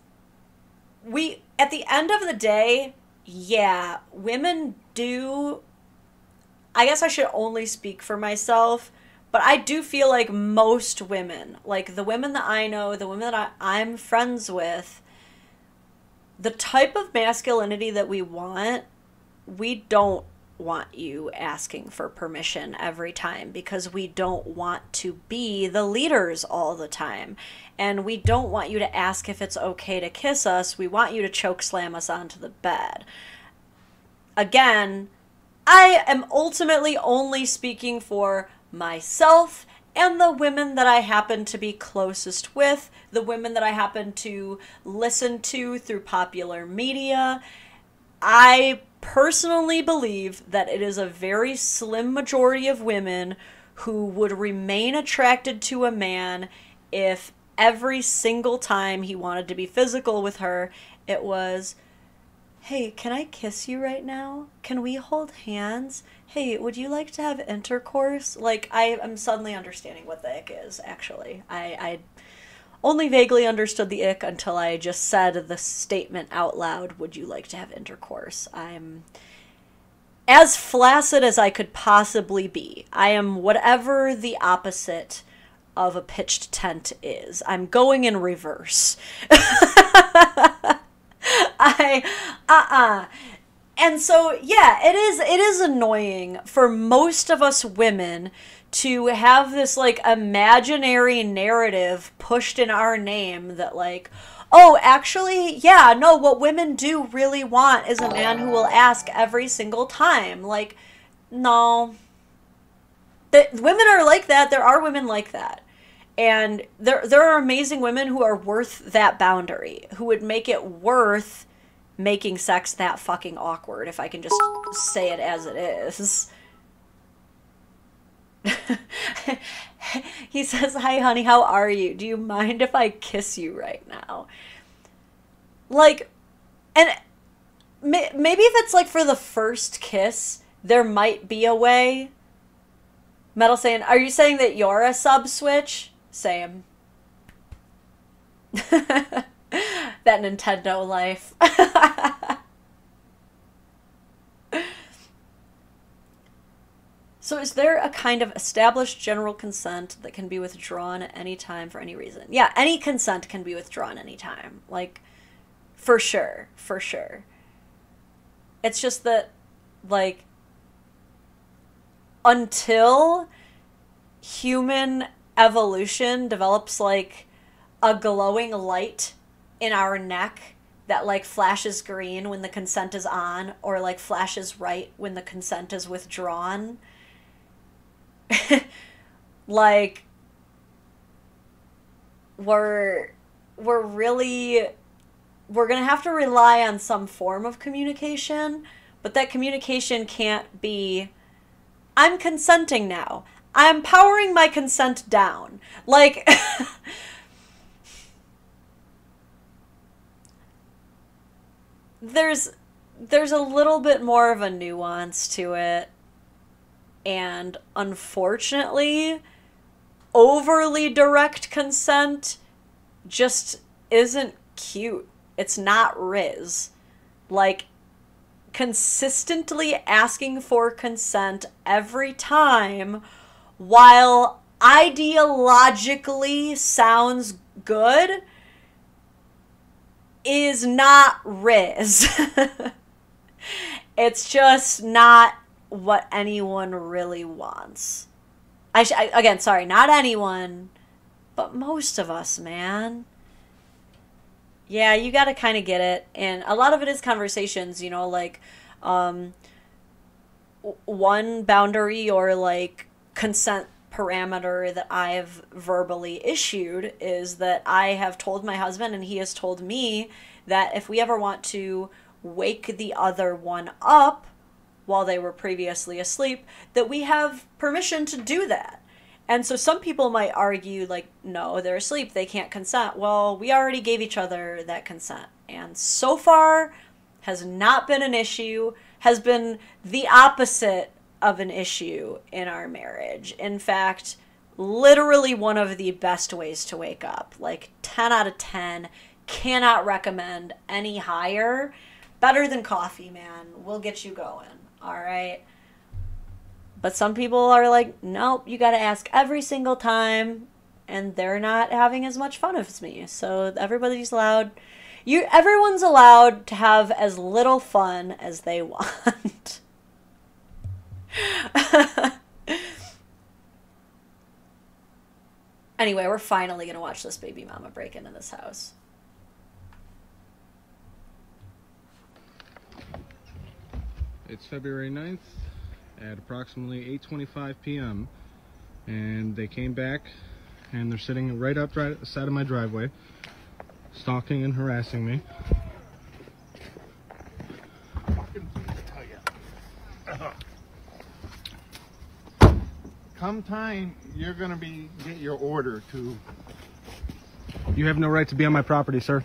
the end of the day, yeah, women do. I guess I should only speak for myself, but I do feel like most women, like the women that I know, the women that I'm friends with, the type of masculinity that we want, we don't want you asking for permission every time because we don't want to be the leaders all the time. And we don't want you to ask if it's okay to kiss us. We want you to choke slam us onto the bed. Again, I am ultimately only speaking for myself and the women that I happen to be closest with, the women that I happen to listen to through popular media. I personally believe that it is a very slim majority of women who would remain attracted to a man if every single time he wanted to be physical with her, it was, hey, can I kiss you right now? Can we hold hands? Hey, would you like to have intercourse? Like, I'm suddenly understanding what the ick is, actually. I only vaguely understood the ick until I just said the statement out loud, would you like to have intercourse? I'm as flaccid as I could possibly be. I am whatever the opposite of a pitched tent is. I'm going in reverse. And so, yeah, it is annoying for most of us women to have this, like, imaginary narrative pushed in our name that, like, oh, actually, yeah, no, what women do really want is a man who will ask every single time. Like, no. Women are like that. There are women like that. And there are amazing women who are worth that boundary, who would make it worth making sex that fucking awkward, if I can just say it as it is. He says, hi, honey, how are you? Do you mind if I kiss you right now? Like, and maybe if it's like for the first kiss, there might be a way. Metal saying, are you saying that you're a sub switch? Same. That Nintendo life. So is there a kind of established general consent that can be withdrawn at any time for any reason? Yeah, any consent can be withdrawn anytime. Like, for sure. For sure. It's just that, like, until human evolution develops, like, a glowing light in our neck that, like, flashes green when the consent is on, or, like, flashes right when the consent is withdrawn. Like, we're gonna have to rely on some form of communication, but that communication can't be, I'm consenting now. I'm powering my consent down. Like, there's a little bit more of a nuance to it. And unfortunately, overly direct consent just isn't cute. It's not Riz. Like, consistently asking for consent every time, while ideologically sounds good, is not Riz. It's just not what anyone really wants. Again, sorry, not anyone, but most of us, man. Yeah, you gotta kind of get it. And a lot of it is conversations, you know, like, one boundary or, like, consent parameter that I've verbally issued is that I have told my husband, and he has told me, that if we ever want to wake the other one up while they were previously asleep, that we have permission to do that. And so some people might argue, like, no, they're asleep, they can't consent. Well, we already gave each other that consent. And so far has not been an issue, has been the opposite of an issue in our marriage. In fact, literally one of the best ways to wake up. Like 10 out of 10, cannot recommend any higher. Better than coffee, man. We'll get you going. All right. But some people are like, nope, you got to ask every single time, and they're not having as much fun as me. So everybody's allowed. Everyone's allowed to have as little fun as they want. Anyway, we're finally going to watch this baby mama break into this house. It's February 9th at approximately 8:25 p.m. and they came back and they're sitting right up the side of my driveway, stalking and harassing me. Come time, you're gonna get your order to. You have no right to be on my property, sir.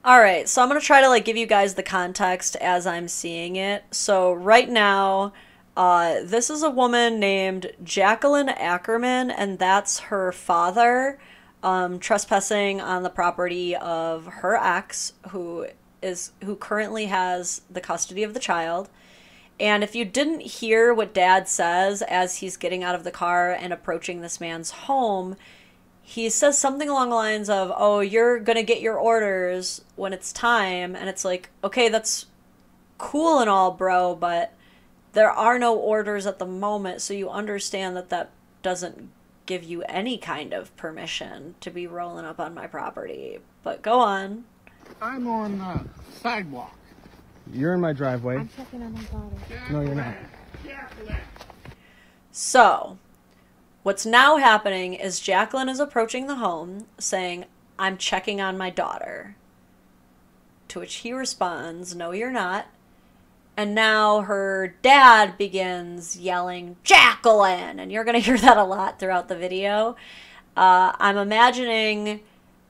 Alright, so I'm going to try to like give you guys the context as I'm seeing it. So right now, this is a woman named Jacqueline Ackerman, and that's her father, trespassing on the property of her ex, who currently has the custody of the child. And if you didn't hear what Dad says as he's getting out of the car and approaching this man's home, he says something along the lines of, oh, you're going to get your orders when it's time. And it's like, okay, that's cool and all, bro, but there are no orders at the moment. So you understand that that doesn't give you any kind of permission to be rolling up on my property. But go on. I'm on the sidewalk. You're in my driveway. I'm checking on my daughter. No, you're not. So, what's now happening is Jacqueline is approaching the home saying, I'm checking on my daughter. To which he responds, no, you're not. And now her dad begins yelling, Jacqueline! And you're going to hear that a lot throughout the video. I'm imagining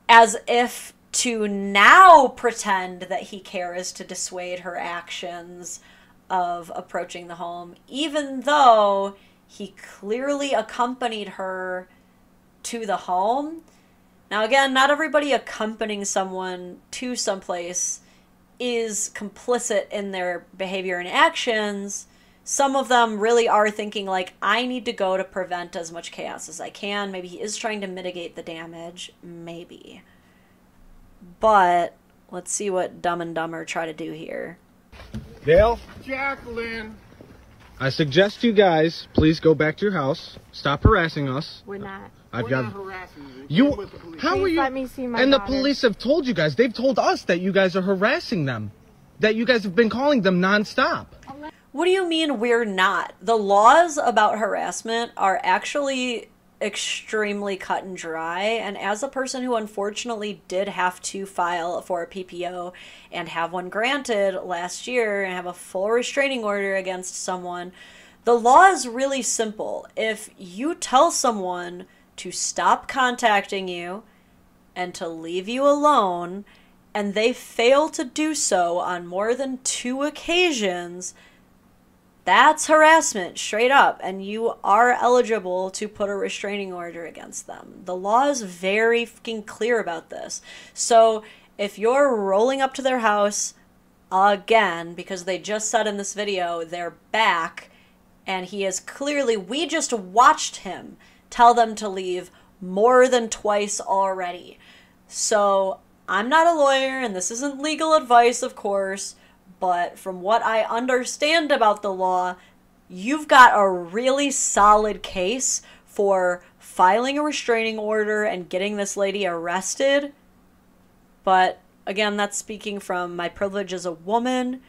as if to now pretend that he cares to dissuade her actions of approaching the home, even though he clearly accompanied her to the home. Now again, not everybody accompanying someone to someplace is complicit in their behavior and actions. Some of them really are thinking like, I need to go to prevent as much chaos as I can. Maybe he is trying to mitigate the damage. Maybe. But let's see what Dumb and Dumber try to do here. Dale? Jacqueline! I suggest you guys please go back to your house. Stop harassing us. We're not. We're not harassing you. How are you? Let me see my and daughter. The police have told you guys. They've told us that you guys are harassing them. That you guys have been calling them nonstop. What do you mean we're not? The laws about harassment are actually extremely cut and dry, and as a person who unfortunately did have to file for a PPO and have one granted last year and have a full restraining order against someone, the law is really simple. If you tell someone to stop contacting you and to leave you alone, and they fail to do so on more than 2 occasions, That's harassment, straight up, and you are eligible to put a restraining order against them. The law is very fucking clear about this. So if you're rolling up to their house again, because they just said in this video they're back, and he is clearly, we just watched him tell them to leave more than twice already. So I'm not a lawyer, and this isn't legal advice, of course, but from what I understand about the law, you've got a really solid case for filing a restraining order and getting this lady arrested. But again, that's speaking from my privilege as a woman,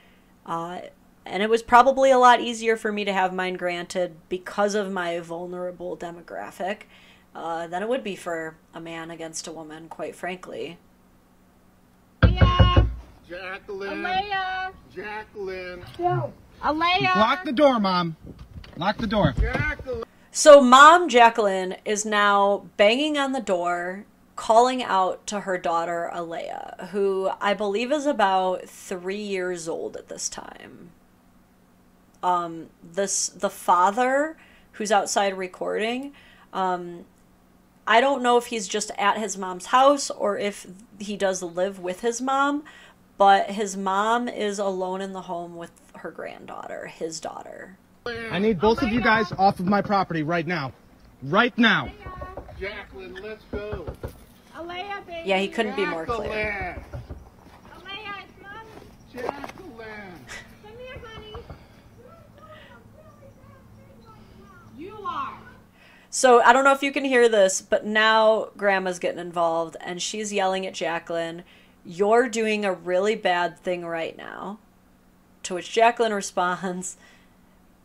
and it was probably a lot easier for me to have mine granted because of my vulnerable demographic than it would be for a man against a woman, quite frankly. Jacqueline. Alea. Jacqueline. No. Alea. Lock the door, Mom. Lock the door. Jacqueline. So Mom Jacqueline is now banging on the door, calling out to her daughter Alea, who I believe is about 3 years old at this time. The father who's outside recording, I don't know if he's just at his mom's house or if he does live with his mom, but his mom is alone in the home with her granddaughter, his daughter. I need both of you guys off of my property right now. Right now. Jacqueline, let's go. Alea, baby. Yeah, he couldn't be more clear. Alea, it's Mom. Jacqueline. Come here, honey. You are. So I don't know if you can hear this, but now Grandma's getting involved and she's yelling at Jacqueline, "You're doing a really bad thing right now." To which Jacqueline responds,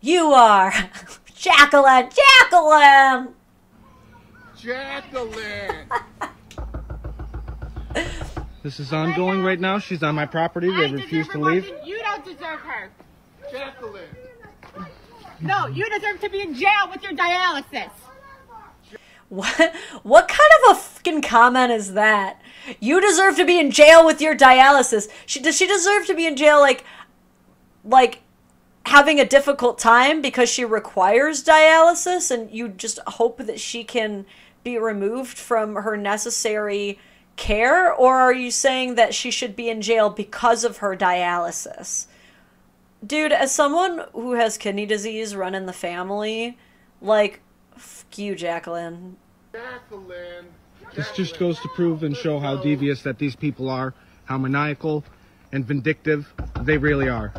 "You are." Jacqueline! Jacqueline! Jacqueline! This is ongoing right now. She's on my property. They refuse to leave. You don't deserve her. Jacqueline! No, you deserve to be in jail with your dialysis. What kind of a fucking comment is that? You deserve to be in jail with your dialysis. Does she deserve to be in jail like having a difficult time because she requires dialysis and you just hope that she can be removed from her necessary care? Or are you saying that she should be in jail because of her dialysis? Dude, as someone who has kidney disease running the family, like, fuck you, Jacqueline. Jacqueline. This just goes to prove and show how devious that these people are, how maniacal and vindictive they really are.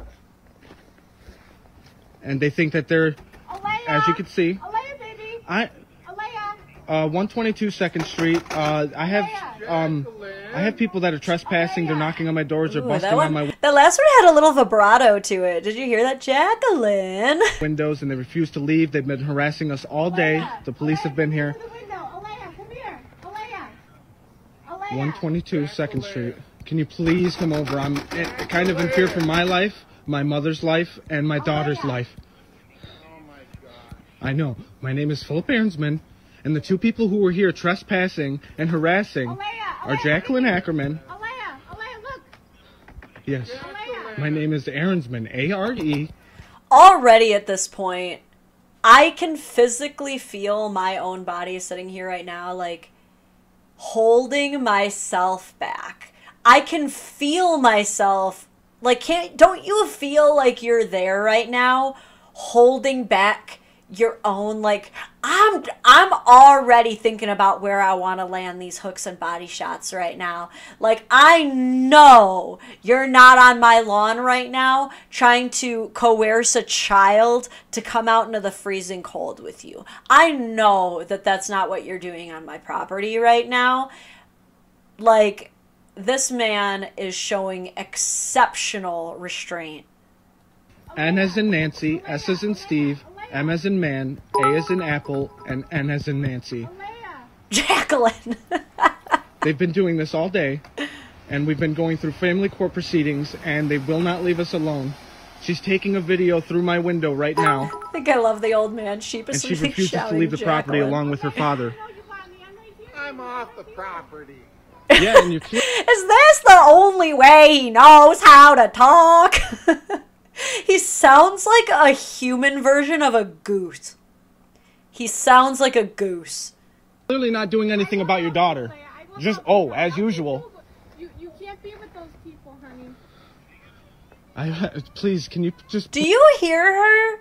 And they think that they're, Alea, as you can see, Alea, baby. I, Alea. 122 2nd Street. I have people that are trespassing. They're knocking on my doors or busting on my That last one had a little vibrato to it. Did you hear that, Jacqueline? windows, and they refuse to leave. They've been harassing us all day. The police have been here. Alea, come here. Alea. 122 2nd Street. Can you please come over? I'm kind of in fear for my life, my mother's life, and my daughter's life. Oh my God. I know. My name is Philip Ahrensman, and the two people who were here trespassing and harassing are Jacqueline Ackerman. Alea, look. Yes. My name is Ahrensman, A-R-E. Already at this point, I can physically feel my own body sitting here right now, like, holding myself back. I can feel myself, like, don't you feel like you're there right now, holding back your own, like, I'm already thinking about where I want to land these hooks and body shots right now. Like, I know you're not on my lawn right now trying to coerce a child to come out into the freezing cold with you. I know that that's not what you're doing on my property right now. Like, this man is showing exceptional restraint. N as in Nancy, S as in Steve, M as in man, A as in apple, and N as in Nancy. Jacqueline! They've been doing this all day, and we've been going through family court proceedings, and they will not leave us alone. She's taking a video through my window right now. I think I love the old man And sheepishly she refuses to shouting, leave the property Jacqueline. along with her father. I'm off the property. Yeah, and you Is this the only way he knows how to talk? He's sounds like a human version of a goose. He sounds like a goose. Clearly not doing anything about your daughter. Just, oh, as usual. You can't be with those people, honey. Please, can you just... Do you hear her?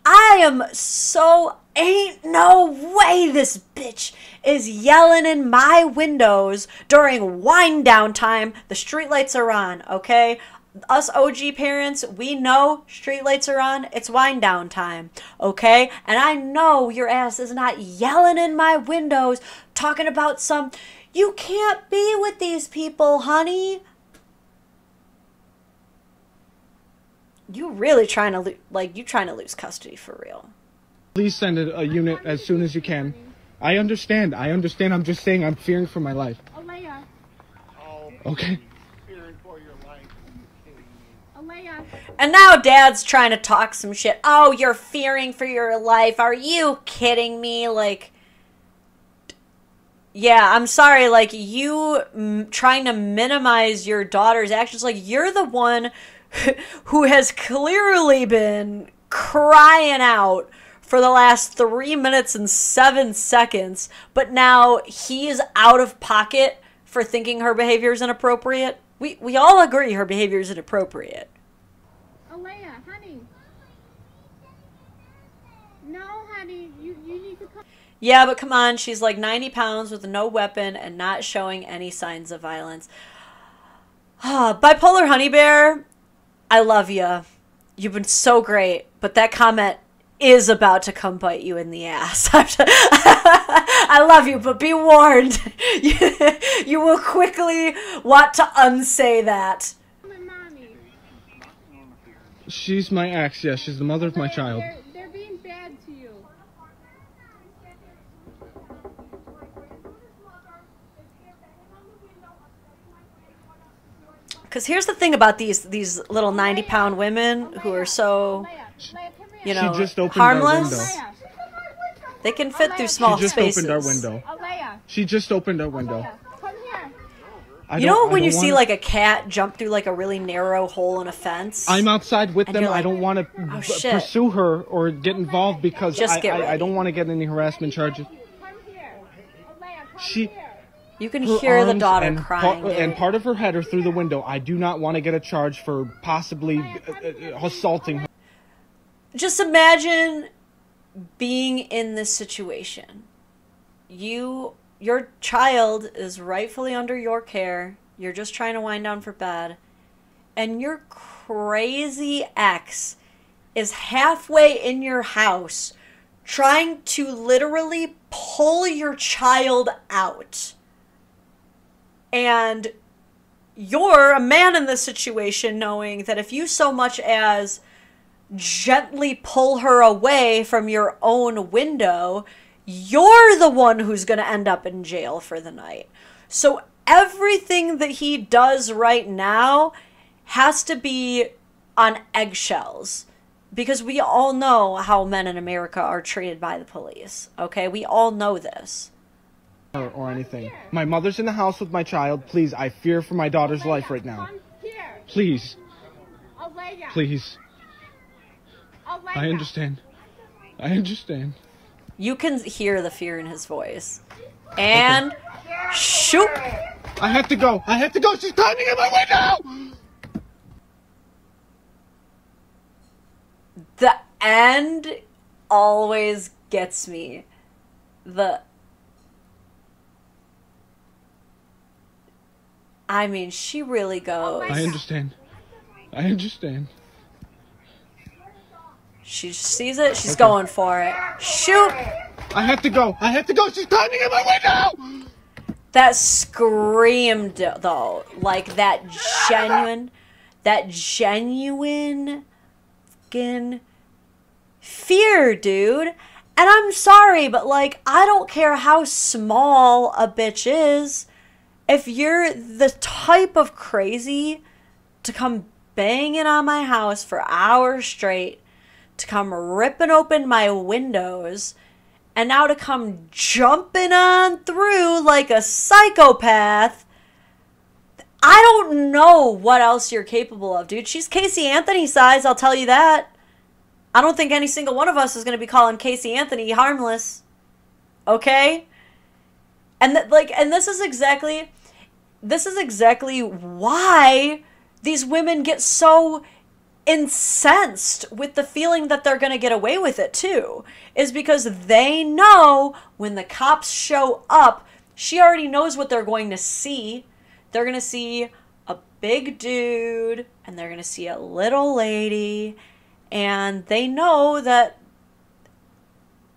I am so... Ain't no way this bitch is yelling in my windows during wind down time. The streetlights are on, okay? Us OG parents, we know streetlights are on. It's wind down time, okay? And I know your ass is not yelling in my windows talking about some... You can't be with these people, honey. You really trying to lose custody for real. Please send a unit as soon as you can. I understand. I'm just saying I'm fearing for my life. Alea. Okay. Alea. And now Dad's trying to talk some shit. Oh, you're fearing for your life. Are you kidding me? Like, yeah, I'm sorry. Like, you trying to minimize your daughter's actions. Like, you're the one who has clearly been crying out for the last 3 minutes and 7 seconds, but now he's out of pocket for thinking her behavior is inappropriate. We all agree her behavior is inappropriate. Alea, honey. No, honey, you need to come. Yeah, but come on, she's like 90 pounds with no weapon and not showing any signs of violence. Bipolar Honey Bear, I love you. You've been so great, but that comment is about to come bite you in the ass. I love you, but be warned. You will quickly want to unsay that. She's my ex, yes. She's the mother of my child. They're being bad to you. Because here's the thing about these little 90-pound women who are so, you know, harmless. They can fit through small spaces. She just opened our window. She just opened our window. You know when you see like a cat jump through like a really narrow hole in a fence? I'm outside with them. Like, I don't want to pursue her or get involved because I don't want to get any harassment charges. You can hear the daughter crying. And part of her head are through the window. I do not want to get a charge for possibly assaulting her. Just imagine being in this situation. Your child is rightfully under your care. You're just trying to wind down for bed. And your crazy ex is halfway in your house trying to literally pull your child out. And you're a man in this situation knowing that if you so much as gently pull her away from your own window, you're the one who's going to end up in jail for the night. So everything that he does right now has to be on eggshells. Because we all know how men in America are treated by the police. Okay? We all know this. Or anything. My mother's in the house with my child. Please, I fear for my daughter's life right now. Please. Please. I understand. I understand. You can hear the fear in his voice. And shoot! I have to go. I have to go. She's climbing in my window! The end always gets me. I mean, she really goes. I understand. I understand. She sees it. She's going for it. Shoot! I have to go. I have to go. She's climbing in my window! That screamed, though. Like, that genuine fucking fear, dude. And I'm sorry, but, like, I don't care how small a bitch is. If you're the type of crazy to come banging on my house for hours straight, to come ripping open my windows, and now to come jumping on through like a psychopath, I don't know what else you're capable of, dude. She's Casey Anthony size, I'll tell you that. I don't think any single one of us is going to be calling Casey Anthony harmless. Okay? And and this is exactly why these women get so incensed with the feeling that they're going to get away with it too, is because they know when the cops show up, she already knows what they're going to see. They're going to see a big dude and they're going to see a little lady, and they know that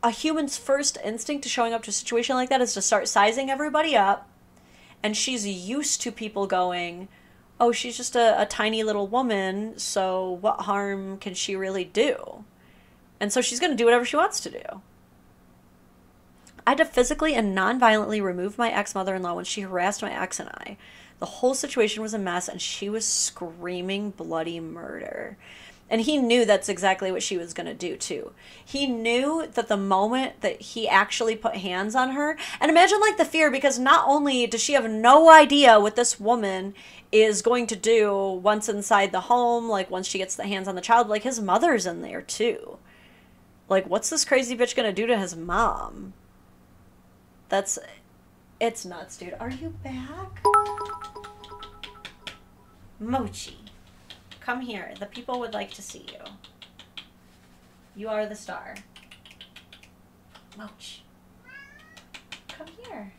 a human's first instinct to showing up to a situation like that is to start sizing everybody up. And she's used to people going, oh, she's just a tiny little woman, so what harm can she really do? And so she's going to do whatever she wants to do. I had to physically and non-violently remove my ex-mother-in-law when she harassed my ex and I. The whole situation was a mess, and she was screaming bloody murder. And he knew that's exactly what she was going to do, too. He knew that the moment that he actually put hands on her, and imagine, like, the fear, because not only does she have no idea what this woman is going to do once inside the home, like, once she gets the hands on the child, like, his mother's in there, too. Like, what's this crazy bitch going to do to his mom? It's nuts, dude. Are you back? Mochi. Come here. The people would like to see you. You are the star. Mochi. Come here.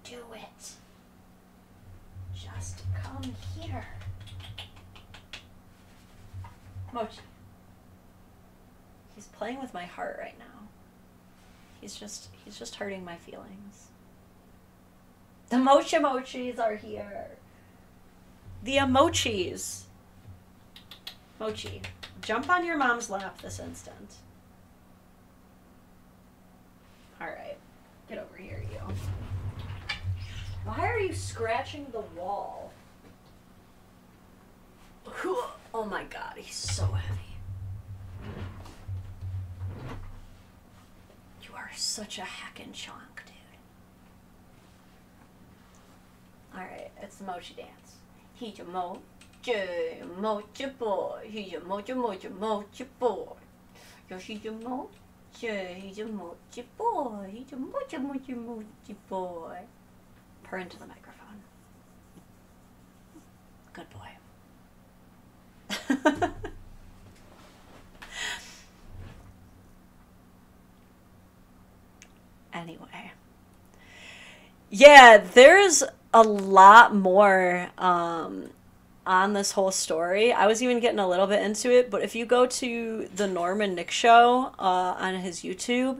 Do it. Just come here. Mochi. He's playing with my heart right now. He's just hurting my feelings. The mochis are here. The emochis. Mochi, jump on your mom's lap this instant. Alright, get over here, you. Why are you scratching the wall? Oh my god, he's so heavy. You are such a heckin' chunk, dude. Alright, it's the Mochi dance. He's a mochi boy. He's a mochi boy. Yo, he's a mochi. He's a mochi boy. He's a mochi boy. Purr into the microphone. Good boy. Anyway. Yeah, there's a lot more on this whole story. I was even getting a little bit into it, but if you go to the Norman Nick show on his YouTube,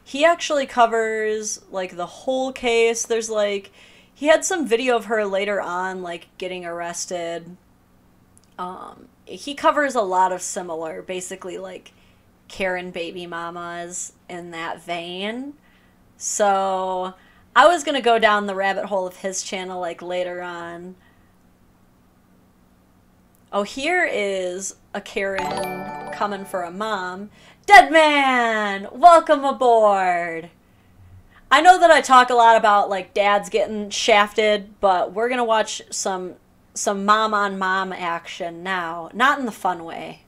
he actually covers like the whole case. There's like, he had some video of her later on like getting arrested. He covers a lot of similar, basically like Karen baby mamas in that vein. So I was gonna go down the rabbit hole of his channel like later on. Oh, here is a Karen coming for a mom. Dead man, welcome aboard. I know that I talk a lot about like dads getting shafted, but we're gonna watch some mom on mom action now, not in the fun way.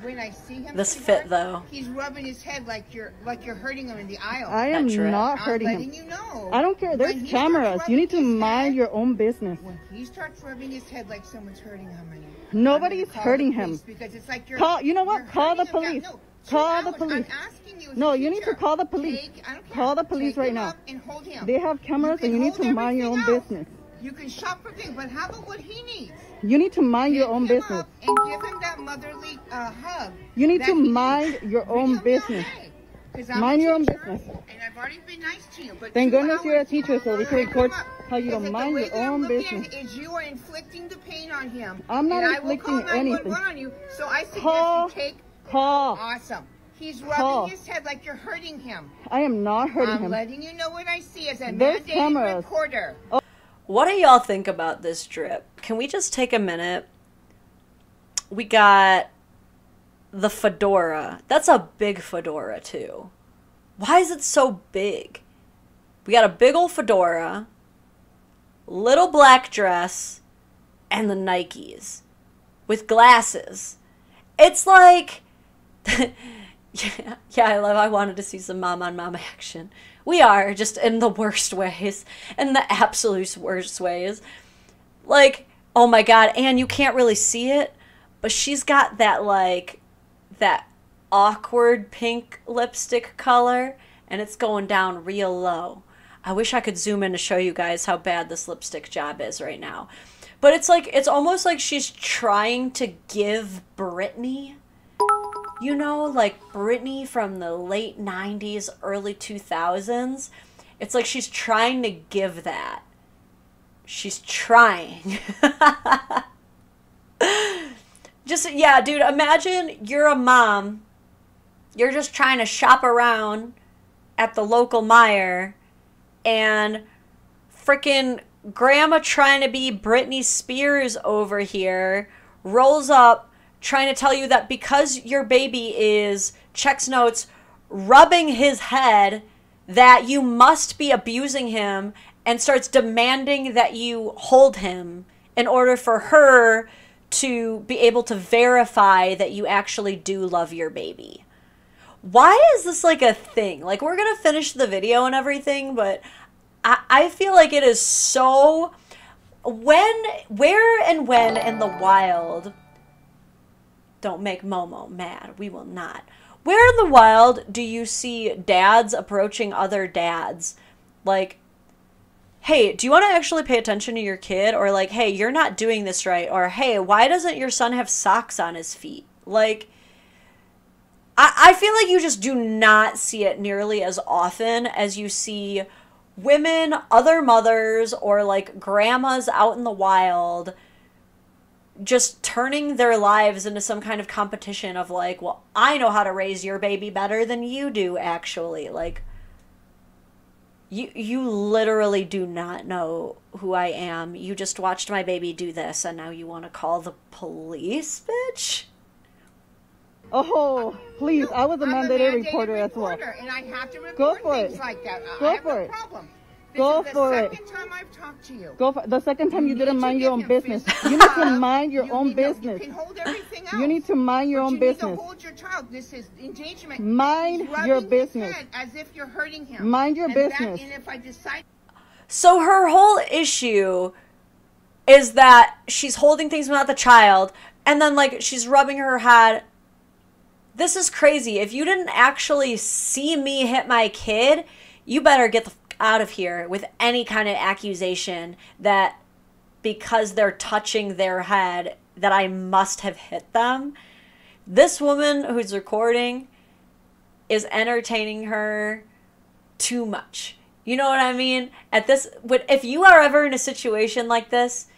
When I see him, this fit though. He's rubbing his head like you're hurting him in the aisle. I am not hurting him. You know, I don't care. There's cameras. You need to mind your own business. When he starts rubbing his head like someone's hurting him, nobody's hurting him. Because it's like you're. You know what? Call the police. No, call the police. I'm asking you. No, you need to call the police. Call the police right now. And hold him. They have cameras, and you need to mind your own business. You can shop for things, but how about what he needs? You need to mind your own business. And give him that motherly hug. You need to mind your own business. Mind your own business. And I've already been nice to you, but thank goodness you're a teacher, so we can record how you don't mind your own business. Is you are inflicting the pain on him. I'm not inflicting anything. On you, so I suggest you take. Call. Awesome. He's rubbing his head like you're hurting him. I am not hurting him. I'm letting you know what I see as a mandated reporter. Oh. What do y'all think about this drip? Can we just take a minute? We got the fedora. That's a big fedora too. Why is it so big? We got a big old fedora, little black dress, and the Nikes. with glasses. It's like, yeah, I wanted to see some mom on mom action. We are, just in the worst ways, in the absolute worst ways. Like, oh my God, and you can't really see it, but she's got that, like, that awkward pink lipstick color, and it's going down real low. I wish I could zoom in to show you guys how bad this lipstick job is right now. But it's like, it's almost like she's trying to give Britney, you know, like Britney from the late 90s, early 2000s. It's like she's trying to give that. She's trying. Just, yeah, dude, imagine you're a mom. You're just trying to shop around at the local Meijer, and frickin' grandma trying to be Britney Spears over here rolls up trying to tell you that because your baby is, checks notes, rubbing his head, that you must be abusing him, and starts demanding that you hold him in order for her to be able to verify that you actually do love your baby. Why is this like a thing? Like, we're gonna finish the video and everything, but I feel like it is so... Where and when in the wild... Don't make Momo mad. We will not. Where in the wild do you see dads approaching other dads? Like, hey, do you want to actually pay attention to your kid? Or like, hey, you're not doing this right. Or hey, why doesn't your son have socks on his feet? Like, I feel like you just do not see it nearly as often as you see women, other mothers, or like grandmas out in the wild just turning their lives into some kind of competition of like, well, I know how to raise your baby better than you do, actually. Like, you literally do not know who I am. You just watched my baby do this, and now you want to call the police, bitch? Oh, please. I was a mandated reporter as well. And I have to Go report for things it. like that. Go I have for no it. problem. Go This is for the it. second time I've talked to you. Go for the second time you didn't need mind to your give own him business. physical You need to love. mind your own You business. can hold everything else. You need to mind your but own you business. need to hold your child. This is engagement. Mind He's rubbing your his business. head as if you're hurting him. Mind your And business. and if I decide... So her whole issue is that she's holding things without the child, and then like she's rubbing her head. This is crazy. If you didn't actually see me hit my kid, you better get the f out of here with any kind of accusation that because they're touching their head that I must have hit them. This woman who's recording is entertaining her too much. You know what I mean? If you are ever in a situation like this,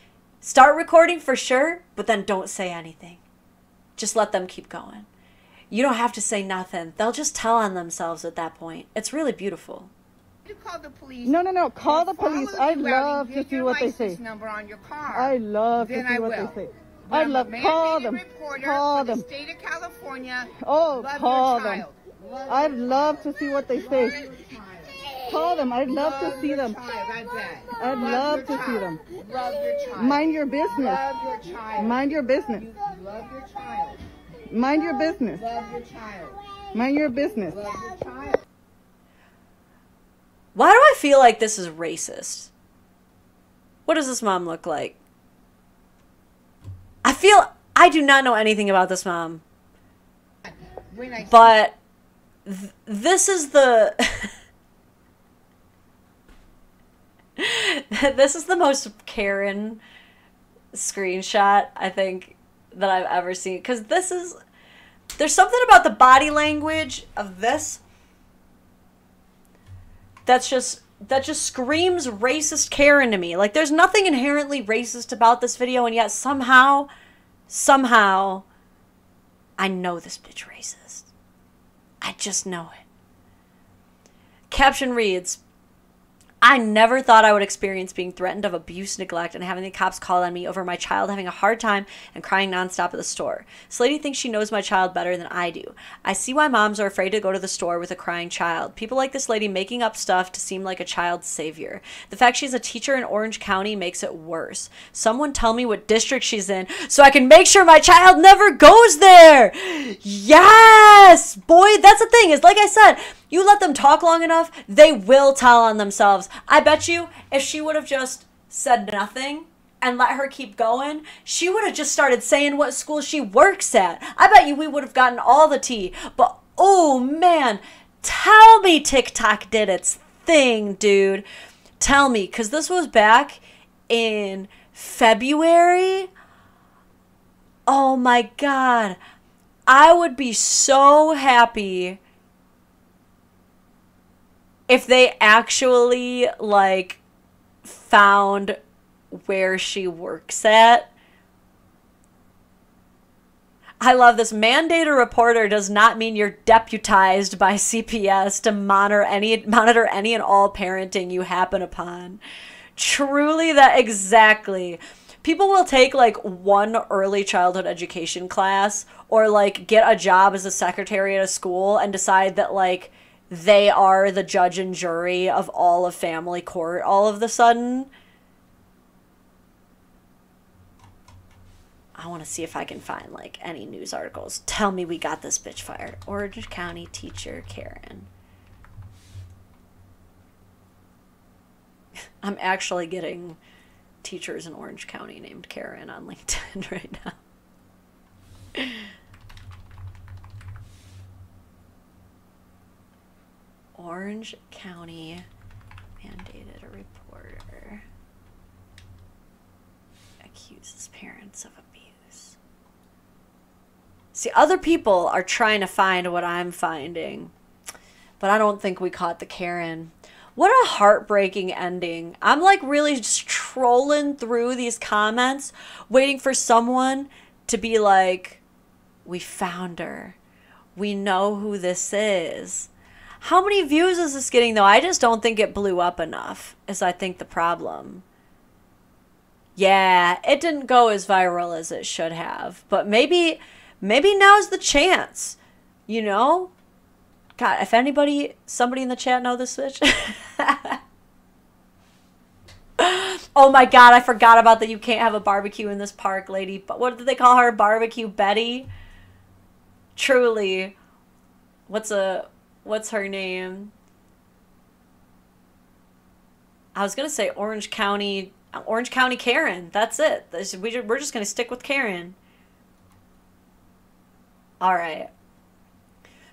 start recording for sure, but then don't say anything. Just let them keep going. You don't have to say nothing. They'll just tell on themselves at that point. It's really beautiful. You call the police. No. Call the Follow police. the I routing, love to get see your what they license say. number on your car. I love to Then see I what will. they say. But I I'm love. a Call mandated them. reporter Call for them. the state of California. Oh, Love call your them. child. I'd love to see what they say. Call them. I'd love to see them. I'd love to see them. Love your child. Mind your business. Love your child. Mind your business. You love your child. Mind your business. Love your child. Mind your business. Love your child. Why do I feel like this is racist? What does this mom look like? I do not know anything about this mom. But this is the... This is the most Karen screenshot, I think, that I've ever seen. Because this is... There's something about the body language of this that just screams racist Karen to me. Like, there's nothing inherently racist about this video, and yet somehow, I know this bitch racist. I just know it. Caption reads, I never thought I would experience being threatened of abuse, neglect, and having the cops call on me over my child having a hard time and crying nonstop at the store. This lady thinks she knows my child better than I do. I see why moms are afraid to go to the store with a crying child. People like this lady making up stuff to seem like a child's savior. The fact she's a teacher in Orange County makes it worse. Someone tell me what district she's in so I can make sure my child never goes there. Yes! Boy, that's the thing, is like I said, you let them talk long enough, they will tell on themselves. I bet you if she would have just said nothing and let her keep going, she would have just started saying what school she works at. I bet you we would have gotten all the tea. But, oh man, tell me TikTok did its thing, dude. Tell me, because this was back in February. Oh my God. I would be so happy if they actually, like, found where she works at. I love this. Mandate a reporter does not mean you're deputized by CPS to monitor any and all parenting you happen upon. Truly, that exactly. People will take, like, one early childhood education class or, like, get a job as a secretary at a school and decide that, like, they are the judge and jury of all of family court all of the sudden. I want to see if I can find, like, any news articles. Tell me we got this bitch fired. Orange County teacher Karen. I'm actually getting teachers in Orange County named Karen on LinkedIn right now. Orange County mandated a reporter accuses parents of abuse. See, other people are trying to find what I'm finding, but I don't think we caught the Karen. What a heartbreaking ending. I'm like really just trolling through these comments, waiting for someone to be like, we found her. We know who this is. How many views is this getting, though? I just don't think it blew up enough, is I think the problem. Yeah, it didn't go as viral as it should have. But maybe now's the chance, you know? God, if somebody in the chat know this bitch. Oh my God, I forgot about that you can't have a barbecue in this park, lady. But what did they call her? Barbecue Betty? Truly. What's her name? I was gonna say Orange County Karen. That's it. We're just gonna stick with Karen. All right.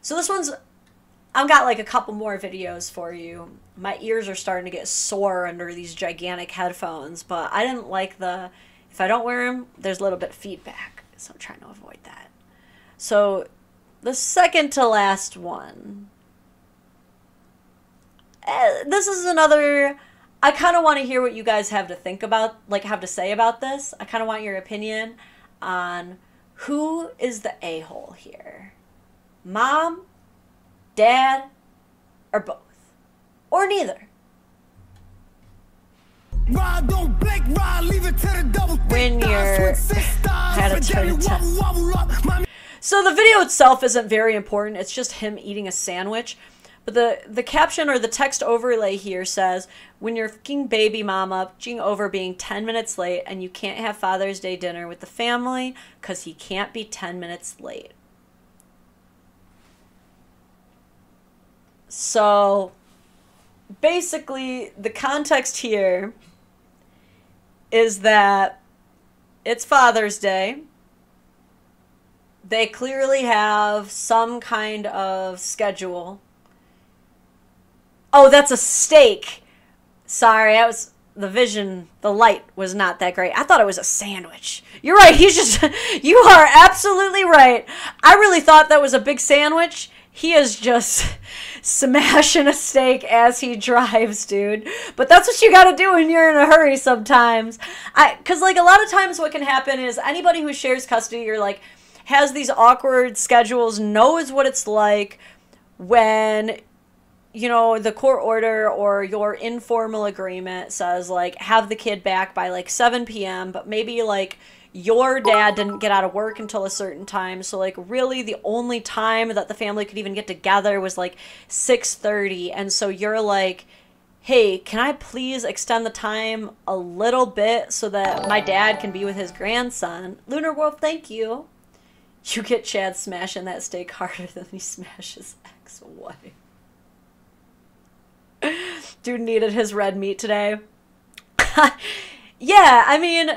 So this one's, I've got like a couple more videos for you. My ears are starting to get sore under these gigantic headphones, but I didn't like if I don't wear them, there's a little bit of feedback. So I'm trying to avoid that. So the second to last one. This is another, I kind of want to hear what you guys have to think about, like have to say about this. I kind of want your opinion on who is the a-hole here. Mom, dad, or both? Or neither? When you're at a turn 10. So the video itself isn't very important. It's just him eating a sandwich. But the caption or the text overlay here says, when you're fucking baby mama over being 10 minutes late and you can't have Father's Day dinner with the family because he can't be 10 minutes late. So basically the context here is that it's Father's Day. They clearly have some kind of schedule. Oh, that's a steak. Sorry, that was the light was not that great. I thought it was a sandwich. You're right, you are absolutely right. I really thought that was a big sandwich. He is just smashing a steak as he drives, dude. But that's what you gotta do when you're in a hurry sometimes. Because, like, a lot of times what can happen is anybody who shares custody or, like, has these awkward schedules knows what it's like when you know, the court order or your informal agreement says, like, have the kid back by, like, 7 p.m., but maybe, like, your dad didn't get out of work until a certain time, so, like, really the only time that the family could even get together was, like, 6:30, and so you're like, hey, can I please extend the time a little bit so that my dad can be with his grandson? Lunar Wolf, thank you. You get Chad smashing that steak harder than he smashes ex-wife. Dude needed his red meat today. Yeah, I mean,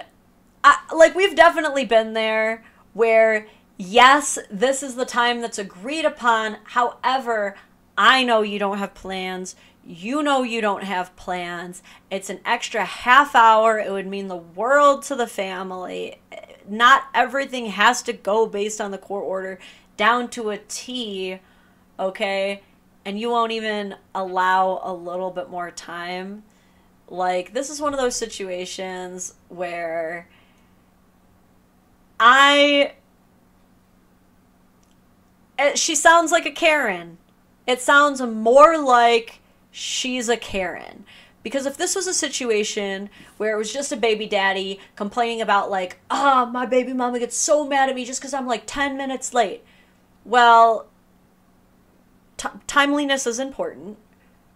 like, we've definitely been there where, yes, this is the time that's agreed upon. However, I know you don't have plans. You know you don't have plans. It's an extra half hour. It would mean the world to the family. Not everything has to go based on the court order down to a T, okay? And you won't even allow a little bit more time. Like, this is one of those situations where she sounds like a Karen. It sounds more like she's a Karen. Because if this was a situation where it was just a baby daddy complaining about, like, my baby mama gets so mad at me just because I'm, like, 10 minutes late. Well, timeliness is important,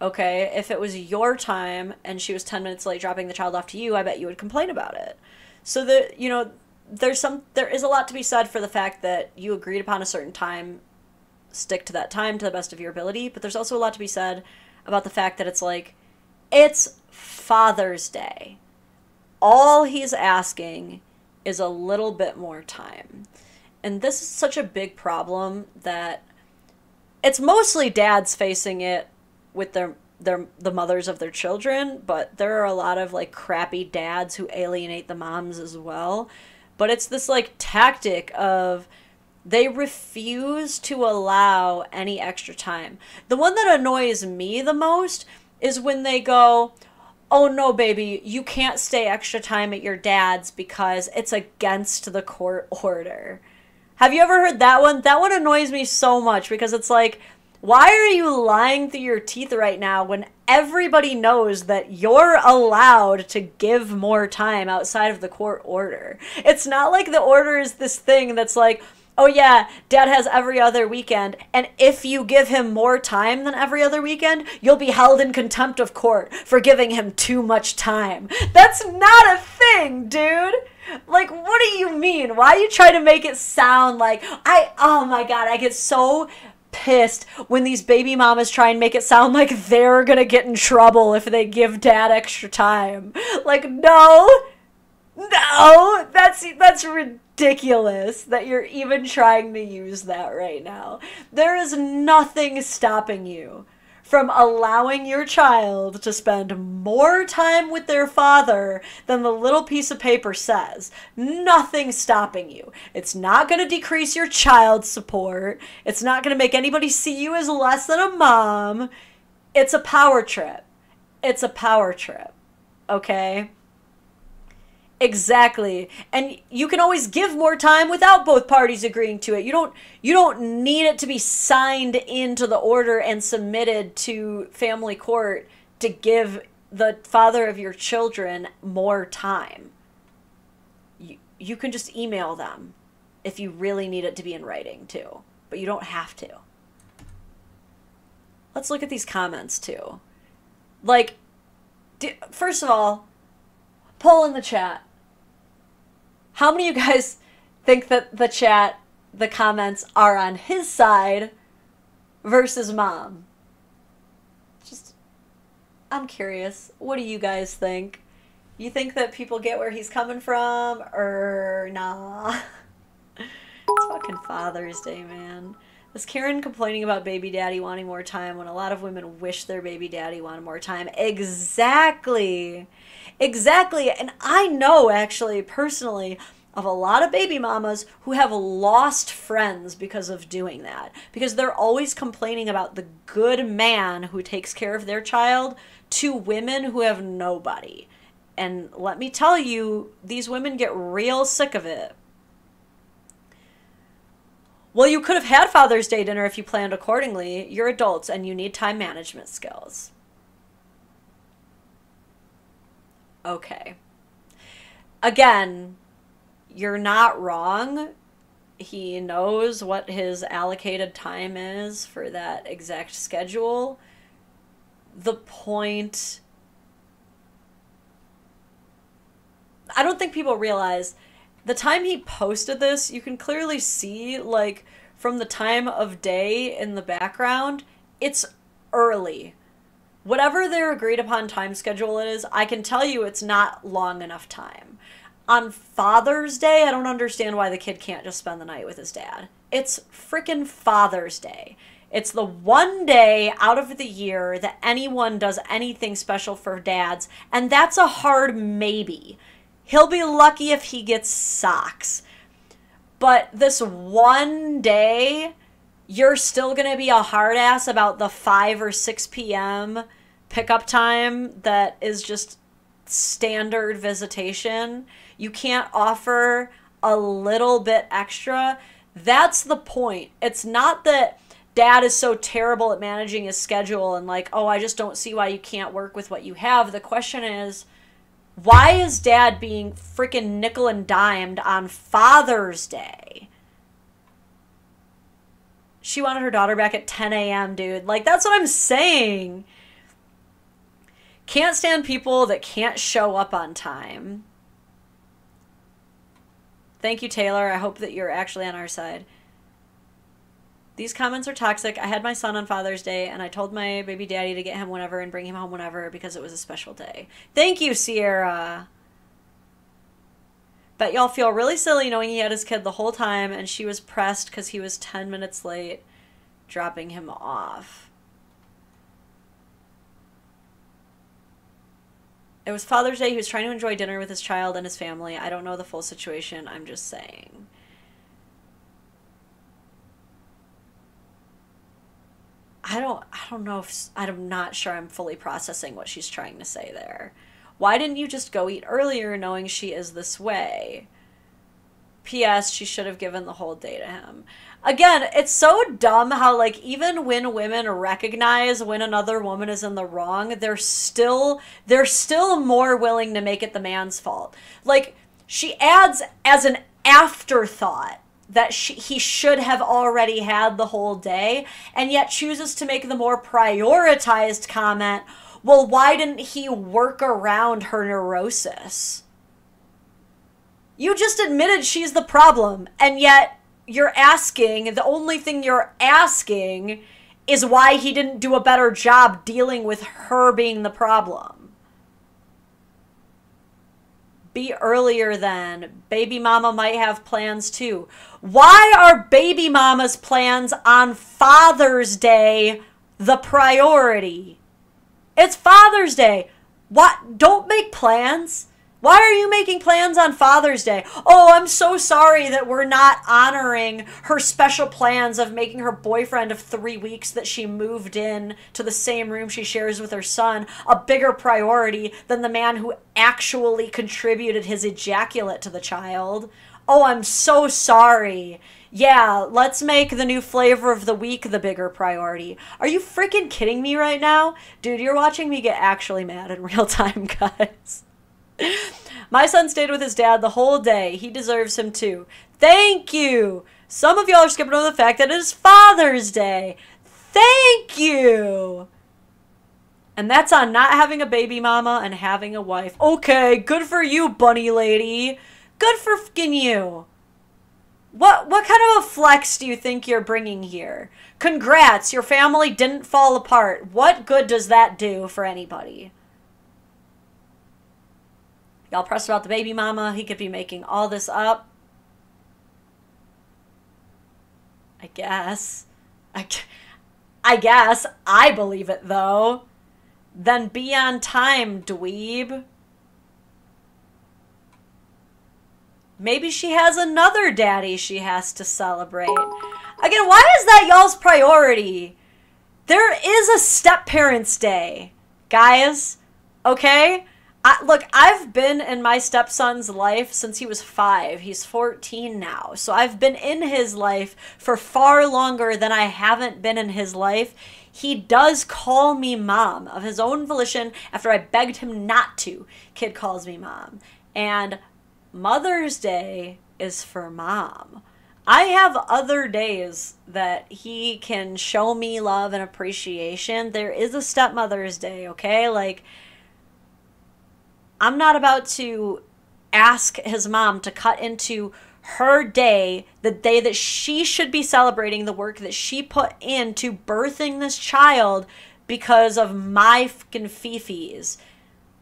okay? If it was your time and she was 10 minutes late dropping the child off to you, I bet you would complain about it. So, you know, there is a lot to be said for the fact that you agreed upon a certain time, stick to that time to the best of your ability, but there's also a lot to be said about the fact that it's like, it's Father's Day. All he's asking is a little bit more time. And this is such a big problem that it's mostly dads facing it with the mothers of their children, but there are a lot of, like, crappy dads who alienate the moms as well. But it's this, like, tactic of they refuse to allow any extra time. The one that annoys me the most is when they go, oh no, baby, you can't stay extra time at your dad's because it's against the court order. Have you ever heard that one? That one annoys me so much because it's like, why are you lying through your teeth right now when everybody knows that you're allowed to give more time outside of the court order? It's not like the order is this thing that's like, oh yeah, dad has every other weekend, and if you give him more time than every other weekend, you'll be held in contempt of court for giving him too much time. That's not a thing, dude. Like, what do you mean? Why are you trying to make it sound like, oh my god, I get so pissed when these baby mamas try and make it sound like they're gonna get in trouble if they give dad extra time. Like, no, that's ridiculous that you're even trying to use that right now. There is nothing stopping you from allowing your child to spend more time with their father than the little piece of paper says. Nothing stopping you. It's not going to decrease your child support. It's not going to make anybody see you as less than a mom. It's a power trip. It's a power trip. Okay? Exactly. And you can always give more time without both parties agreeing to it. You don't need it to be signed into the order and submitted to family court to give the father of your children more time. You can just email them if you really need it to be in writing too, but you don't have to. Let's look at these comments too. Like, first of all, poll in the chat. How many of you guys think that the comments are on his side versus mom? Just, I'm curious. What do you guys think? You think that people get where he's coming from, or nah? It's fucking Father's Day, man. Is Karen complaining about baby daddy wanting more time when a lot of women wish their baby daddy wanted more time? Exactly. Exactly. And I know, actually, personally, of a lot of baby mamas who have lost friends because of doing that. Because they're always complaining about the good man who takes care of their child to women who have nobody. And let me tell you, these women get real sick of it. Well, you could have had Father's Day dinner if you planned accordingly. You're adults and you need time management skills. Okay. Again, you're not wrong. He knows what his allocated time is for that exact schedule. The point... I don't think people realize the time he posted this, you can clearly see, like, from the time of day in the background, it's early. Whatever their agreed upon time schedule is, I can tell you it's not long enough time. On Father's Day, I don't understand why the kid can't just spend the night with his dad. It's freaking Father's Day. It's the one day out of the year that anyone does anything special for dads, and that's a hard maybe. He'll be lucky if he gets socks. But this one day, you're still going to be a hard ass about the 5 or 6 p.m. pickup time that is just standard visitation. You can't offer a little bit extra. That's the point. It's not that dad is so terrible at managing his schedule and like, oh, I just don't see why you can't work with what you have. The question is, why is dad being freaking nickel and dimed on Father's Day? She wanted her daughter back at 10 a.m., dude. Like, that's what I'm saying. Can't stand people that can't show up on time. Thank you, Taylor. I hope that you're actually on our side. These comments are toxic. I had my son on Father's Day, and I told my baby daddy to get him whenever and bring him home whenever because it was a special day. Thank you, Sierra. Bet y'all feel really silly knowing he had his kid the whole time, and she was pressed because he was 10 minutes late dropping him off. It was Father's Day. He was trying to enjoy dinner with his child and his family. I don't know the full situation. I'm just saying. I don't know if, I'm not sure I'm fully processing what she's trying to say there. Why didn't you just go eat earlier knowing she is this way? P.S. She should have given the whole day to him. Again, it's so dumb how, like, even when women recognize when another woman is in the wrong, they're still more willing to make it the man's fault. Like, she adds as an afterthought that he should have already had the whole day, and yet chooses to make the more prioritized comment, well, why didn't he work around her neurosis? You just admitted she's the problem, and yet you're asking, the only thing you're asking is why he didn't do a better job dealing with her being the problem. Be earlier then. Baby mama might have plans too. Why are baby mama's plans on Father's Day the priority? It's Father's Day. What? Don't make plans. Why are you making plans on Father's Day? Oh, I'm so sorry that we're not honoring her special plans of making her boyfriend of 3 weeks that she moved in to the same room she shares with her son a bigger priority than the man who actually contributed his ejaculate to the child. Oh, I'm so sorry. Yeah, let's make the new flavor of the week the bigger priority. Are you freaking kidding me right now? Dude, you're watching me get actually mad in real time, guys. My son stayed with his dad the whole day. He deserves him too. Thank you. Some of y'all are skipping over the fact that it is Father's Day. Thank you. And that's on not having a baby mama and having a wife. Okay, good for you, bunny lady. Good for f***ing you. What kind of a flex do you think you're bringing here? Congrats, your family didn't fall apart. What good does that do for anybody? Y'all pressed about the baby mama. He could be making all this up. I guess. I guess. I believe it, though. Then be on time, dweeb. Maybe she has another daddy she has to celebrate. Again, why is that y'all's priority? There is a step-parents' day, guys. Okay? Look, I've been in my stepson's life since he was 5. He's 14 now. So I've been in his life for far longer than I haven't been in his life. He does call me mom of his own volition after I begged him not to. Kid calls me mom. And Mother's Day is for mom. I have other days that he can show me love and appreciation. There is a stepmother's day, okay? Like, I'm not about to ask his mom to cut into her day, the day that she should be celebrating the work that she put into birthing this child because of my fucking fifis.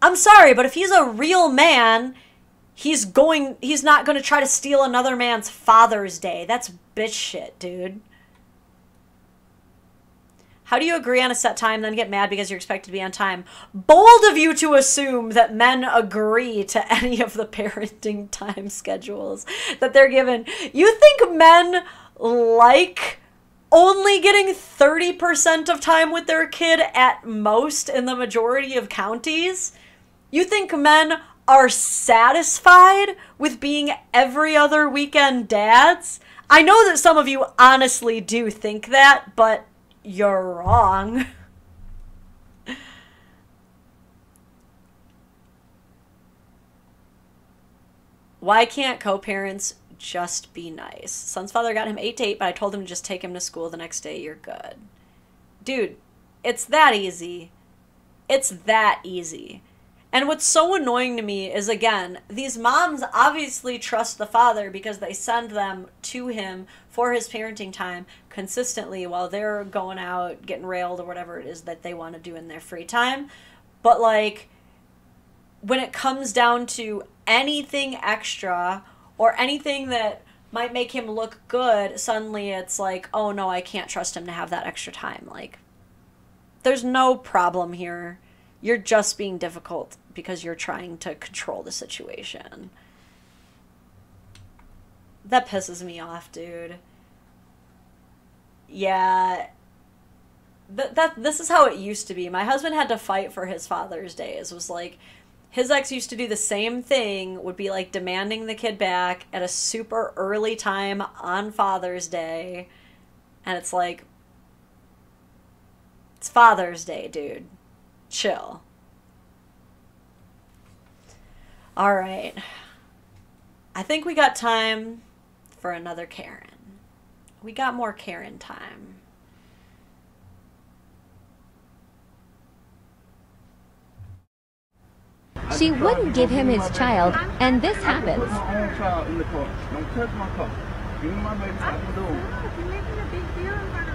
I'm sorry, but if he's a real man, he's not going to try to steal another man's Father's Day. That's bitch shit, dude. How do you agree on a set time, then get mad because you're expected to be on time? Bold of you to assume that men agree to any of the parenting time schedules that they're given. You think men like only getting 30% of time with their kid at most in the majority of counties? You think men are satisfied with being every other weekend dads? I know that some of you honestly do think that, but you're wrong. Why can't co-parents just be nice? Son's father got him 8 to 8, but I told him to just take him to school the next day. You're good. Dude, it's that easy. It's that easy. And what's so annoying to me is, again, these moms obviously trust the father because they send them to him for his parenting time consistently while they're going out, getting railed, or whatever it is that they want to do in their free time. But, like, when it comes down to anything extra or anything that might make him look good, suddenly it's like, oh, no, I can't trust him to have that extra time. Like, there's no problem here. You're just being difficult because you're trying to control the situation. That pisses me off, dude. Yeah. This is how it used to be. My husband had to fight for his Father's Days. It was like, his ex used to do the same thing, would be like demanding the kid back at a super early time on Father's Day. And it's like, it's Father's Day, dude. Chill. All right. I think we got time for another Karen. We got more Karen time. She wouldn't give him his child, and this happens. Put my own child in the car. Don't touch my car. Give me my baby so I can go.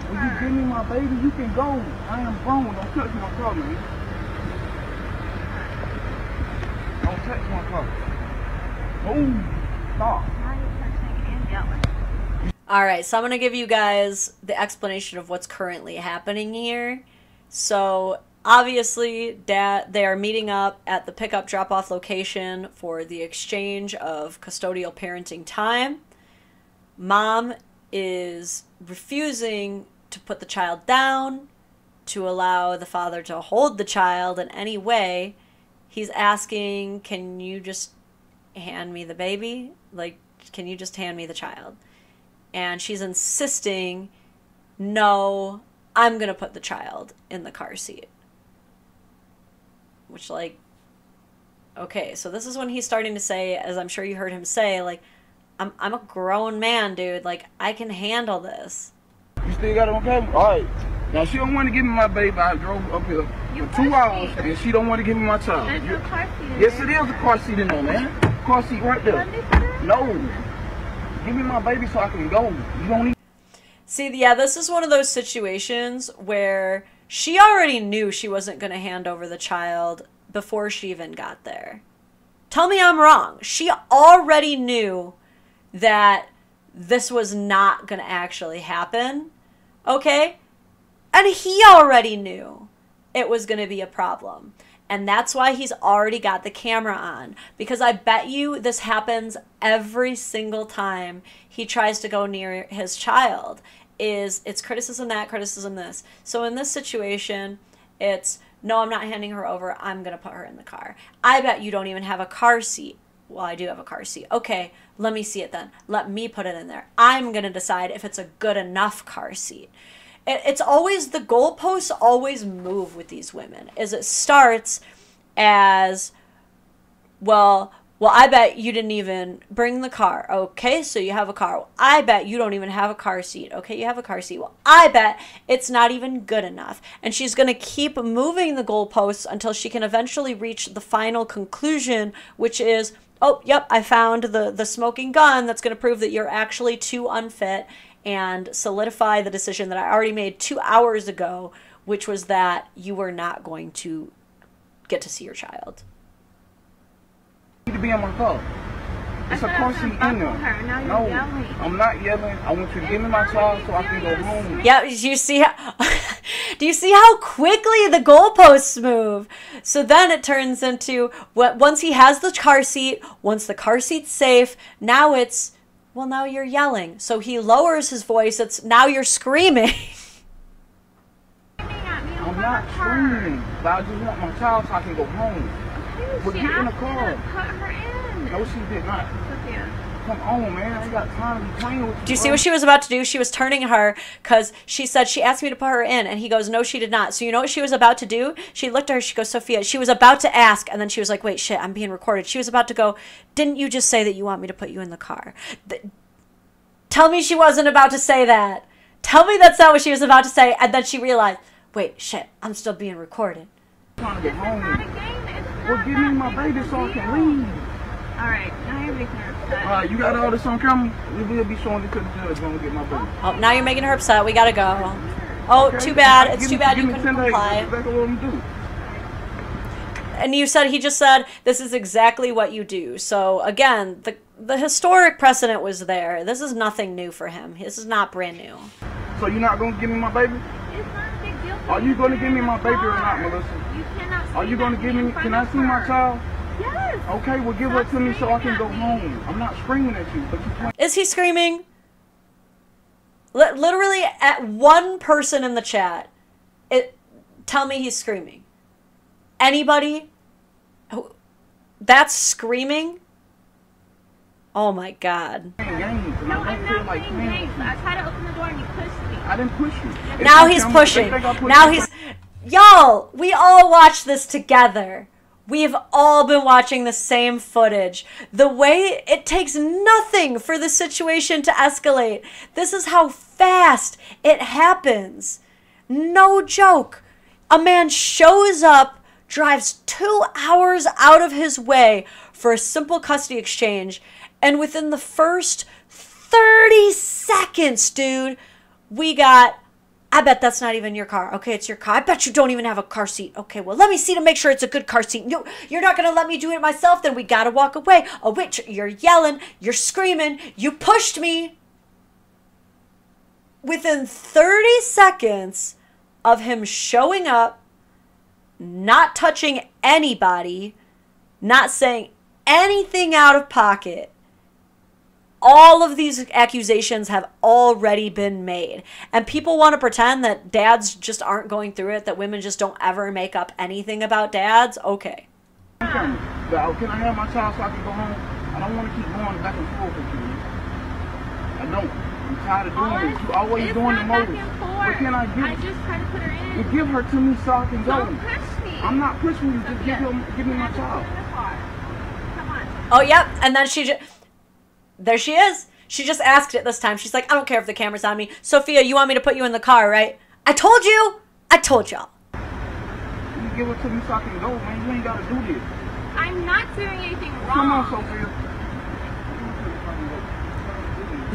When you give me my baby, you can go. I am grown. Don't touch my car, man. Don't touch my car. Oh, stop. All right, so I'm going to give you guys the explanation of what's currently happening here. So, obviously, they are meeting up at the pickup drop-off location for the exchange of custodial parenting time. Mom is refusing to put the child down, to allow the father to hold the child in any way. He's asking, can you just hand me the baby? Like, can you just hand me the child? And she's insisting, no, I'm going to put the child in the car seat. Which, like, okay, so this is when he's starting to say, as I'm sure you heard him say, like, I'm a grown man, dude. Like, I can handle this. You still got it on camera? All right. Now, she don't want to give me my baby. I drove up here for 2 hours, and she don't want to give me my child. There's no car seat in Yes, there. it is a car seat in there, man. Car seat right there. No. Give me my baby so I can go. You don't need... See, yeah, this is one of those situations where she already knew she wasn't going to hand over the child before she even got there. Tell me I'm wrong. She already knew that this was not going to actually happen, okay? And he already knew it was going to be a problem. And that's why he's already got the camera on. Because I bet you this happens every single time he tries to go near his child. It's criticism that, criticism this. So in this situation, it's, No, I'm not handing her over. I'm going to put her in the car. I bet you don't even have a car seat. Well, I do have a car seat. Okay, let me see it then. Let me put it in there. I'm going to decide if it's a good enough car seat. It's always, the goalposts always move with these women. As it starts as, well, I bet you didn't even bring the car. Okay, so you have a car. Well, I bet you don't even have a car seat. Okay, you have a car seat. Well, I bet it's not even good enough. And she's going to keep moving the goalposts until she can eventually reach the final conclusion, which is, oh, yep, I found the smoking gun that's going to prove that you're actually too unfit and solidify the decision that I already made 2 hours ago, which was that you were not going to get to see your child. You need to be in my car. It's a car seat in there. No, I'm not yelling. I want you to give me my child so I can go home. Yeah, do you see how quickly the goalposts move? So then it turns into, once he has the car seat, once the car seat's safe, now it's, well, now you're yelling. So he lowers his voice. It's, now you're screaming. I'm not screaming, but I just want my child so I can go home. Well, get in the car. Put her in. No, she did not. Come on, man. I ain't got time to be playing with you. Do you see what she was about to do? She was turning her because she said she asked me to put her in, and he goes, no, she did not. So you know what she was about to do? She looked at her. She goes, Sophia, she was about to ask, and then she was like, wait, shit, I'm being recorded. She was about to go, didn't you just say that you want me to put you in the car? Tell me she wasn't about to say that. Tell me that's not what she was about to say. And then she realized, wait, shit, I'm still being recorded. I'm trying to get home. Well, give me my baby so I can leave. Alright, now you're making her upset. Alright, you got all this on camera? We will be showing it to the judge when we get my baby. Oh, now you're making her upset. We gotta go. Oh, okay, too bad. It's too bad you couldn't comply. That's exactly what I'm doing. And you said, he just said, this is exactly what you do. So, again, the historic precedent was there. This is nothing new for him. This is not brand new. So you're not going to give me my baby? It's not a big deal. Are you going to give me my baby or not, Melissa? You cannot. Are you going to give me, can I see my child? Yes. Okay, well give her to me so I can go home. I'm not screaming at you, but you can't. Is he screaming? Literally at one person in the chat, tell me he's screaming. Anybody? That's screaming? Oh my God. No, I'm not playing games. I tried to open the door and you pushed me. I didn't push you. Now he's pushing. Now he's... Y'all, we all watched this together. We've all been watching the same footage. The way it takes nothing for the situation to escalate. This is how fast it happens. No joke. A man shows up, drives 2 hours out of his way for a simple custody exchange, and within the first 30 seconds, dude, we got... I bet that's not even your car. Okay, it's your car. I bet you don't even have a car seat. Okay, well, let me see to make sure it's a good car seat. No, you're not going to let me do it myself? Then we got to walk away. Oh, wait, you're yelling. You're screaming. You pushed me. Within 30 seconds of him showing up, not touching anybody, not saying anything out of pocket, all of these accusations have already been made. And people want to pretend that dads just aren't going through it, that women just don't ever make up anything about dads. Okay. Can I have my child so I can go home? I don't want to keep going back and forth with you. I don't. I'm tired of doing this. You're always doing the most. What can I do? I just tried to put her in. You give her to me so I can go. Don't push me. I'm not pushing you. Just give me my child. Come on. Oh, yep. And then she just... There she is. She just asked it this time. She's like, I don't care if the camera's on me. Sophia, you want me to put you in the car, right? I told you. I told y'all. You give it to me so I can go, man. You ain't got to do this. I'm not doing anything wrong. Come on, Sophia.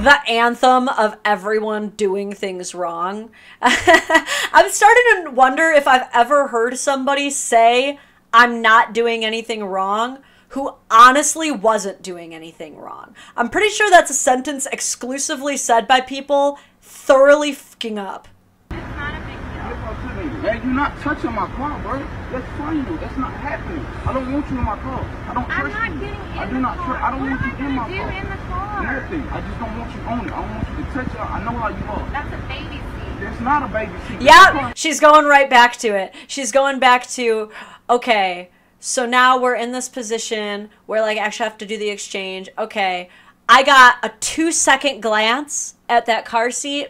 The anthem of everyone doing things wrong. I'm starting to wonder if I've ever heard somebody say, I'm not doing anything wrong, who honestly wasn't doing anything wrong. I'm pretty sure that's a sentence exclusively said by people thoroughly fucking up. It's not a big deal. Man, you're not touching my car, bro. That's final. That's not happening. I don't want you in my car. I don't trust you. I'm not getting in I do not trust. I don't want you in my car. in the car? Nothing. I just don't want you on it. I don't want you to touch it. I know how you are. That's a baby seat. That's not a baby seat. Yep, she's going right back to it. She's going back to, okay, so now we're in this position where like I actually have to do the exchange. Okay, I got a 2-second glance at that car seat.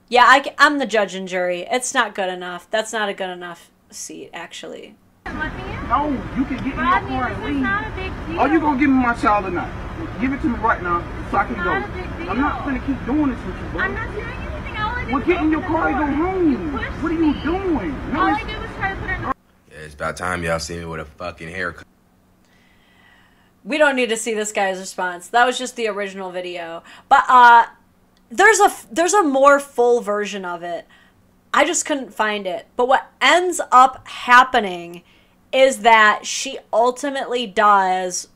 Yeah, I'm the judge and jury. It's not good enough. That's not a good enough seat, actually. No, you can get me your car and leave. Are you gonna give me my child or not? Give it to me right now so I can go. I'm not gonna keep doing this with you, bro. I'm not doing anything. Well, get in your car and go home. What are you doing? No, all I did was try to put her. Yeah, it's about time y'all see me with a fucking haircut. We don't need to see this guy's response. That was just the original video. But there's a more full version of it. I just couldn't find it. But what ends up happening is that she ultimately does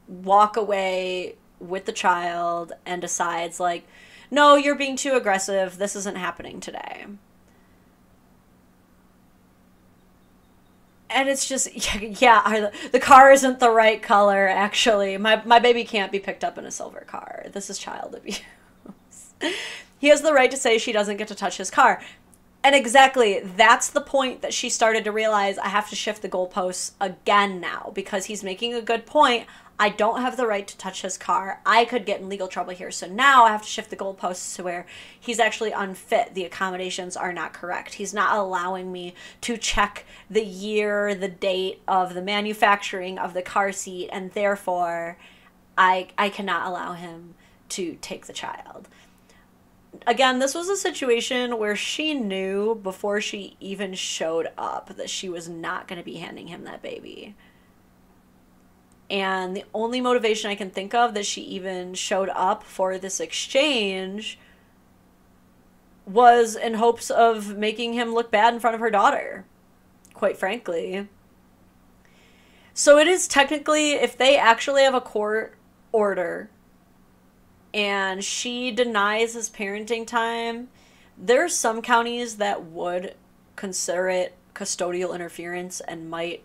walk away with the child and decides like, no, you're being too aggressive. This isn't happening today. And it's just, yeah, the car isn't the right color, actually. My baby can't be picked up in a silver car. This is child abuse. He has the right to say she doesn't get to touch his car. And exactly, that's the point that she started to realize I have to shift the goalposts again now because he's making a good point. I don't have the right to touch his car. I could get in legal trouble here. So now I have to shift the goalposts to where he's actually unfit. The accommodations are not correct. He's not allowing me to check the year, the date of the manufacturing of the car seat, and therefore I cannot allow him to take the child. Again, this was a situation where she knew before she even showed up that she was not going to be handing him that baby. And the only motivation I can think of that she even showed up for this exchange was in hopes of making him look bad in front of her daughter, quite frankly. So it is technically, if they actually have a court order and she denies his parenting time, there's some counties that would consider it custodial interference and might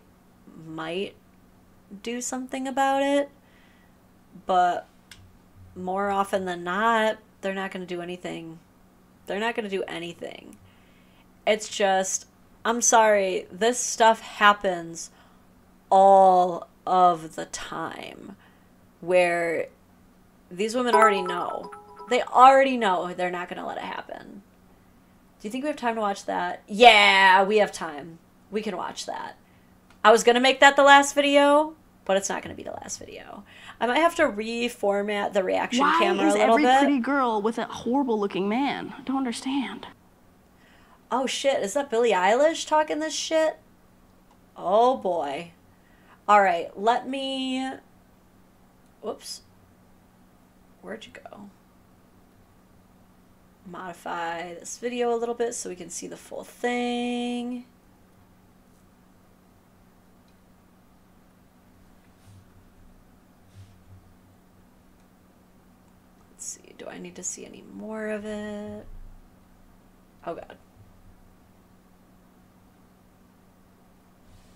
do something about it, but more often than not, they're not going to do anything. They're not going to do anything. It's just, I'm sorry, this stuff happens all of the time where these women already know. They already know they're not going to let it happen. Do you think we have time to watch that? Yeah, we have time. We can watch that. I was going to make that the last video, but it's not going to be the last video. I might have to reformat the reaction camera a little bit. Why is every pretty girl with a horrible looking man? I don't understand. Oh shit, is that Billie Eilish talking this shit? Oh boy. Alright, let me... Whoops. Where'd you go? Modify this video a little bit so we can see the full thing. See, do I need to see any more of it? Oh god.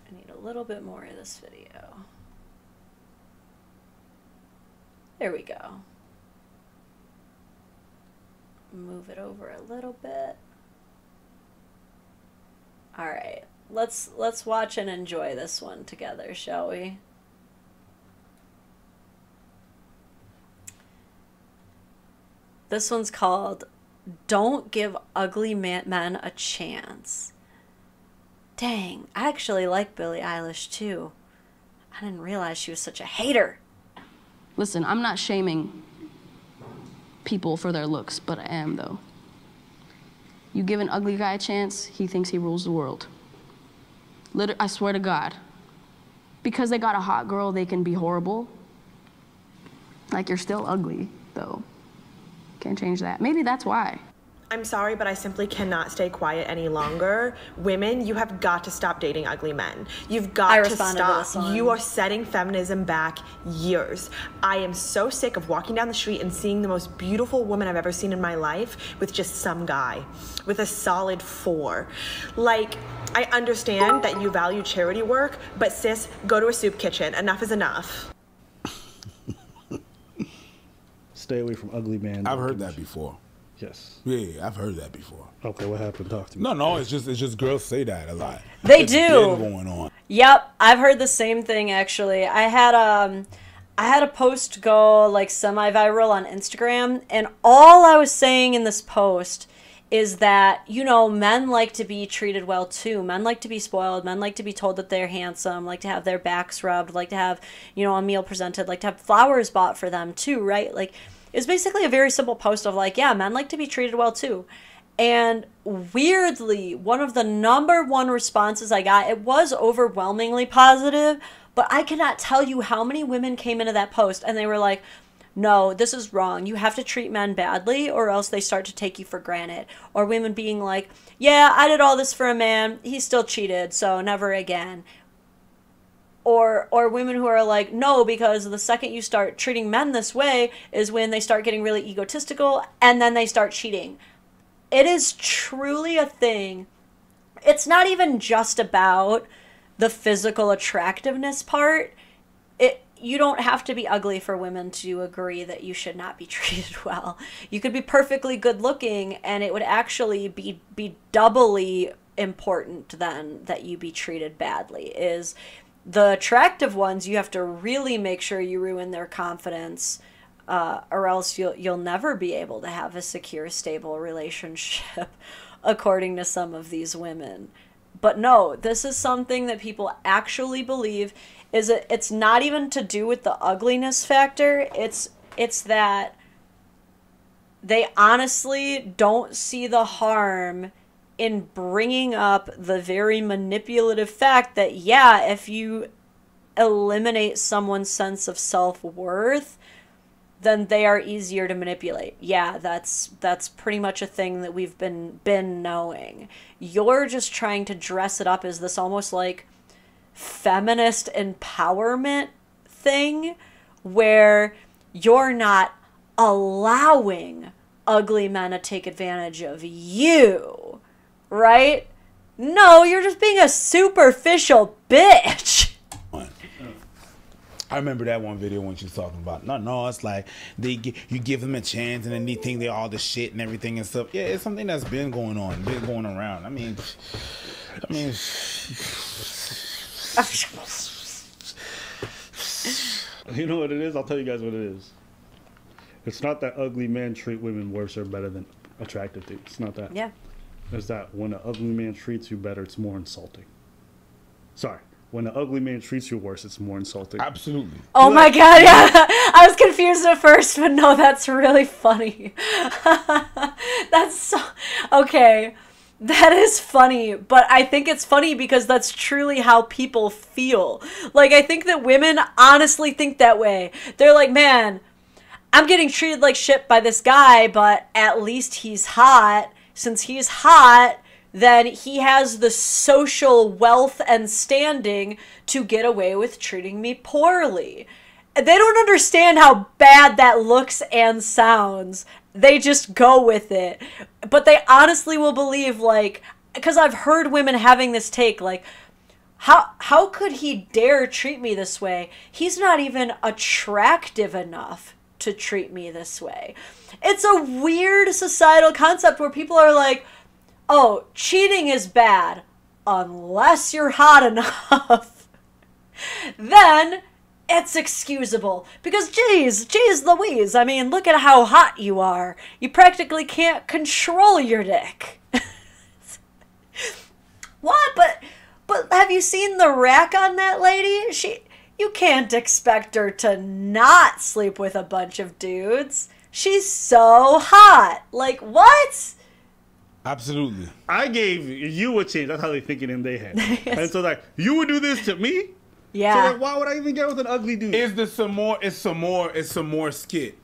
I need a little bit more of this video. There we go. Move it over a little bit. All right. Let's watch and enjoy this one together, shall we? This one's called Don't Give Ugly Men a Chance. Dang, I actually like Billie Eilish too. I didn't realize she was such a hater. Listen, I'm not shaming people for their looks, but I am though. You give an ugly guy a chance, he thinks he rules the world. I swear to God. Because they got a hot girl, they can be horrible. Like, you're still ugly, though. Can't change that. Maybe that's why. I'm sorry, but I simply cannot stay quiet any longer. Women, you have got to stop dating ugly men. You've got to stop. You are setting feminism back years. I am so sick of walking down the street and seeing the most beautiful woman I've ever seen in my life with just some guy with a solid 4. Like, I understand that you value charity work, but sis, go to a soup kitchen. Enough is enough. Stay away from ugly men. I've heard that before. Yes. Yeah, I've heard that before. Okay, what happened? Talk to me. No, it's just girls say that a lot. They It's do. been going on. Yep, I've heard the same thing actually. I had a post go like semi-viral on Instagram, and all I was saying in this post is that, you know, men like to be treated well too. Men like to be spoiled. Men like to be told that they're handsome, like to have their backs rubbed, like to have, you know, a meal presented, like to have flowers bought for them too, right? Like, it's basically a very simple post of like, yeah, men like to be treated well too. And weirdly, one of the #1 responses I got, it was overwhelmingly positive, but I cannot tell you how many women came into that post and they were like, no, this is wrong. You have to treat men badly or else they start to take you for granted. Or women being like, yeah, I did all this for a man. He still cheated, so never again. Or women who are like, no, because the second you start treating men this way is when they start getting really egotistical and then they start cheating. It is truly a thing. It's not even just about the physical attractiveness part. You don't have to be ugly for women to agree that you should not be treated well. You could be perfectly good looking and it would actually be doubly important then that you be treated badly. Is the attractive ones, you have to really make sure you ruin their confidence, or else you'll never be able to have a secure, stable relationship, according to some of these women. But no, this is something that people actually believe. It's not even to do with the ugliness factor. It's that they honestly don't see the harm in bringing up the very manipulative fact that, yeah, if you eliminate someone's sense of self-worth, then they are easier to manipulate. Yeah, that's pretty much a thing that we've been knowing. You're just trying to dress it up as this almost like feminist empowerment thing where you're not allowing ugly men to take advantage of you, right? No, you're just being a superficial bitch. I remember that one video when she was talking about no, it's like you give them a chance and then they think they're all the shit and everything and stuff. Yeah, it's something that's been going on, been going around. I mean, you know what it is? I'll tell you guys what it is. It's not that ugly men treat women worse or better than attractive dudes. It's not that. Yeah. It's that when an ugly man treats you better, it's more insulting. Sorry. When an ugly man treats you worse, it's more insulting. Absolutely. Oh my god, yeah. I was confused at first, but no, that's really funny. That's so... Okay. That is funny, but I think it's funny because that's truly how people feel. Like, I think that women honestly think that way. They're like, man, I'm getting treated like shit by this guy, but at least he's hot. Since he's hot, then he has the social wealth and standing to get away with treating me poorly. They don't understand how bad that looks and sounds. They just go with it. But they honestly will believe, like, because I've heard women having this take, like, how could he dare treat me this way? He's not even attractive enough to treat me this way. It's a weird societal concept where people are like, oh, cheating is bad unless you're hot enough. Then it's excusable. Because geez Louise, I mean, look at how hot you are. You practically can't control your dick. What? But have you seen the rack on that lady? You can't expect her to not sleep with a bunch of dudes. She's so hot. Like, what? Absolutely. I gave you a chance. That's how they thinking in their head. Yes. And so, like, you would do this to me? Yeah. So, like, why would I even get with an ugly dude? It's some more skit.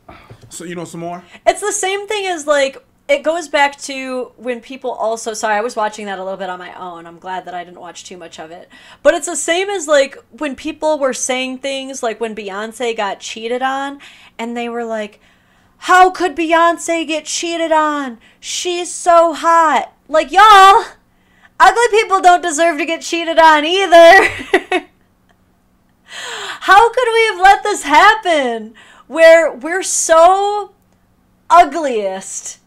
So, you know some more? It's the same thing as, like, it goes back to when people also... Sorry, I was watching that a little bit on my own. I'm glad that I didn't watch too much of it. But it's the same as, like, when people were saying things, like when Beyonce got cheated on, and they were like, how could Beyonce get cheated on? She's so hot. Like, y'all, ugly people don't deserve to get cheated on either. How could we have let this happen? Where we're so ugliest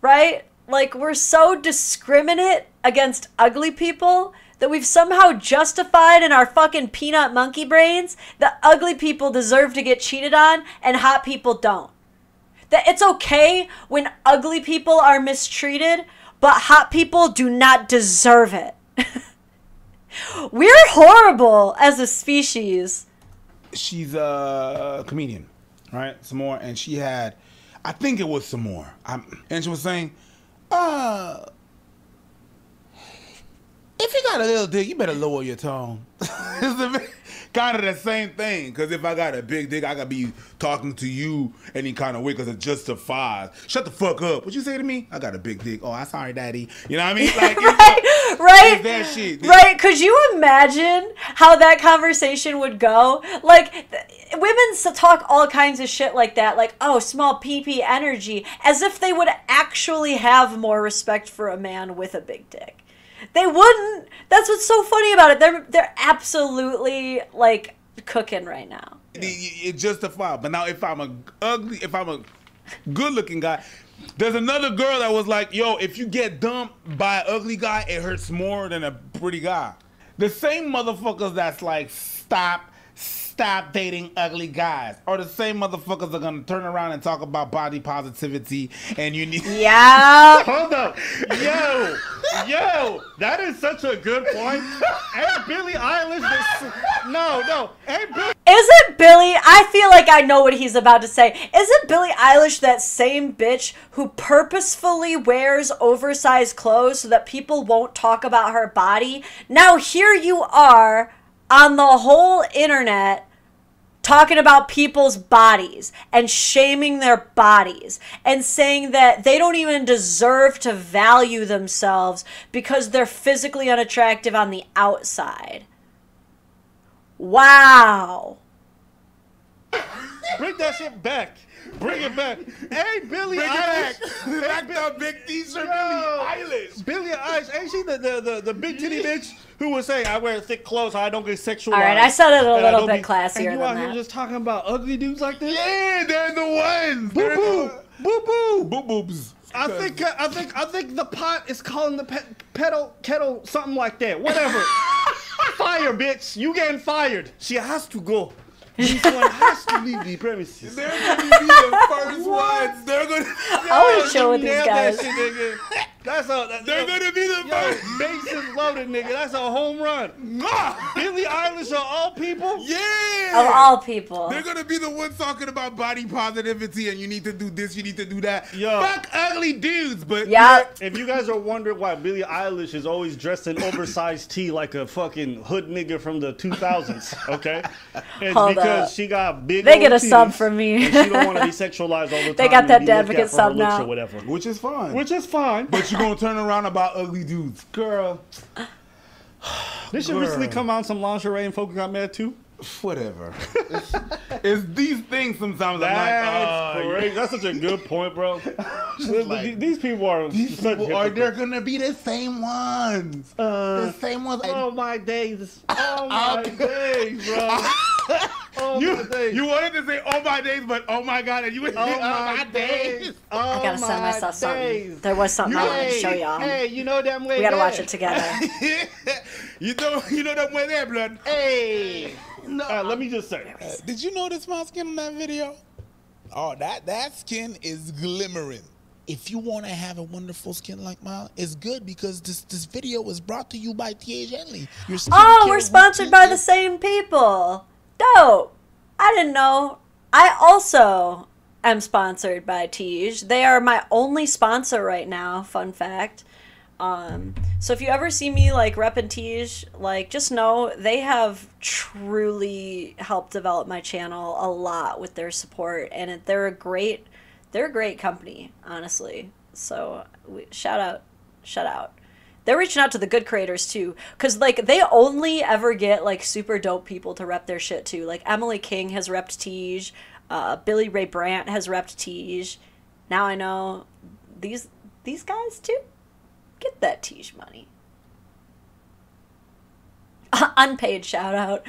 right? Like, we're so discriminate against ugly people that we've somehow justified in our fucking peanut monkey brains that ugly people deserve to get cheated on and hot people don't. That it's okay when ugly people are mistreated, but hot people do not deserve it. We're horrible as a species. She's a comedian, right? Some more, and she had, I think it was some more, and she was saying, if you got a little dick, you better lower your tone. It's kind of the same thing, because if I got a big dick, I gotta be talking to you any kind of way, because it justifies. Shut the fuck up. What you say to me? I got a big dick. Oh, I'm sorry, daddy. You know what I mean? Like, right? That shit. Right? Could you imagine how that conversation would go? Like, women talk all kinds of shit like that, like, oh, small pee-pee energy, as if they would actually have more respect for a man with a big dick. They wouldn't. That's what's so funny about it. They're absolutely, like, cooking right now. It's justified. But now if I'm a good-looking guy, there's another girl that was like, yo, if you get dumped by an ugly guy, it hurts more than a pretty guy. The same motherfuckers that's like, stop dating ugly guys, or the same motherfuckers are gonna turn around and talk about body positivity and you need. Yeah. Hold up, yo, that is such a good point. Ain't Billie Eilish no, ain't Billie. Isn't Billie? I feel like I know what he's about to say. Isn't Billie Eilish that same bitch who purposefully wears oversized clothes so that people won't talk about her body? Now here you are on the whole internet talking about people's bodies and shaming their bodies and saying that they don't even deserve to value themselves because they're physically unattractive on the outside. Wow. Bring that shit back. Bring it back. Hey, Billie Eilish. Back the big t-shirt, Billie Eilish. Billie Eilish, ain't she the big titty bitch who was saying, I wear thick clothes so I don't get sexualized? All right, I said it a little bit classier and you than out that. here just talking about ugly dudes like this? Yeah, they're the ones. Boo-boobs. I think the pot is calling the kettle something like that. Whatever. Fire, bitch. You getting fired. She has to go. This one has to leave the premises. They're going to be the first ones. They're going to... I want to show with these guys. That shit, nigga. They're going to be the first. Bases loaded, nigga. That's a home run. Billie Eilish of all people? Yeah. Of all people. They're going to be the ones talking about body positivity and you need to do this, you need to do that. Yo. Fuck ugly dudes, but... Yeah. If you guys are wondering why Billie Eilish is always dressed in oversized tee like a fucking hood nigga from the 2000s, okay? It's Hold because up. she got big They get a titties, sub from me. and she don't want to be sexualized all the time. They got that and be looked advocate at for sub her looks now. or whatever. Which is fine. Which is fine. But you're going to turn around about ugly dudes. Girl. This should recently come out some lingerie and folks got mad too. Whatever. It's these things sometimes. That's great. That's such a good point, bro. These people are they're gonna be the same ones. The same ones. Oh my days. Oh my days, bro. You wanted to say oh my days, but oh my god, and you went oh my days. I gotta send myself something. There was something I wanted to show y'all. Hey, you know that way. We gotta watch it together. you know that way there, blood. Hey. No. Let me just say. Did you notice my skin in that video? Oh, that skin is glimmering. If you want to have a wonderful skin like mine, it's good because this video was brought to you by T.H. Henley. Oh, we're sponsored by the same people. Dope. I didn't know. I also am sponsored by Tej. They are my only sponsor right now, fun fact. So if you ever see me like repping Tej, like just know they have truly helped develop my channel a lot with their support, and they're a great company, honestly. So shout out. They're reaching out to the good creators too, because like they only ever get like super dope people to rep their shit too. Like Emily King has repped Tej, Billy Ray Brandt has repped Tej. Now I know these guys too. Get that Tej money. Unpaid shout out.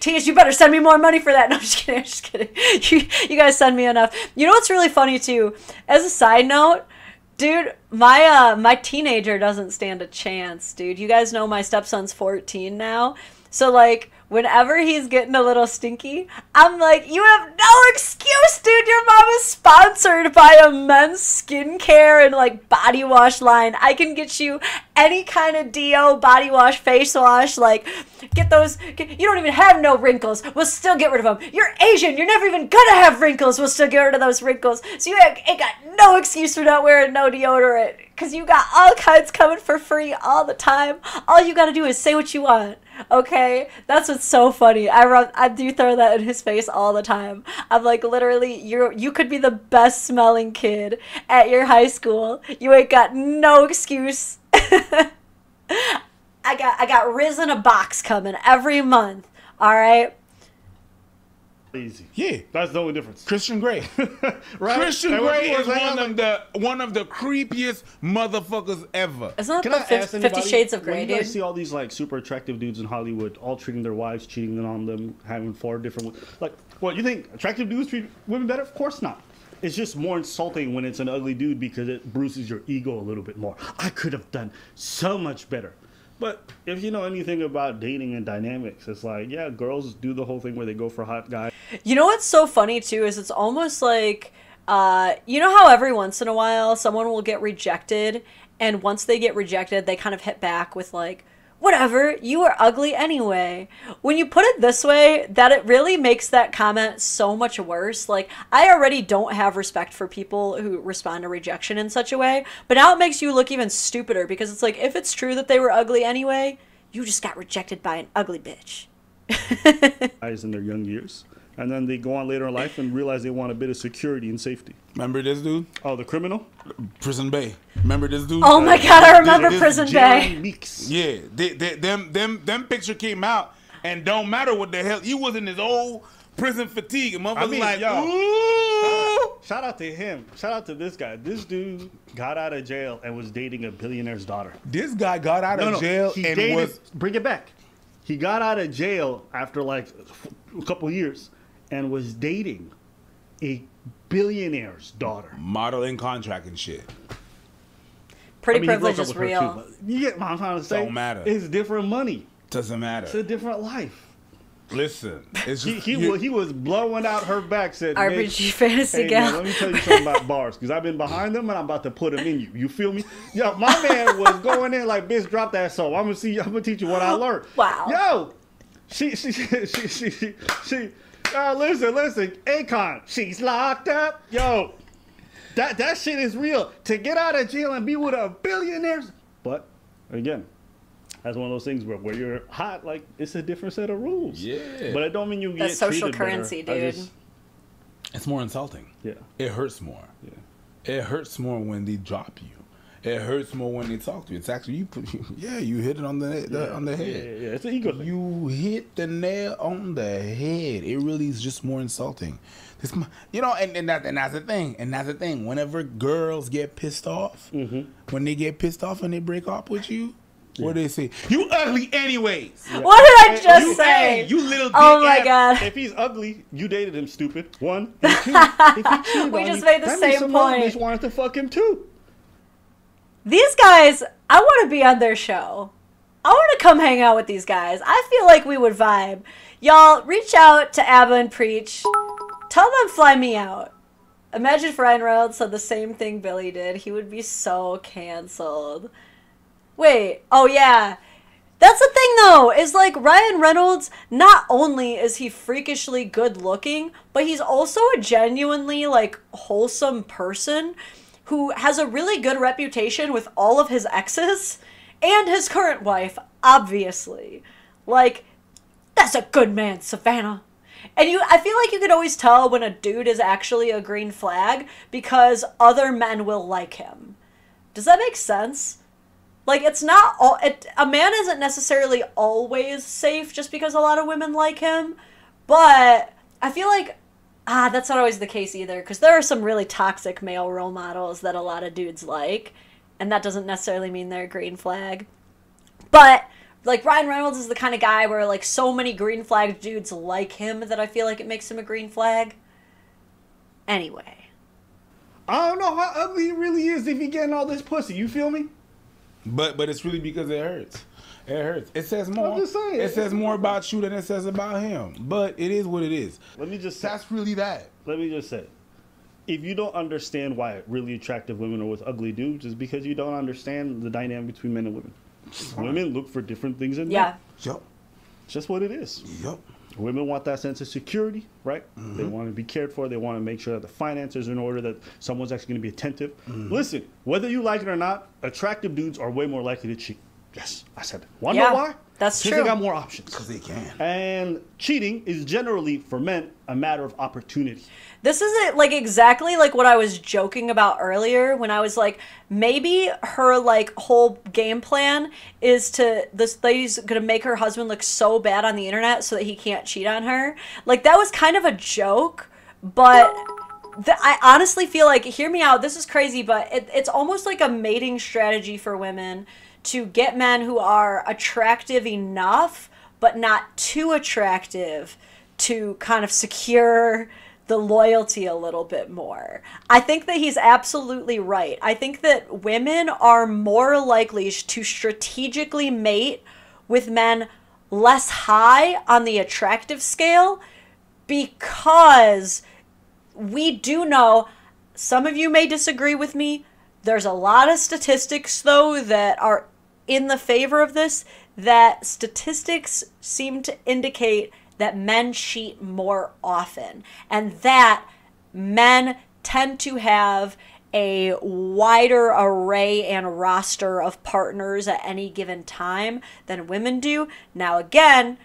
Tease, you better send me more money for that. No, I'm just kidding. I'm just kidding. You guys send me enough. You know what's really funny too? As a side note, dude, my teenager doesn't stand a chance, dude. You guys know my stepson's 14 now. So, like, whenever he's getting a little stinky, I'm like, you have no excuse, dude. Your mom is sponsored by a men's skincare and, like, body wash line. I can get you any kind of deo, body wash, face wash. Like, get those. You don't even have no wrinkles. We'll still get rid of them. You're Asian. You're never even gonna have wrinkles. We'll still get rid of those wrinkles. So you ain't got no excuse for not wearing no deodorant. Because you got all kinds coming for free all the time. All you gotta do is say what you want. Okay, that's what's so funny. I do throw that in his face all the time. I'm like, literally, you could be the best smelling kid at your high school. You ain't got no excuse. I got Riz in a box coming every month. All right. Easy. Yeah, that's the only difference. Christian Grey. Right? Christian Grey is one of the creepiest motherfuckers ever. Isn't Can that I ask 50 anybody, Shades of Grey, when you guys dude? see all these like super attractive dudes in Hollywood all treating their wives, cheating on them, having 4 different, like, what, you think attractive dudes treat women better? Of course not. It's just more insulting when it's an ugly dude because it bruises your ego a little bit more. I could have done so much better. But if you know anything about dating and dynamics, it's like, yeah, girls do the whole thing where they go for hot guys. You know what's so funny too is it's almost like, you know how every once in a while someone will get rejected, and once they get rejected, they kind of hit back with like, whatever, you are ugly anyway. When you put it this way, that it really makes that comment so much worse. Like, I already don't have respect for people who respond to rejection in such a way, but now it makes you look even stupider because it's like, if it's true that they were ugly anyway, you just got rejected by an ugly bitch. Guys in their young years. And then they go on later in life and realize they want a bit of security and safety. Remember this dude? Oh, the criminal? Prison Bay. Remember this dude? Oh my God, I remember Prison Bay. Meeks. Yeah, them picture came out, and don't matter what the hell, he was in his old prison fatigue. And motherfuckers like, ooh. Shout out to him. Shout out to this guy. This dude got out of jail and was dating a billionaire's daughter. This guy got out of jail he and dated, bring it back. He got out of jail after like a couple years and was dating a billionaire's daughter. Modeling contract and shit. Pretty privilege is real. Too, you get what I'm trying to say? Don't matter. It's different money. Doesn't matter. It's a different life. Listen, it's just, he was blowing out her back. Said, RPG fantasy hey, gal. Man, let me tell you something about bars because I've been behind them and I'm about to put them in you. You feel me? Yo, my man was going in like, bitch, drop that soul. I'm gonna teach you what I learned. Wow. Yo, she. Listen, Akon, she's locked up. Yo, that shit is real. To get out of jail and be with a billionaire. But again, that's one of those things where you're hot, like it's a different set of rules. Yeah. But it don't mean you get That's social treated currency, better. dude. it's more insulting. Yeah. It hurts more. Yeah. It hurts more when they drop you. It hurts more when they talk to you. It's actually you hit it on the head. Yeah. It's an ego thing. You hit the nail on the head. It really is just more insulting. And that's the thing. And that's the thing. Whenever girls get pissed off, when they get pissed off and they break up with you, what do they say? You ugly anyways. Yeah. What did I just say? You little dick oh my ass. God. If he's ugly, you dated him, stupid. One. And two, if he cheated We on just you, made the that means same some other point. bitch wanted to fuck him too. These guys, I want to be on their show. I want to come hang out with these guys. I feel like we would vibe. Y'all, reach out to Abba and Preach. Tell them fly me out. Imagine if Ryan Reynolds said the same thing Billy did. He would be so canceled. Wait, oh yeah. That's the thing though, is like Ryan Reynolds, not only is he freakishly good looking, but he's also a genuinely like wholesome person who has a really good reputation with all of his exes and his current wife, obviously. Like, that's a good man, Savannah. And I feel like you can always tell when a dude is actually a green flag because other men will like him. Does that make sense? Like, it's not all... a man isn't necessarily always safe just because a lot of women like him, but I feel like... that's not always the case either, because there are some really toxic male role models that a lot of dudes like, and that doesn't necessarily mean they're a green flag. But like Ryan Reynolds is the kind of guy where like so many green flag dudes like him that I feel like it makes him a green flag. Anyway. I don't know how ugly he really is if he getting all this pussy. You feel me? But it's really because it hurts. It hurts. It says more. I'm just saying. It says more about you than it says about him. But it is what it is. Let me just say, that's really that. Let me just say, if you don't understand why really attractive women are with ugly dudes, it's because you don't understand the dynamic between men and women. Women look for different things in men. Yup. It's just what it is. Yup. Women want that sense of security, right? Mm-hmm. They want to be cared for. They want to make sure that the finances are in order, that someone's actually going to be attentive. Listen, whether you like it or not, attractive dudes are way more likely to cheat. Yes, I said that. Want to know why? That's true. Because they got more options. Because they can. And cheating is generally, for men, a matter of opportunity. This is like exactly like what I was joking about earlier when I was like, maybe her like whole game plan is this lady's gonna make her husband look so bad on the internet so that he can't cheat on her. Like that was kind of a joke, but I honestly feel like, hear me out, this is crazy, but it's almost like a mating strategy for women to get men who are attractive enough, but not too attractive to kind of secure the loyalty a little bit more. I think that he's absolutely right. I think that women are more likely to strategically mate with men less high on the attractive scale because we do know, some of you may disagree with me, there's a lot of statistics though that are in the favor of this, that statistics seem to indicate that men cheat more often, and that men tend to have a wider array and roster of partners at any given time than women do. Now again,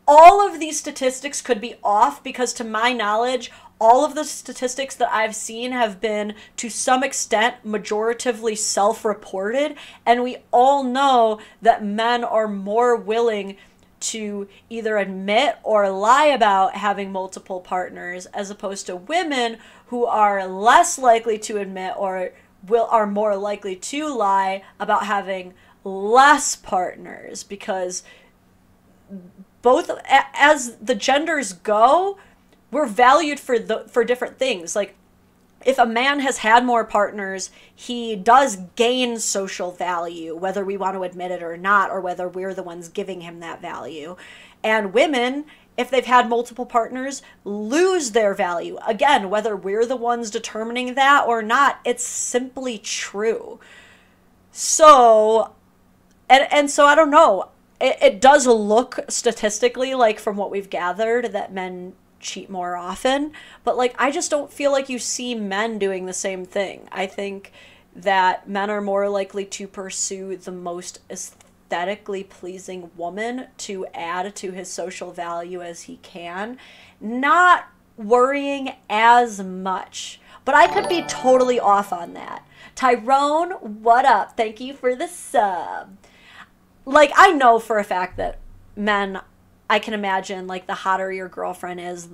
all of these statistics could be off, because to my knowledge, all of the statistics that I've seen have been, to some extent, majoritively self-reported, and we all know that men are more willing to either admit or lie about having multiple partners, as opposed to women who are less likely to admit or are more likely to lie about having less partners, because both, as the genders go, we're valued for different things. Like, if a man has had more partners, he does gain social value, whether we want to admit it or not, or whether we're the ones giving him that value. And women, if they've had multiple partners, lose their value. Again, whether we're the ones determining that or not, it's simply true. So, and so I don't know. It does look statistically like, from what we've gathered, that men cheat more often, but like, I just don't feel like you see men doing the same thing. I think that men are more likely to pursue the most aesthetically pleasing woman to add to his social value as he can, not worrying as much. But I could be totally off on that. Tyrone, what up? Thank you for the sub. Like, I know for a fact that men, I can imagine, like, the hotter your girlfriend is,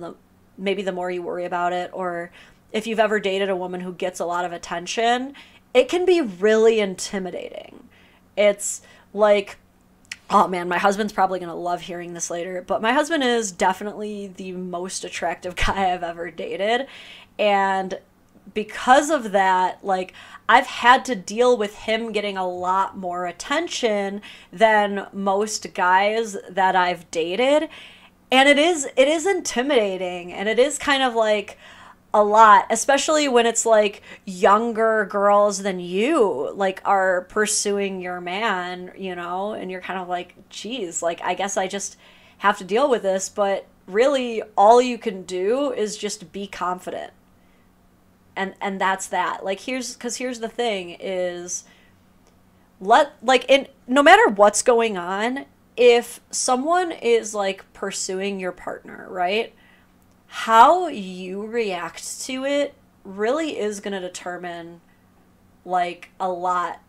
maybe the more you worry about it. Or if you've ever dated a woman who gets a lot of attention, it can be really intimidating. It's like, oh man, my husband's probably going to love hearing this later, but my husband is definitely the most attractive guy I've ever dated. And because of that, like, I've had to deal with him getting a lot more attention than most guys that I've dated. And it is intimidating, and it is kind of like a lot, especially when it's like younger girls than you, like, are pursuing your man, you know, and you're kind of like, geez, like, I guess I just have to deal with this. But really, all you can do is just be confident. And that's that. Like, here's the thing is, no matter what's going on, if someone is like pursuing your partner, right, how you react to it really is going to determine like a lot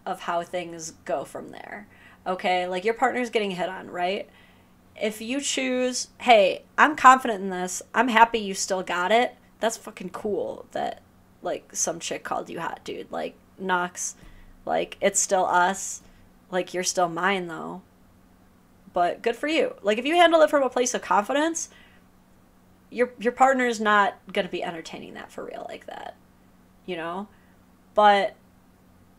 of how things go from there. Okay, like, your partner's getting hit on, right? If you choose, hey, I'm confident in this, I'm happy you still got it, that's fucking cool that, like, some chick called you hot, dude. Like, Knox, like, it's still us. Like, you're still mine, though. But good for you. Like, if you handle it from a place of confidence, your partner's not going to be entertaining that for real like that. You know? But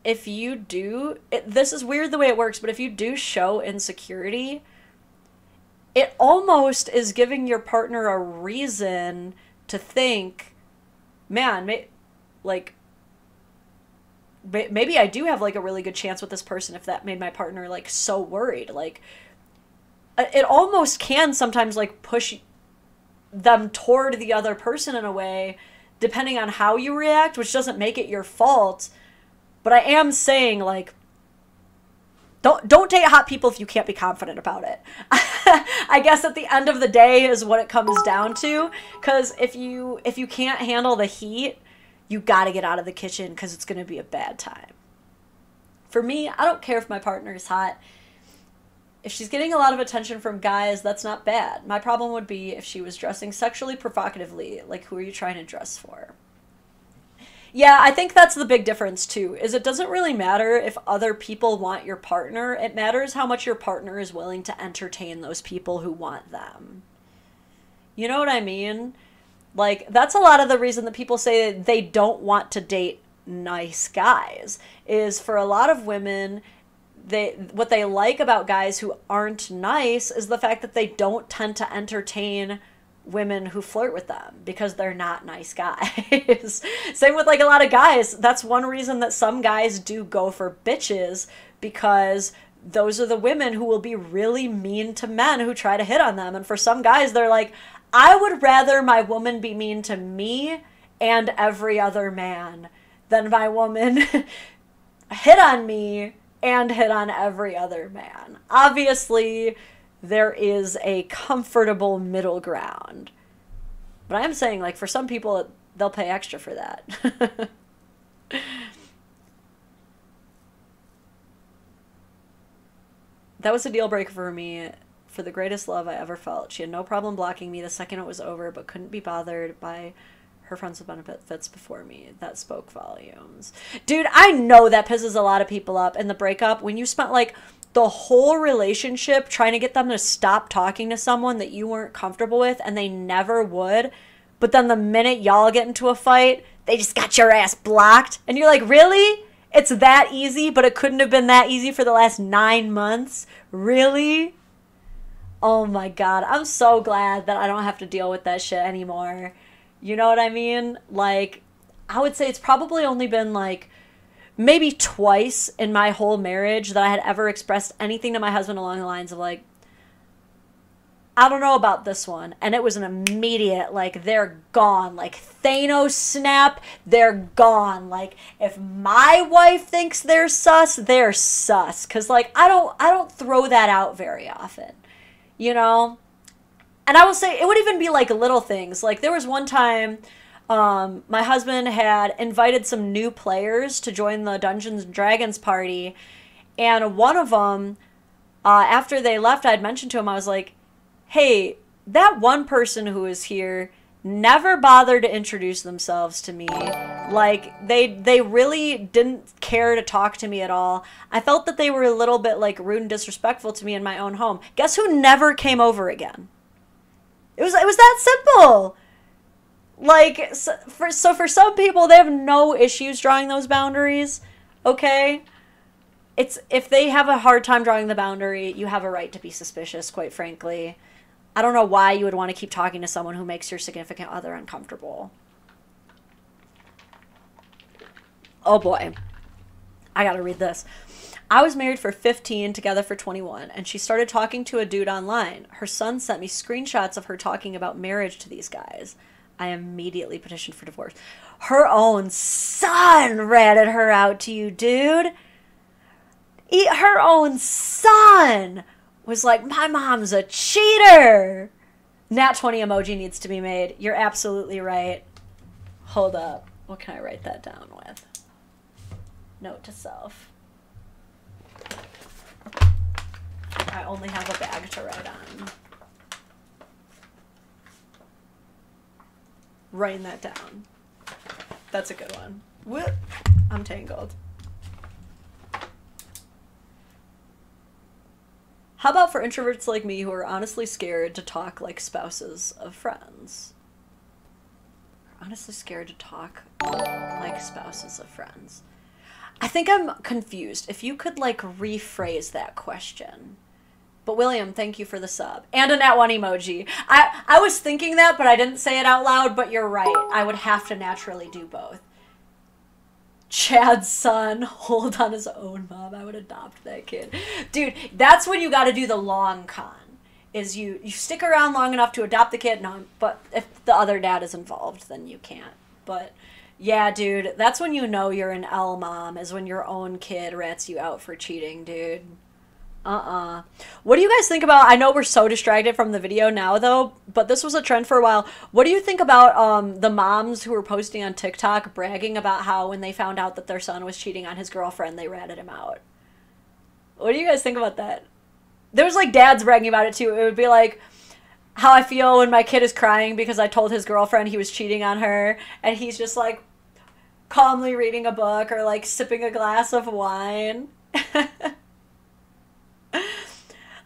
if you do... this is weird the way it works, but if you do show insecurity, it almost is giving your partner a reason to think, man, maybe I do have, like, a really good chance with this person if that made my partner, like, so worried. Like, it almost can sometimes, like, push them toward the other person in a way, depending on how you react, which doesn't make it your fault. But I am saying, like, don't date hot people if you can't be confident about it. I guess at the end of the day is what it comes down to. Because if you can't handle the heat, you got to get out of the kitchen because it's going to be a bad time. For me, I don't care if my partner is hot. If she's getting a lot of attention from guys, that's not bad. My problem would be if she was dressing sexually provocatively. Like, who are you trying to dress for? Yeah, I think that's the big difference, too, is it doesn't really matter if other people want your partner. It matters how much your partner is willing to entertain those people who want them. You know what I mean? Like, that's a lot of the reason that people say that they don't want to date nice guys, is for a lot of women, what they like about guys who aren't nice is the fact that they don't tend to entertain women who flirt with them because they're not nice guys. Same with, like, a lot of guys. That's one reason that some guys do go for bitches, because those are the women who will be really mean to men who try to hit on them. And for some guys, they're like, I would rather my woman be mean to me and every other man than my woman hit on me and hit on every other man. Obviously, there is a comfortable middle ground. But I am saying, like, for some people, they'll pay extra for that. That was a deal breaker for me. For the greatest love I ever felt. She had no problem blocking me the second it was over, but couldn't be bothered by her friends with benefits before me. That spoke volumes. Dude, I know that pisses a lot of people up in the breakup when you spent, like, the whole relationship trying to get them to stop talking to someone that you weren't comfortable with, and they never would. But then the minute y'all get into a fight, they just got your ass blocked. And you're like, really? It's that easy, but it couldn't have been that easy for the last 9 months? Really? Oh my God, I'm so glad that I don't have to deal with that shit anymore. You know what I mean? Like, I would say it's probably only been, like, maybe twice in my whole marriage that I had ever expressed anything to my husband along the lines of, like, I don't know about this one. And it was an immediate, like, they're gone. Like, Thanos snap, they're gone. Like, if my wife thinks they're sus, they're sus. Because, like, I don't throw that out very often. You know? And I will say, it would even be, like, little things. Like, there was one time, my husband had invited some new players to join the Dungeons & Dragons party. And one of them, after they left, I'd mentioned to him, I was like, hey, that one person who is here never bothered to introduce themselves to me. Like, they really didn't care to talk to me at all. I felt that they were a little bit, like, rude and disrespectful to me in my own home. Guess who never came over again? It was that simple. Like, so for some people, they have no issues drawing those boundaries, okay? It's, if they have a hard time drawing the boundary, you have a right to be suspicious, quite frankly. I don't know why you would want to keep talking to someone who makes your significant other uncomfortable. Oh boy. I gotta read this. I was married for 15, together for 21, and she started talking to a dude online. Her son sent me screenshots of her talking about marriage to these guys. I immediately petitioned for divorce. Her own son ratted her out to you, dude. Her own son was like, my mom's a cheater. Nat 20 emoji needs to be made. You're absolutely right. Hold up. What can I write that down with? Note to self. I only have a bag to write on. Writing that down. That's a good one. Whoop. I'm tangled. How about for introverts like me who are honestly scared to talk like spouses of friends? Honestly scared to talk like spouses of friends. I think I'm confused. If you could like rephrase that question. But William, thank you for the sub. And a nat 1 emoji. I was thinking that, but I didn't say it out loud, but you're right. I would have to naturally do both. Chad's son hold on his own mom. I would adopt that kid. Dude, that's when you got to do the long con. Is you stick around long enough to adopt the kid. No, but if the other dad is involved, then you can't. But yeah, dude, that's when you know you're an L mom, is when your own kid rats you out for cheating, dude. What do you guys think about, I know we're so distracted from the video now though, but this was a trend for a while. What do you think about the moms who were posting on TikTok bragging about how when they found out that their son was cheating on his girlfriend, they ratted him out? What do you guys think about that? There was like dads bragging about it too. It would be like, how I feel when my kid is crying because I told his girlfriend he was cheating on her, and he's just like calmly reading a book or like sipping a glass of wine.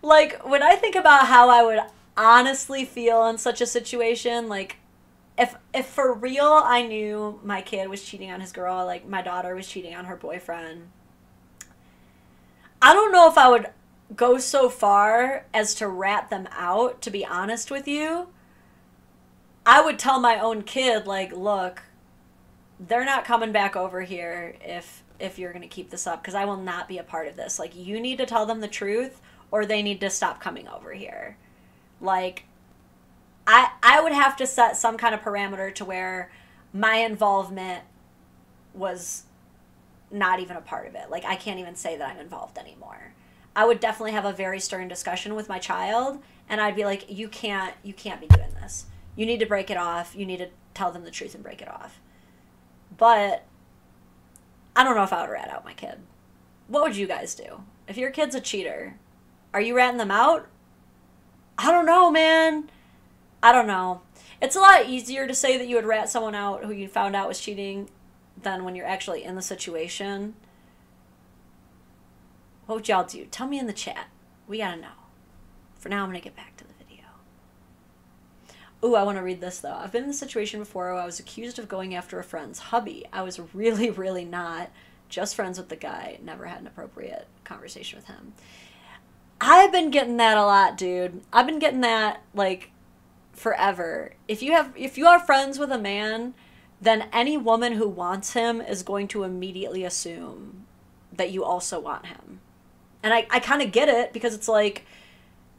Like, when I think about how I would honestly feel in such a situation, like, if for real I knew my kid was cheating on his girl, like my daughter was cheating on her boyfriend, I don't know if I would go so far as to rat them out, to be honest with you. I would tell my own kid, like, look, they're not coming back over here if you're going to keep this up, because I will not be a part of this. Like, you need to tell them the truth, or they need to stop coming over here. Like, I would have to set some kind of parameter to where my involvement was not even a part of it. Like, I can't even say that I'm involved anymore. I would definitely have a very stern discussion with my child, and I'd be like, you can't be doing this. You need to break it off. You need to tell them the truth and break it off. But I don't know if I would rat out my kid. What would you guys do? If your kid's a cheater, are you ratting them out? I don't know, man. I don't know. It's a lot easier to say that you would rat someone out who you found out was cheating than when you're actually in the situation. What would y'all do? Tell me in the chat. We gotta know. For now, I'm gonna get back to the video. Ooh, I want to read this, though. I've been in this situation before where I was accused of going after a friend's hubby. I was really, really not. Just friends with the guy. Never had an appropriate conversation with him. I've been getting that a lot, dude. I've been getting that, like, forever. If you are friends with a man, then any woman who wants him is going to immediately assume that you also want him. And I kind of get it, because it's like,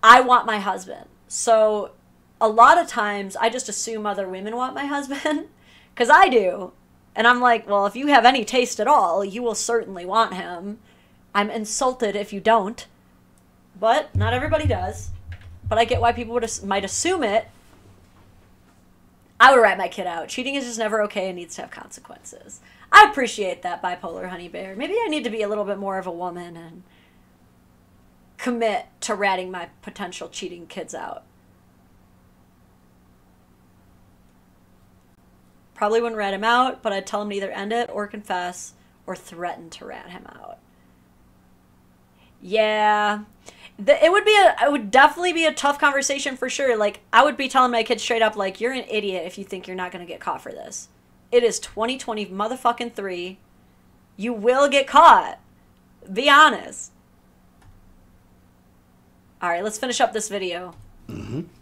I want my husband. So a lot of times I just assume other women want my husband, because I do. And I'm like, well, if you have any taste at all, you will certainly want him. I'm insulted if you don't. But not everybody does. But I get why people might assume it. I would rat my kid out. Cheating is just never okay and needs to have consequences. I appreciate that, bipolar honey bear. Maybe I need to be a little bit more of a woman and commit to ratting my potential cheating kids out. Probably wouldn't rat him out, but I'd tell him to either end it or confess or threaten to rat him out. Yeah. It would definitely be a tough conversation for sure. Like, I would be telling my kids straight up, like, you're an idiot if you think you're not going to get caught for this. It is 2020 motherfucking 3. You will get caught. Be honest. All right, let's finish up this video.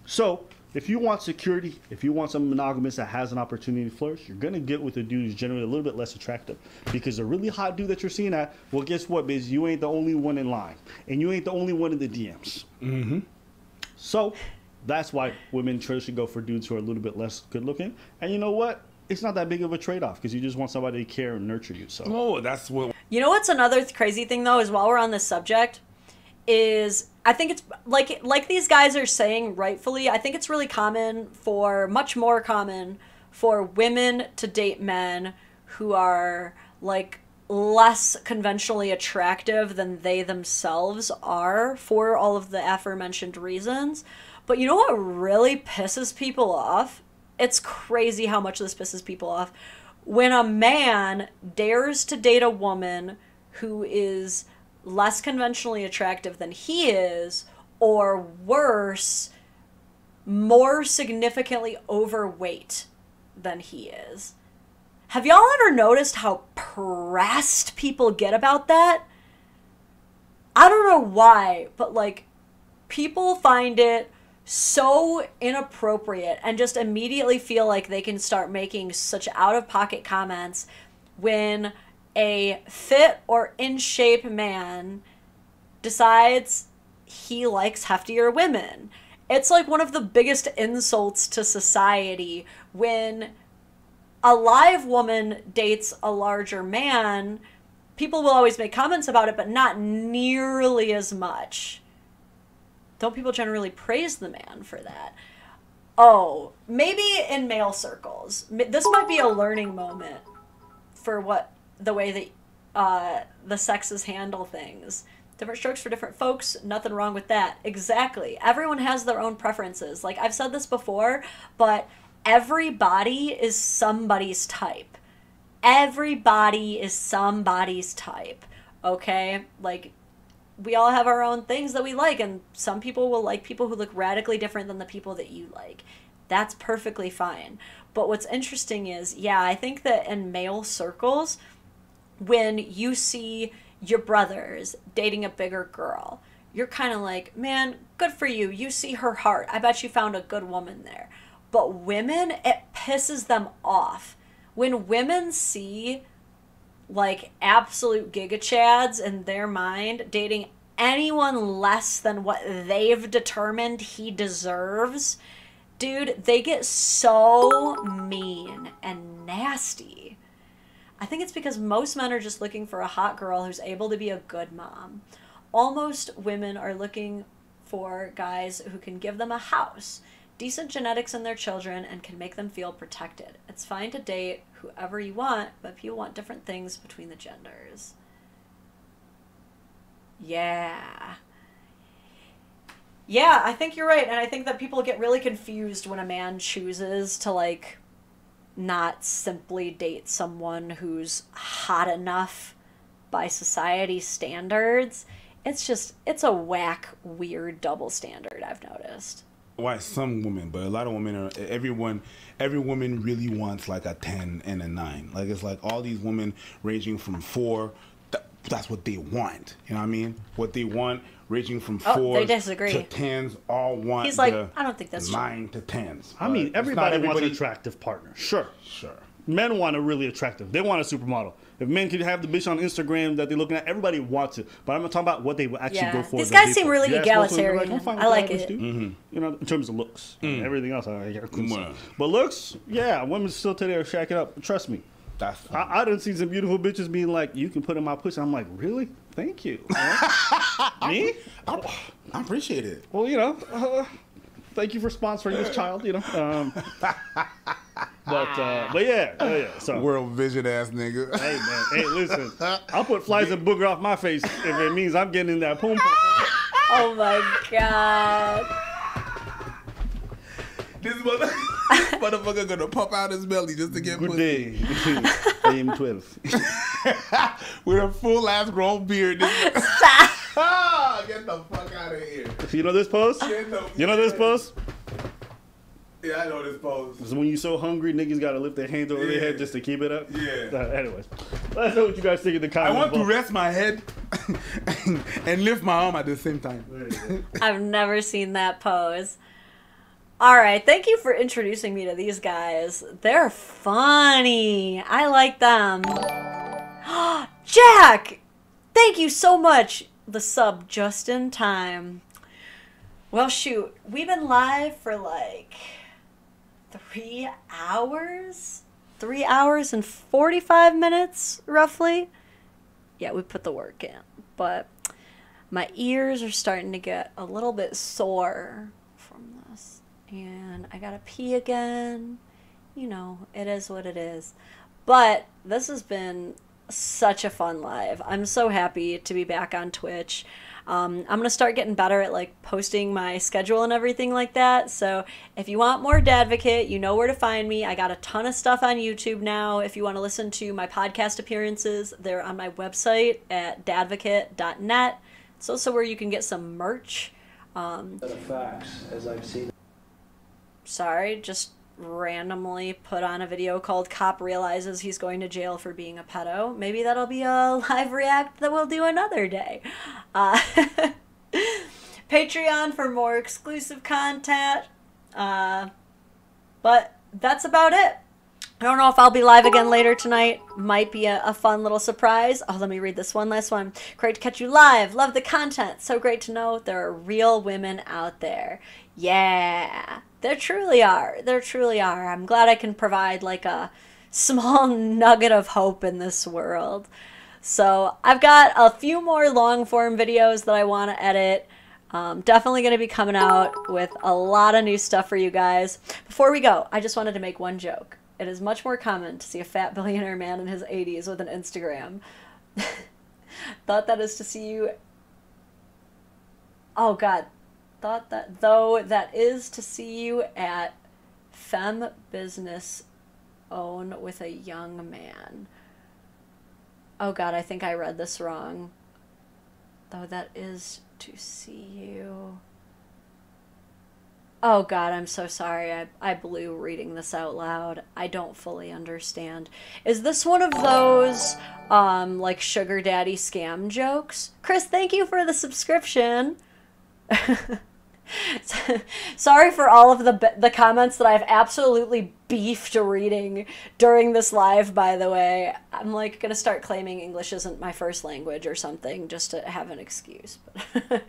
So, if you want security, if you want someone monogamous that has an opportunity to flourish, you're going to get with a dude who's generally a little bit less attractive. Because the really hot dude that you're seeing at, well, guess what, bitch? You ain't the only one in line. And you ain't the only one in the DMs. So, that's why women traditionally go for dudes who are a little bit less good looking. And you know what? It's not that big of a trade-off, because you just want somebody to care and nurture you. So, that's what... You know what's another crazy thing, though, is while we're on this subject, is I think it's like these guys are saying rightfully, I think it's really common much more common for women to date men who are like less conventionally attractive than they themselves are, for all of the aforementioned reasons. But you know what really pisses people off? It's crazy how much this pisses people off. When a man dares to date a woman who is less conventionally attractive than he is, or worse, more significantly overweight than he is. Have y'all ever noticed how pressed people get about that? I don't know why, but like, people find it so inappropriate and just immediately feel like they can start making such out-of-pocket comments when a fit or in shape man decides he likes heftier women. It's like one of the biggest insults to society when a live woman dates a larger man. People will always make comments about it, but not nearly as much. Don't people generally praise the man for that? Oh, maybe in male circles. This might be a learning moment for the way that the sexes handle things. Different strokes for different folks, nothing wrong with that. Exactly. Everyone has their own preferences. Like, I've said this before, but everybody is somebody's type. Everybody is somebody's type, okay? Like, we all have our own things that we like, and some people will like people who look radically different than the people that you like. That's perfectly fine. But what's interesting is, yeah, I think that in male circles, when you see your brothers dating a bigger girl, you're kind of like, man, good for you. You see her heart. I bet you found a good woman there. But women, it pisses them off. When women see like absolute gigachads in their mind dating anyone less than what they've determined he deserves, dude, they get so mean and nasty. I think it's because most men are just looking for a hot girl who's able to be a good mom. Almost women are looking for guys who can give them a house, decent genetics in their children, and can make them feel protected. It's fine to date whoever you want, but people want different things between the genders. Yeah. Yeah, I think you're right, and I think that people get really confused when a man chooses to, like, not simply date someone who's hot enough by society standards. It's a whack, weird double standard, I've noticed. Why some women, but a lot of women are, every woman really wants like a 10 and a 9. Like, it's like all these women ranging from 4, that's what they want. You know what I mean? What they want, ranging from 4 they disagree. to 10s, all want. He's like, I don't think that's 9 to 10s. I mean, everybody wants an attractive partner. Sure. Men want a really attractive. They want a supermodel. If men could have the bitch on Instagram that they're looking at, everybody wants it. But I'm talking about what they will actually go for. These guys seem really egalitarian. I like it. You know, in terms of looks. Everything else, but looks, yeah, women still today are shacking up. Trust me. I done seen some beautiful bitches being like, you can put in my pussy. I'm like, really? Thank you. Me? I appreciate it. Well, you know, thank you for sponsoring this child, you know. But yeah. So World Vision ass nigga. Hey man, hey listen, I'll put flies and booger off my face if it means I'm getting in that poom. Oh my god. This motherfucker gonna pop out his belly just to get Good pussy. day. AM 12. With a full ass grown beard. Get the fuck out of here. You know this pose? You know this pose? Yeah, I know this pose. Because when you're so hungry, niggas gotta lift their hands over their head just to keep it up. Yeah. Anyways, let us know what you guys think in the comments. I want to rest my head and lift my arm at the same time. I've never seen that pose. All right, thank you for introducing me to these guys. They're funny. I like them. Jack! Thank you so much. The sub just in time. Well, shoot. We've been live for like 3 hours? 3 hours and 45 minutes, roughly. Yeah, we put the work in. But my ears are starting to get a little bit sore from this. And I gotta pee again. You know, it is what it is. But this has been such a fun live. I'm so happy to be back on Twitch. I'm gonna start getting better at like posting my schedule and everything like that. So if you want more Dadvocate, you know where to find me. I got a ton of stuff on YouTube now. If you want to listen to my podcast appearances, they're on my website at dadvocate.net. It's also where you can get some merch. The facts, as I've seen. Sorry, just randomly put on a video called Cop Realizes He's Going to Jail for Being a Pedo. Maybe that'll be a live react that we'll do another day. Patreon for more exclusive content. But that's about it. I don't know if I'll be live again later tonight. Might be a fun little surprise. Oh, let me read this one last one. Great to catch you live. Love the content. So great to know there are real women out there. Yeah, there truly are. There truly are. I'm glad I can provide like a small nugget of hope in this world. So I've got a few more long form videos that I want to edit. Definitely going to be coming out with a lot of new stuff for you guys. Before we go, I just wanted to make one joke. It is much more common to see a fat billionaire man in his 80s with an Instagram. Thought that is to see you... Oh, God. Thought that... Though that is to see you at Femme Business Own with a young man. Oh, God, I think I read this wrong. Though that is to see you... Oh God, I'm so sorry. I blew reading this out loud. I don't fully understand. Is this one of those, like, sugar daddy scam jokes? Chris, thank you for the subscription. Sorry for all of the comments that I've absolutely beefed reading during this live, by the way. I'm, like, gonna start claiming English isn't my first language or something, just to have an excuse. But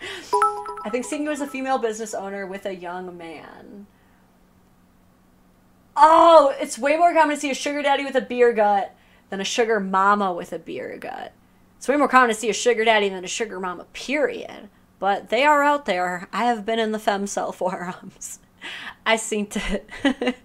I think seeing you as a female business owner with a young man. Oh, it's way more common to see a sugar daddy with a beer gut than a sugar mama with a beer gut. It's way more common to see a sugar daddy than a sugar mama, period. But they are out there. I have been in the femcel forums. I seen it.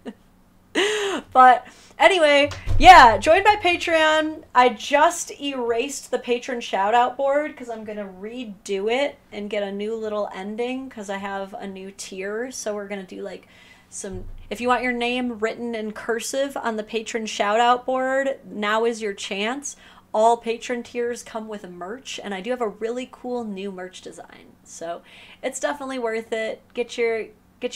But anyway, yeah, join my Patreon. I just erased the patron shout out board because I'm going to redo it and get a new little ending because I have a new tier. So we're going to do like some... If you want your name written in cursive on the patron shout out board, now is your chance. All patron tiers come with merch, and I do have a really cool new merch design. So it's definitely worth it. Get your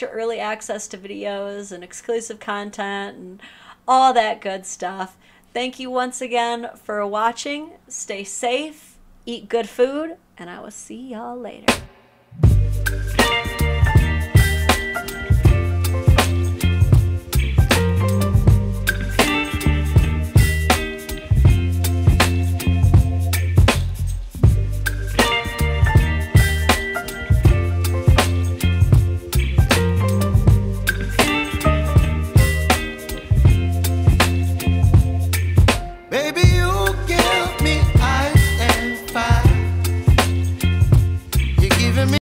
early access to videos and exclusive content and all that good stuff. Thank you once again for watching. Stay safe, eat good food, and I will see y'all later.